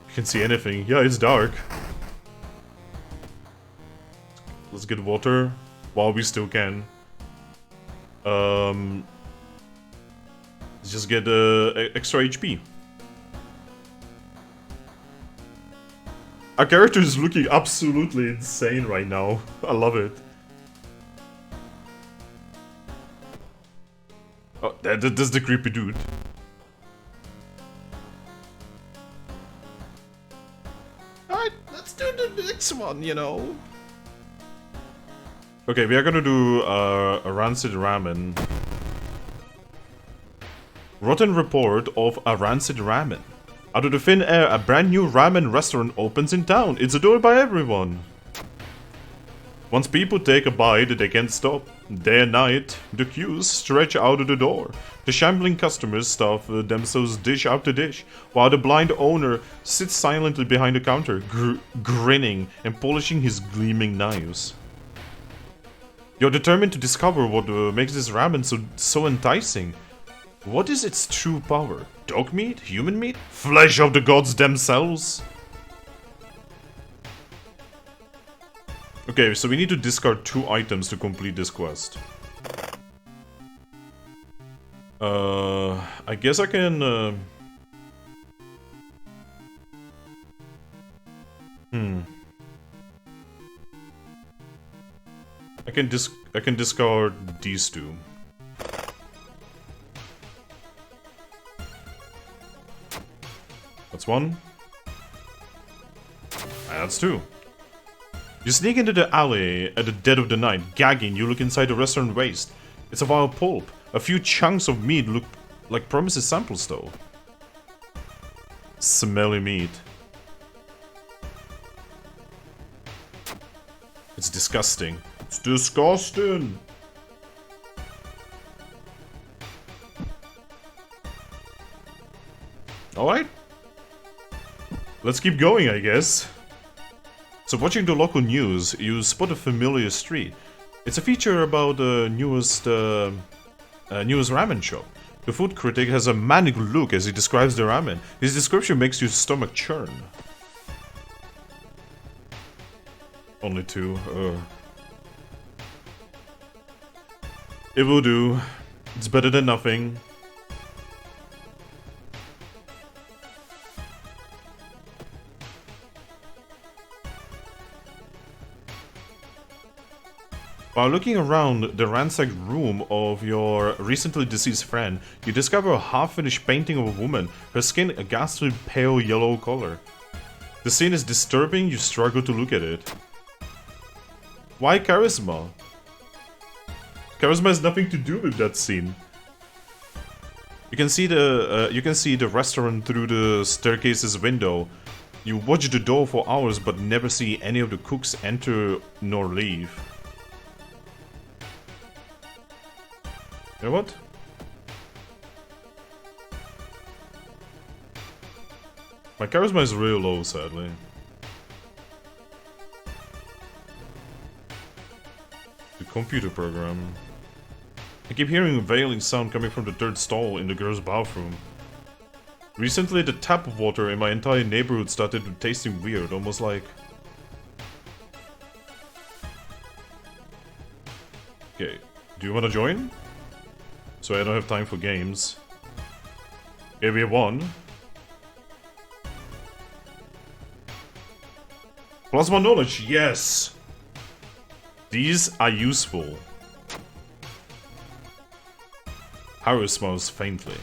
You can see anything. Yeah, it's dark. Let's get water while we still can. Let's just get extra HP. Our character is looking absolutely insane right now. I love it. Oh, that's the creepy dude. Alright, let's do the next one, you know. Okay, we are gonna do a rancid ramen. Rotten report of a rancid ramen. Out of the thin air, a brand new ramen restaurant opens in town. It's adored by everyone. Once people take a bite, they can't stop. Day and night, the queues stretch out of the door. The shambling customers stuff themselves dish after dish, while the blind owner sits silently behind the counter, grinning and polishing his gleaming knives. You're determined to discover what makes this ramen so enticing. What is its true power? Dog meat? Human meat? Flesh of the gods themselves? Okay, so we need to discard 2 items to complete this quest. I guess I can... I can discard these 2. That's 1. That's 2. You sneak into the alley at the dead of the night. Gagging, you look inside the restaurant waste. It's a vile pulp. A few chunks of meat look like Promise's samples though. Smelly meat. It's disgusting. It's disgusting! Alright. Let's keep going, I guess. So watching the local news, you spot a familiar street. It's a feature about the newest ramen shop. The food critic has a manic look as he describes the ramen. His description makes your stomach churn. Only 2. It will do. It's better than nothing. While looking around the ransacked room of your recently deceased friend, you discover a half-finished painting of a woman, her skin a ghastly pale yellow color. The scene is disturbing, you struggle to look at it. Why charisma? Charisma has nothing to do with that scene. You can see the restaurant through the staircase's window. You watch the door for hours but never see any of the cooks enter nor leave. You know what? My charisma is real low, sadly. The computer program. I keep hearing a wailing sound coming from the 3rd stall in the girls' bathroom. Recently, the tap water in my entire neighborhood started tasting weird, almost like... Okay, do you want to join? So I don't have time for games. Area 1. Plasma knowledge, yes! These are useful. Harrow smells faintly.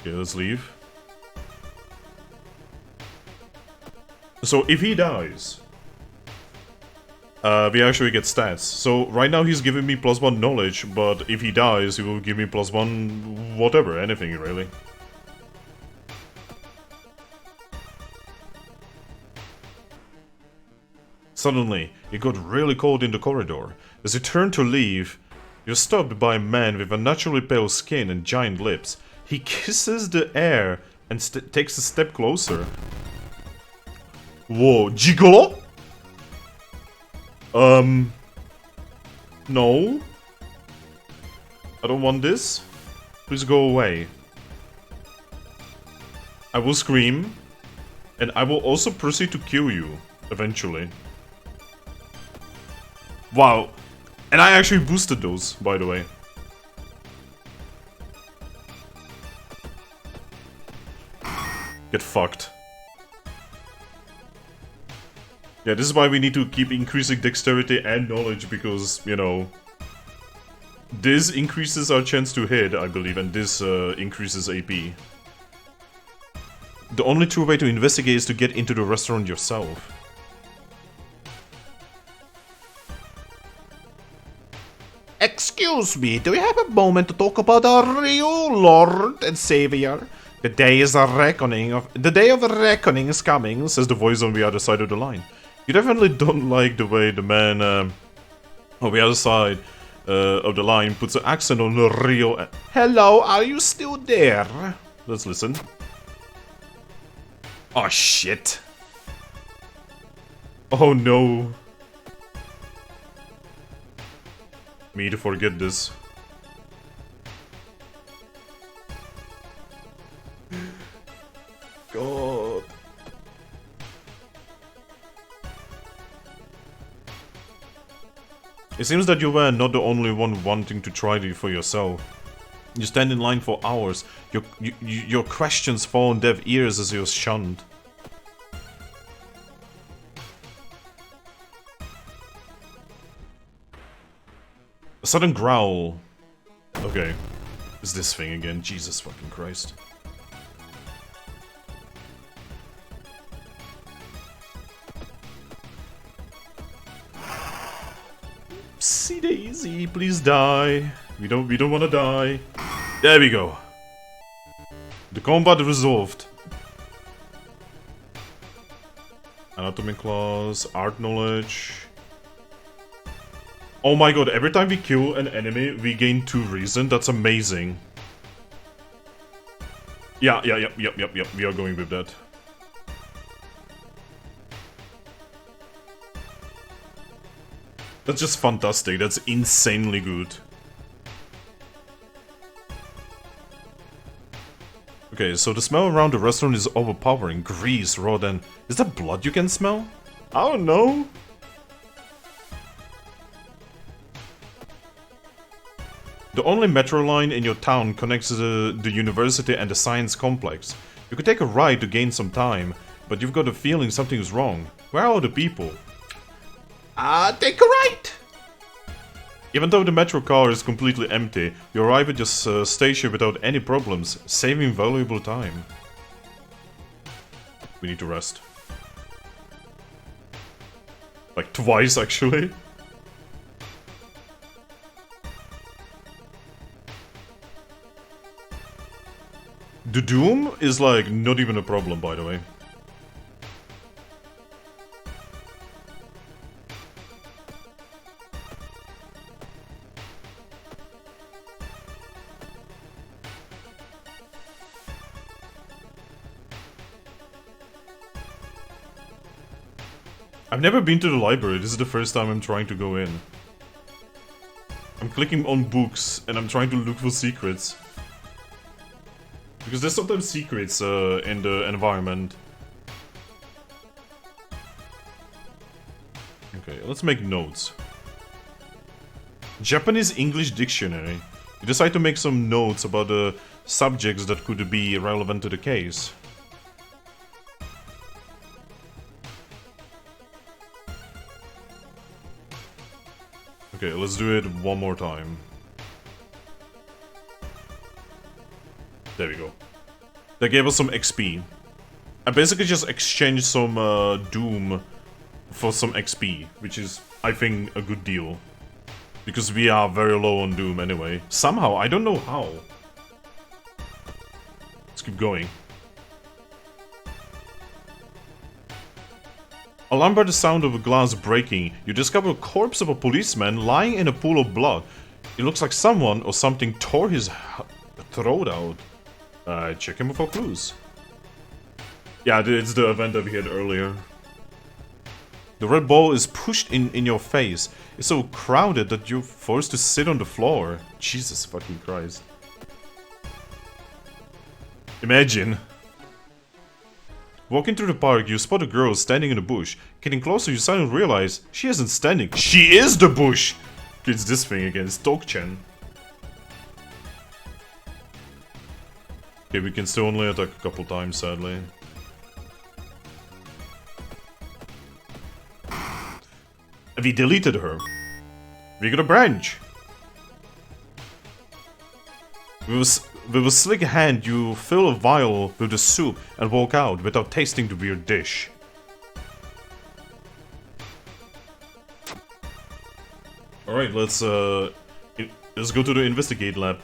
Okay, let's leave. So if he dies, we actually get stats. So right now he's giving me +1 knowledge, but if he dies, he will give me +1 whatever, anything really. Suddenly, it got really cold in the corridor. As you turn to leave, you're stopped by a man with unnaturally pale skin and giant lips. He kisses the air and takes a step closer. Whoa, gigolo? No. I don't want this. Please go away. I will scream. And I will also proceed to kill you, eventually. Wow. And I actually boosted those, by the way. Get fucked. Yeah, this is why we need to keep increasing dexterity and knowledge, because, you know... This increases our chance to hit, I believe, and this increases AP. The only true way to investigate is to get into the restaurant yourself. Excuse me, do we have a moment to talk about our real Lord and Savior? The day of reckoning is coming, says the voice on the other side of the line. You definitely don't like the way the man on the other side of the line puts an accent on the real. Hello, are you still there? Let's listen. Oh shit. Oh no. Me to forget this. God. It seems that you were not the only one wanting to try it for yourself. You stand in line for hours. Your questions fall on deaf ears as you're shunned. A sudden growl. Okay. It's this thing again. Jesus fucking Christ. Oopsie daisy, please die. We don't wanna die. There we go. The combat resolved. Anatomy class, art knowledge. Oh my god, every time we kill an enemy, we gain 2 reason. That's amazing. Yeah, we are going with that. That's just fantastic. That's insanely good. Okay, so the smell around the restaurant is overpowering. Grease, raw and... Is that blood you can smell? I don't know. The only metro line in your town connects the university and the science complex. You could take a ride to gain some time, but you've got a feeling something's wrong. Where are the people? Take a ride! Even though the metro car is completely empty, you arrive at your station without any problems, saving valuable time. We need to rest. Like twice, actually. The Doom is like not even a problem, by the way. I've never been to the library. This is the first time I'm trying to go in. I'm clicking on books and I'm trying to look for secrets. Because there's sometimes secrets in the environment. Okay, let's make notes. Japanese English dictionary. You decide to make some notes about the subjects that could be relevant to the case. Okay, let's do it one more time. There we go. They gave us some XP. I basically just exchanged some Doom for some XP, which is, I think, a good deal. Because we are very low on Doom anyway. Somehow, I don't know how. Let's keep going. Alarmed by the sound of a glass breaking, you discover a corpse of a policeman lying in a pool of blood. It looks like someone or something tore his throat out. Check him for clues. Yeah, it's the event that we had earlier. The red ball is pushed in your face. It's so crowded that you're forced to sit on the floor. Jesus fucking Christ. Imagine. Walking through the park, you spot a girl standing in a bush. Getting closer, you suddenly realize she isn't standing. She is the bush! It's this thing again, it's Tok-chan. Okay, we can still only attack a couple times, sadly. We deleted her. We got a branch. With a slick hand, you fill a vial with the soup and walk out without tasting the weird dish. Alright, let's go to the investigate lab.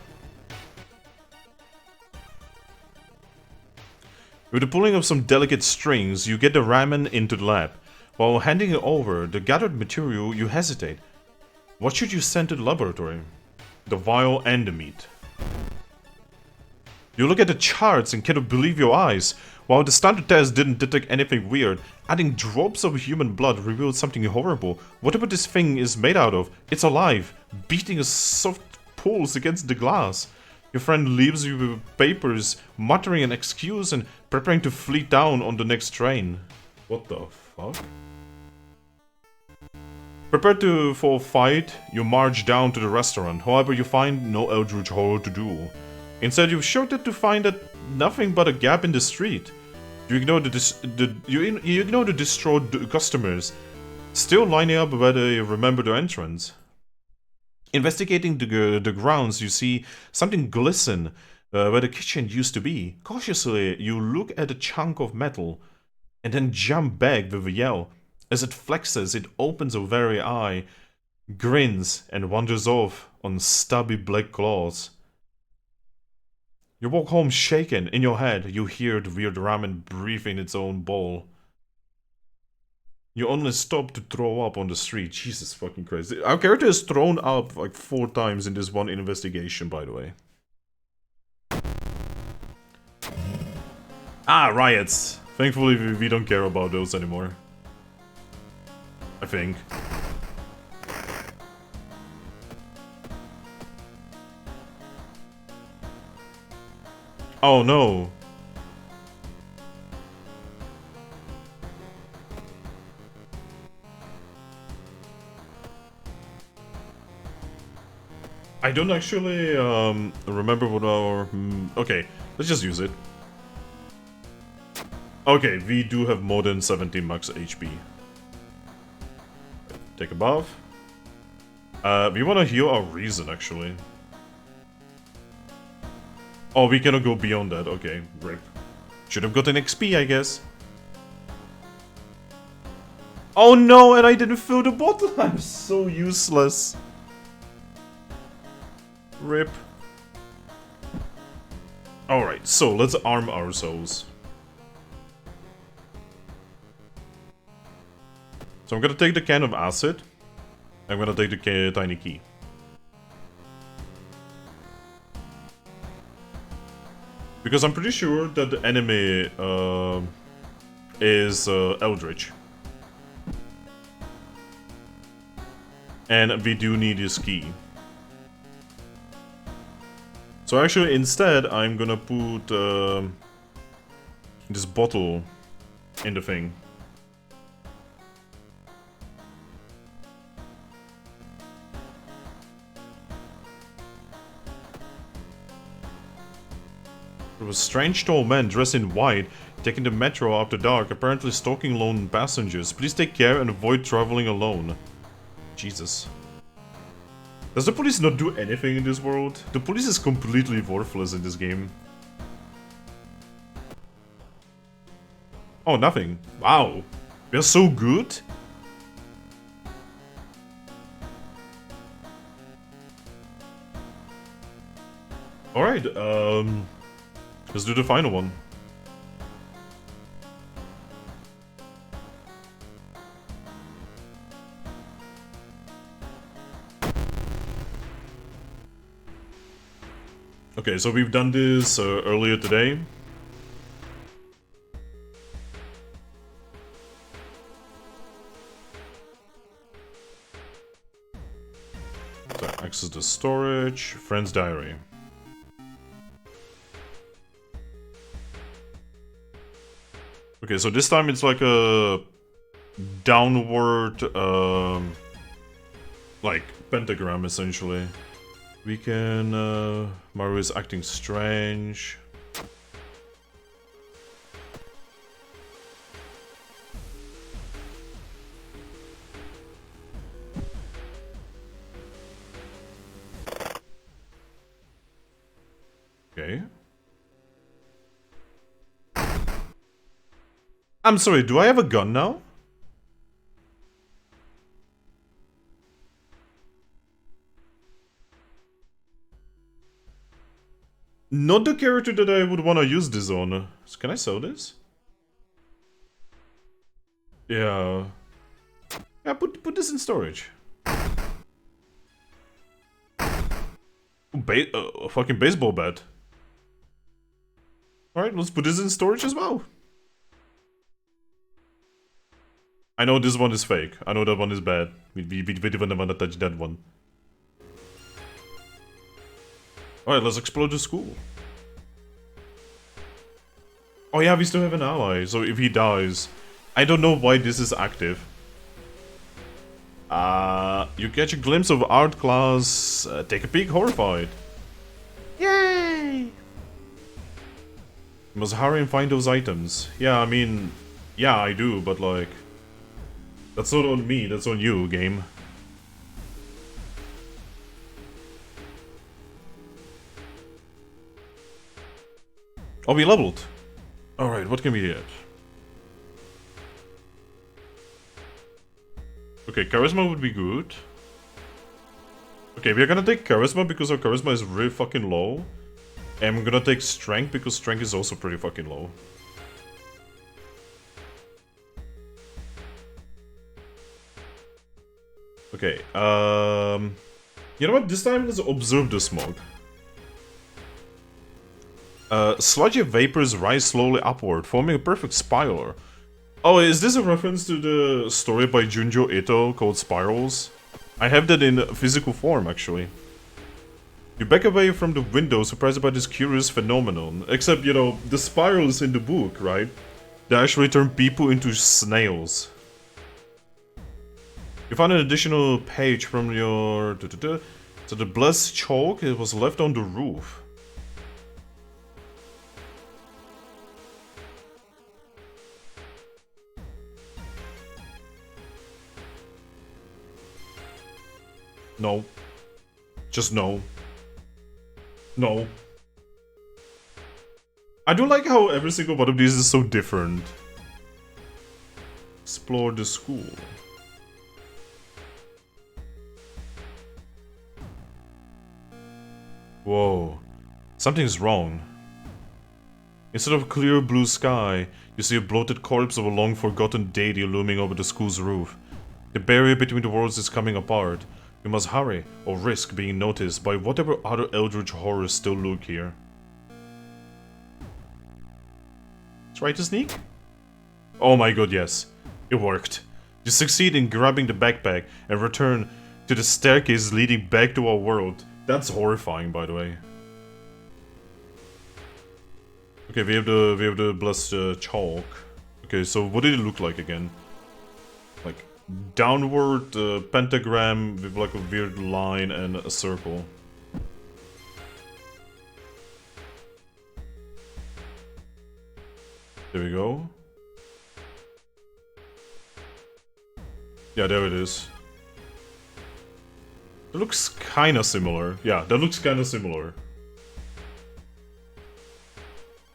With the pulling of some delicate strings, you get the ramen into the lab. While handing it over, the gathered material, you hesitate. What should you send to the laboratory? The vial and the meat. You look at the charts and cannot believe your eyes. While the standard test didn't detect anything weird, adding drops of human blood revealed something horrible. Whatever this thing is made out of, it's alive, beating a soft pulse against the glass. Your friend leaves you with papers, muttering an excuse and preparing to flee down on the next train. What the fuck? Prepared for a fight, you march down to the restaurant. However, you find no eldritch horror to do. Instead, you're shocked to find that nothing but a gap in the street. You ignore you ignore the distraught customers, still lining up where they remember the entrance. Investigating the grounds, you see something glisten where the kitchen used to be. Cautiously, you look at a chunk of metal, and then jump back with a yell. As it flexes, it opens a wary eye, grins, and wanders off on stubby black claws. You walk home shaken. In your head, you hear the weird ramen breathing its own bowl. You only stop to throw up on the street. Jesus fucking Christ. Our character is thrown up like 4 times in this one investigation, by the way. Ah, riots. Thankfully, we don't care about those anymore. I think. Oh no. I don't actually remember what our... okay, let's just use it. Okay, we do have more than 17 max HP. Take a buff. We want to heal our reason, actually. Oh, we cannot go beyond that. Okay, rip. Should have gotten XP, I guess. Oh no, and I didn't fill the bottle. I'm so useless. Rip. Alright, so let's arm ourselves. So I'm gonna take the can of acid. I'm gonna take the tiny key. Because I'm pretty sure that the enemy is Eldritch. And we do need this key. So actually, instead, I'm gonna put this bottle in the thing. There was a strange tall man dressed in white, taking the metro after dark, apparently stalking lone passengers. Please take care and avoid traveling alone. Jesus. Does the police not do anything in this world? The police is completely worthless in this game. Oh, nothing. Wow. They're so good? Alright, let's do the final one. Okay, so we've done this earlier today. So access the storage, friend's diary. Okay, so this time it's like a downward, like pentagram essentially. We can, Mario is acting strange. Okay. I'm sorry, do I have a gun now? Not the character that I would want to use this on. Can I sell this? Yeah. Yeah, put this in storage. A fucking baseball bat. Alright, let's put this in storage as well. I know this one is fake. I know that one is bad. We don't want to touch that one. Alright, let's explode the school. Oh yeah, we still have an ally, so if he dies... I don't know why this is active. You catch a glimpse of art class, take a peek horrified. Yay! You must hurry and find those items. Yeah, I mean... Yeah, I do, but like... That's not on me, that's on you, game. Oh, we leveled. Alright, what can we get? Okay, charisma would be good. Okay, we're gonna take charisma because our charisma is really fucking low. And I'm gonna take strength because strength is also pretty fucking low. Okay, you know what? This time let's observe the smoke. Sludgy vapors rise slowly upward, forming a perfect spiral. Oh, is this a reference to the story by Junjo Ito called Spirals? I have that in physical form, actually. You back away from the window, surprised by this curious phenomenon. Except, you know, the spirals in the book, right? They actually turn people into snails. You found an additional page from your... So the blessed chalk, it was left on the roof. No. Just no. No. I do like how every single one of these is so different. Explore the school. Whoa. Something's wrong. Instead of clear blue sky, you see a bloated corpse of a long-forgotten deity looming over the school's roof. The barrier between the worlds is coming apart. You must hurry, or risk being noticed by whatever other eldritch horrors still lurk here. Try to sneak? Oh my god, yes. It worked. You succeed in grabbing the backpack and return to the staircase leading back to our world. That's horrifying, by the way. Okay, we have the blessed chalk. Okay, so what did it look like again? Like downward pentagram with like a weird line and a circle. There we go. Yeah, there it is. It looks kinda similar. Yeah, that looks kinda similar.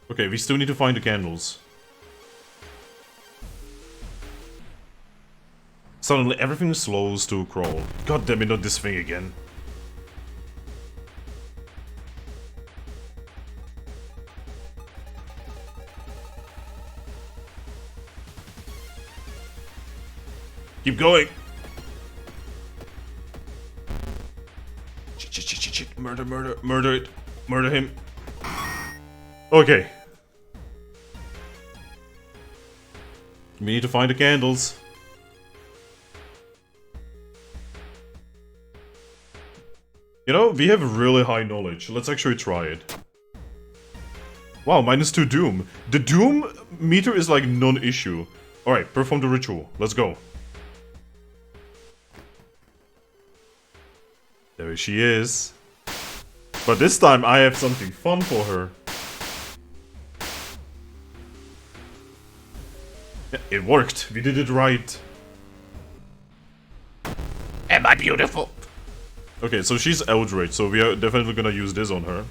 Okay, we still need to find the candles. Suddenly everything slows to crawl. God damn it, not this thing again. Keep going. Shit. Murder it. Murder him. Okay. We need to find the candles. You know, we have really high knowledge. Let's actually try it. Wow, -2 Doom. The Doom meter is like non-issue. Alright, perform the ritual. Let's go. There she is. But this time I have something fun for her. Yeah, it worked. We did it right. Am I beautiful? Okay, so she's Eldritch, so we are definitely gonna use this on her.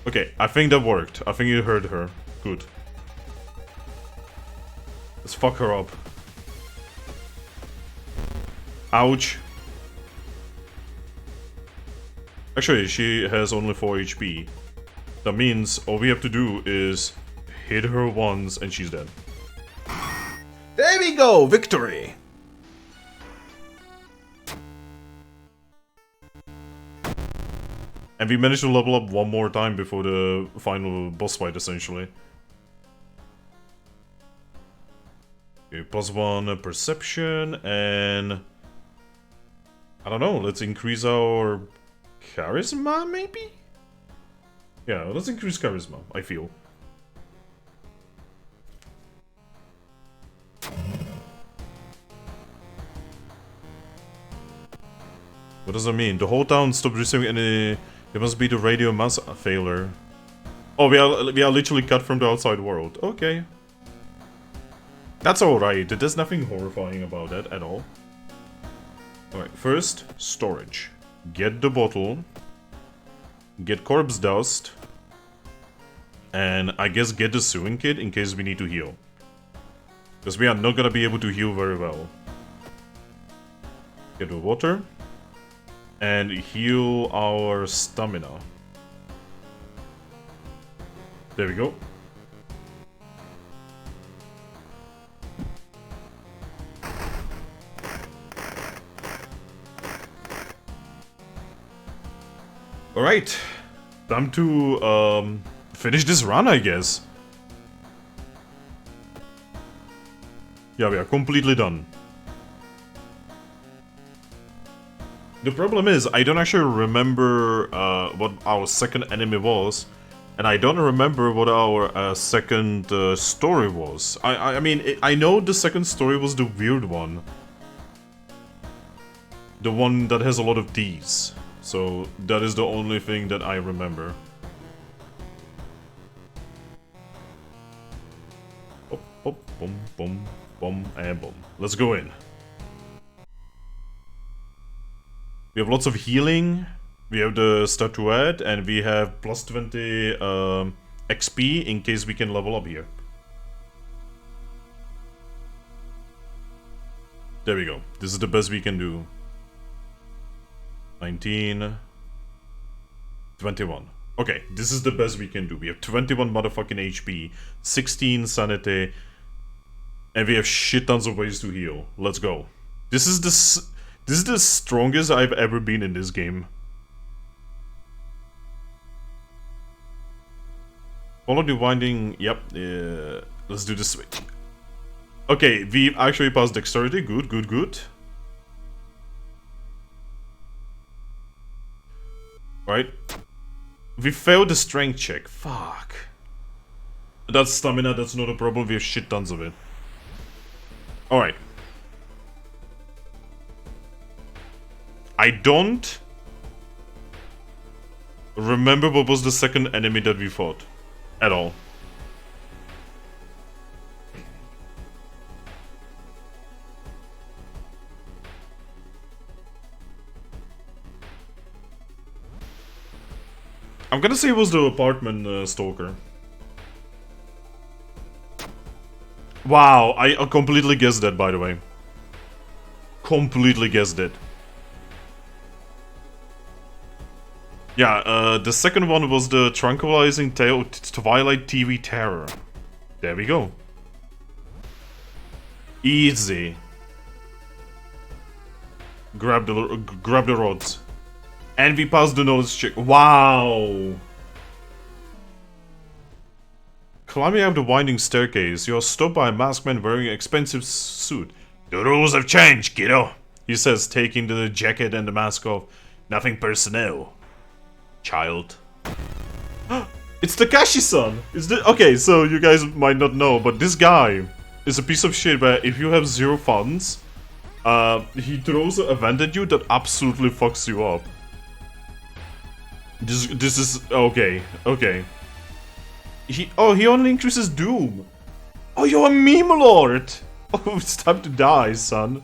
Okay, I think that worked. I think it hurt her. Good. Let's fuck her up. Ouch. Actually, she has only 4 HP. That means all we have to do is hit her once and she's dead. There we go, victory! And we managed to level up one more time before the final boss fight, essentially. Okay, +1 perception, and... I don't know, let's increase our charisma, maybe? Yeah, let's increase charisma, I feel. What does that mean? The whole town stopped receiving any... It must be the radio mass failure. Oh, we are literally cut from the outside world. Okay. That's alright. There's nothing horrifying about that at all. Alright, first, storage. Get the bottle. Get corpse dust. And I guess get the sewing kit in case we need to heal. Because we are not gonna be able to heal very well. Get the water. And heal our stamina. There we go. Alright. Time to finish this run, I guess. Yeah, we are completely done. The problem is, I don't actually remember what our second enemy was, and I don't remember what our second story was. I mean, I know the second story was the weird one. The one that has a lot of D's. So, that is the only thing that I remember. Hop, hop, boom, boom, boom, and boom. Let's go in. We have lots of healing, we have the statuette, and we have +20 XP in case we can level up here. There we go. This is the best we can do. 19... 21. Okay, this is the best we can do. We have 21 motherfucking HP, 16 sanity, and we have shit tons of ways to heal. Let's go. This is the strongest I've ever been in this game. Follow the winding... Yep, let's do this switch. Okay, we actually passed dexterity. Good, good, good. Right. We failed the strength check. Fuck. That's stamina, that's not a problem. We have shit tons of it. Alright. remember what was the second enemy that we fought. At all. I'm gonna say it was the apartment stalker. Wow, I completely guessed that, by the way. Completely guessed it. Yeah, the second one was the tranquilizing tale Twilight TV terror. There we go. Easy. Grab the rods. And we passed the knowledge check. Wow! Climbing up the winding staircase, you are stopped by a masked man wearing an expensive suit. The rules have changed, kiddo, he says, taking the jacket and the mask off. Nothing personnel. Child. It's Takashi-san! Okay, so you guys might not know, but this guy is a piece of shit where if you have 0 funds, he throws an event at you that absolutely fucks you up. This is... okay. He only increases doom. Oh, you're a meme lord! Oh, it's time to die, son.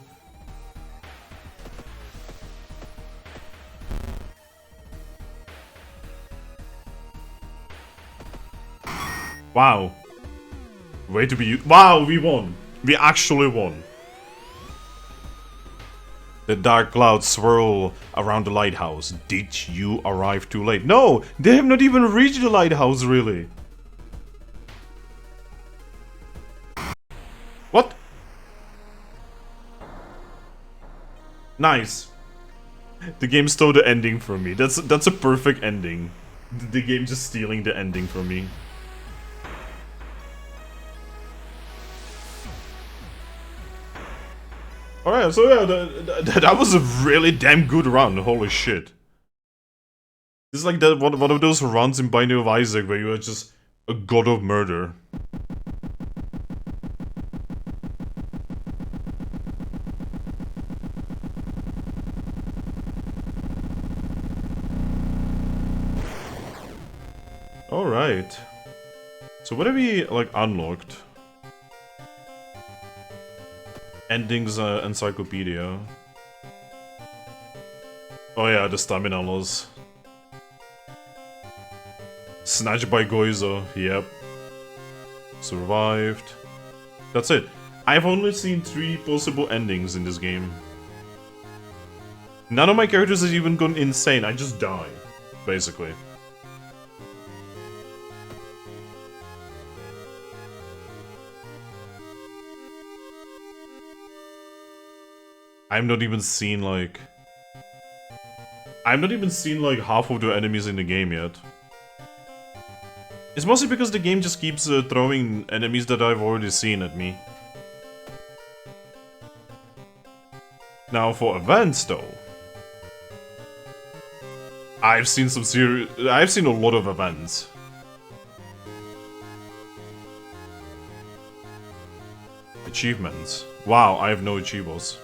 Wow. Way to be... wow, we won. We actually won. The dark clouds swirl around the lighthouse. Did you arrive too late? No! They have not even reached the lighthouse, really. What? Nice. The game stole the ending from me. That's a perfect ending. The game just stealing the ending from me. Alright, so yeah, that was a really damn good run, holy shit. This is like that one of those runs in Binding of Isaac where you are just a god of murder. Alright. So what have we, like, unlocked? Endings encyclopedia. Oh yeah, the stamina loss. Snatched by Goizo, yep. Survived. That's it. I've only seen 3 possible endings in this game. None of my characters has even gone insane, I just die, basically. I've not even seen like half of the enemies in the game yet. It's mostly because the game just keeps throwing enemies that I've already seen at me. Now for events though, I've seen a lot of events. Achievements. Wow, I have no achievements.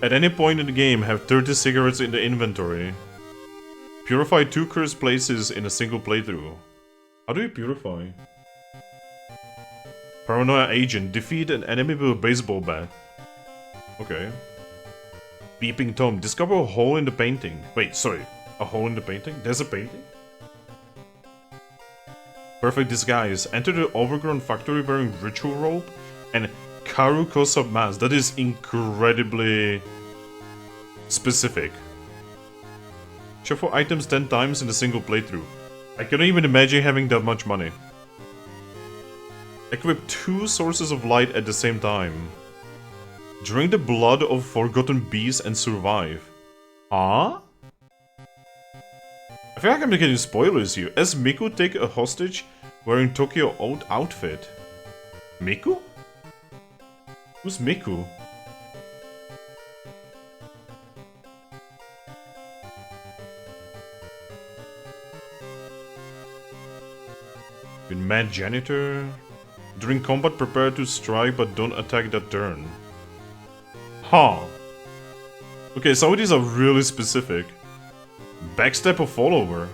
At any point in the game, have 30 cigarettes in the inventory. Purify 2 cursed places in a single playthrough. How do you purify? Paranoia agent. Defeat an enemy with a baseball bat. Okay. Peeping Tom. Discover a hole in the painting. Wait, sorry. A hole in the painting? There's a painting? Perfect disguise. Enter the overgrown factory wearing ritual robe and Karukosa mask. That is incredibly specific. Shuffle items 10 times in a single playthrough. I cannot even imagine having that much money. Equip 2 sources of light at the same time. Drink the blood of forgotten beasts and survive. Huh? I feel like I'm getting spoilers here. As Miku take a hostage wearing Tokyo old outfit. Miku? Who's Miku? With Mad Janitor. During combat, prepare to strike but don't attack that turn. Huh. Okay, some of these are really specific. Backstab or follower?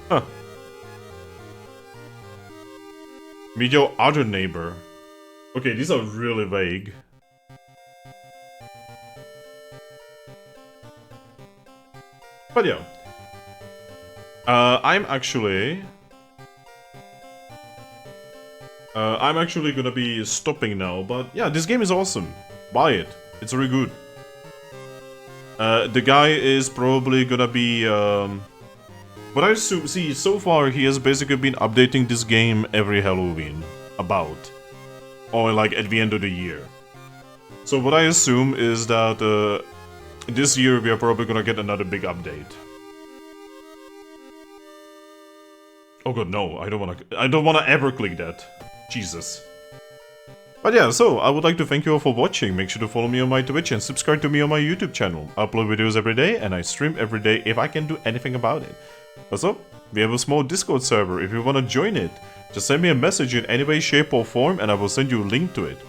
Huh. Meet your other neighbor. Okay, these are really vague. But yeah. I'm actually gonna be stopping now, but yeah, this game is awesome. Buy it. It's very good. The guy is probably gonna be, what I see, so far he has basically been updating this game every Halloween. About. Or like at the end of the year. So what I assume is that, this year we are probably gonna get another big update. Oh god, no, I don't wanna ever click that. Jesus. But yeah, so I would like to thank you all for watching. Make sure to follow me on my Twitch and subscribe to me on my YouTube channel. I upload videos every day and I stream every day if I can do anything about it. Also, we have a small Discord server if you wanna join it. Just send me a message in any way, shape or form and I will send you a link to it.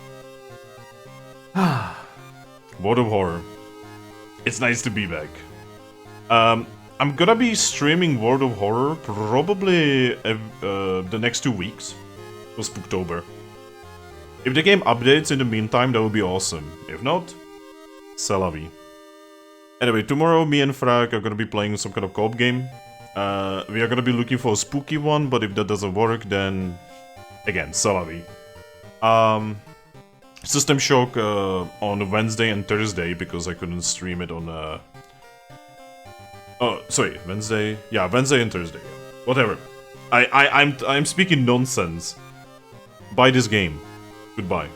World of Horror. It's nice to be back. I'm gonna be streaming World of Horror probably the next 2 weeks. For Spooktober. If the game updates in the meantime, that would be awesome. If not, c'est la vie. Anyway, tomorrow me and Frag are gonna be playing some kind of co-op game. We are gonna be looking for a spooky one, but if that doesn't work, then again, c'est la vie. System Shock on Wednesday and Thursday because I couldn't stream it on. Oh, sorry, Wednesday. Yeah, Wednesday and Thursday. Yeah. Whatever. I'm speaking nonsense. Buy this game. Goodbye.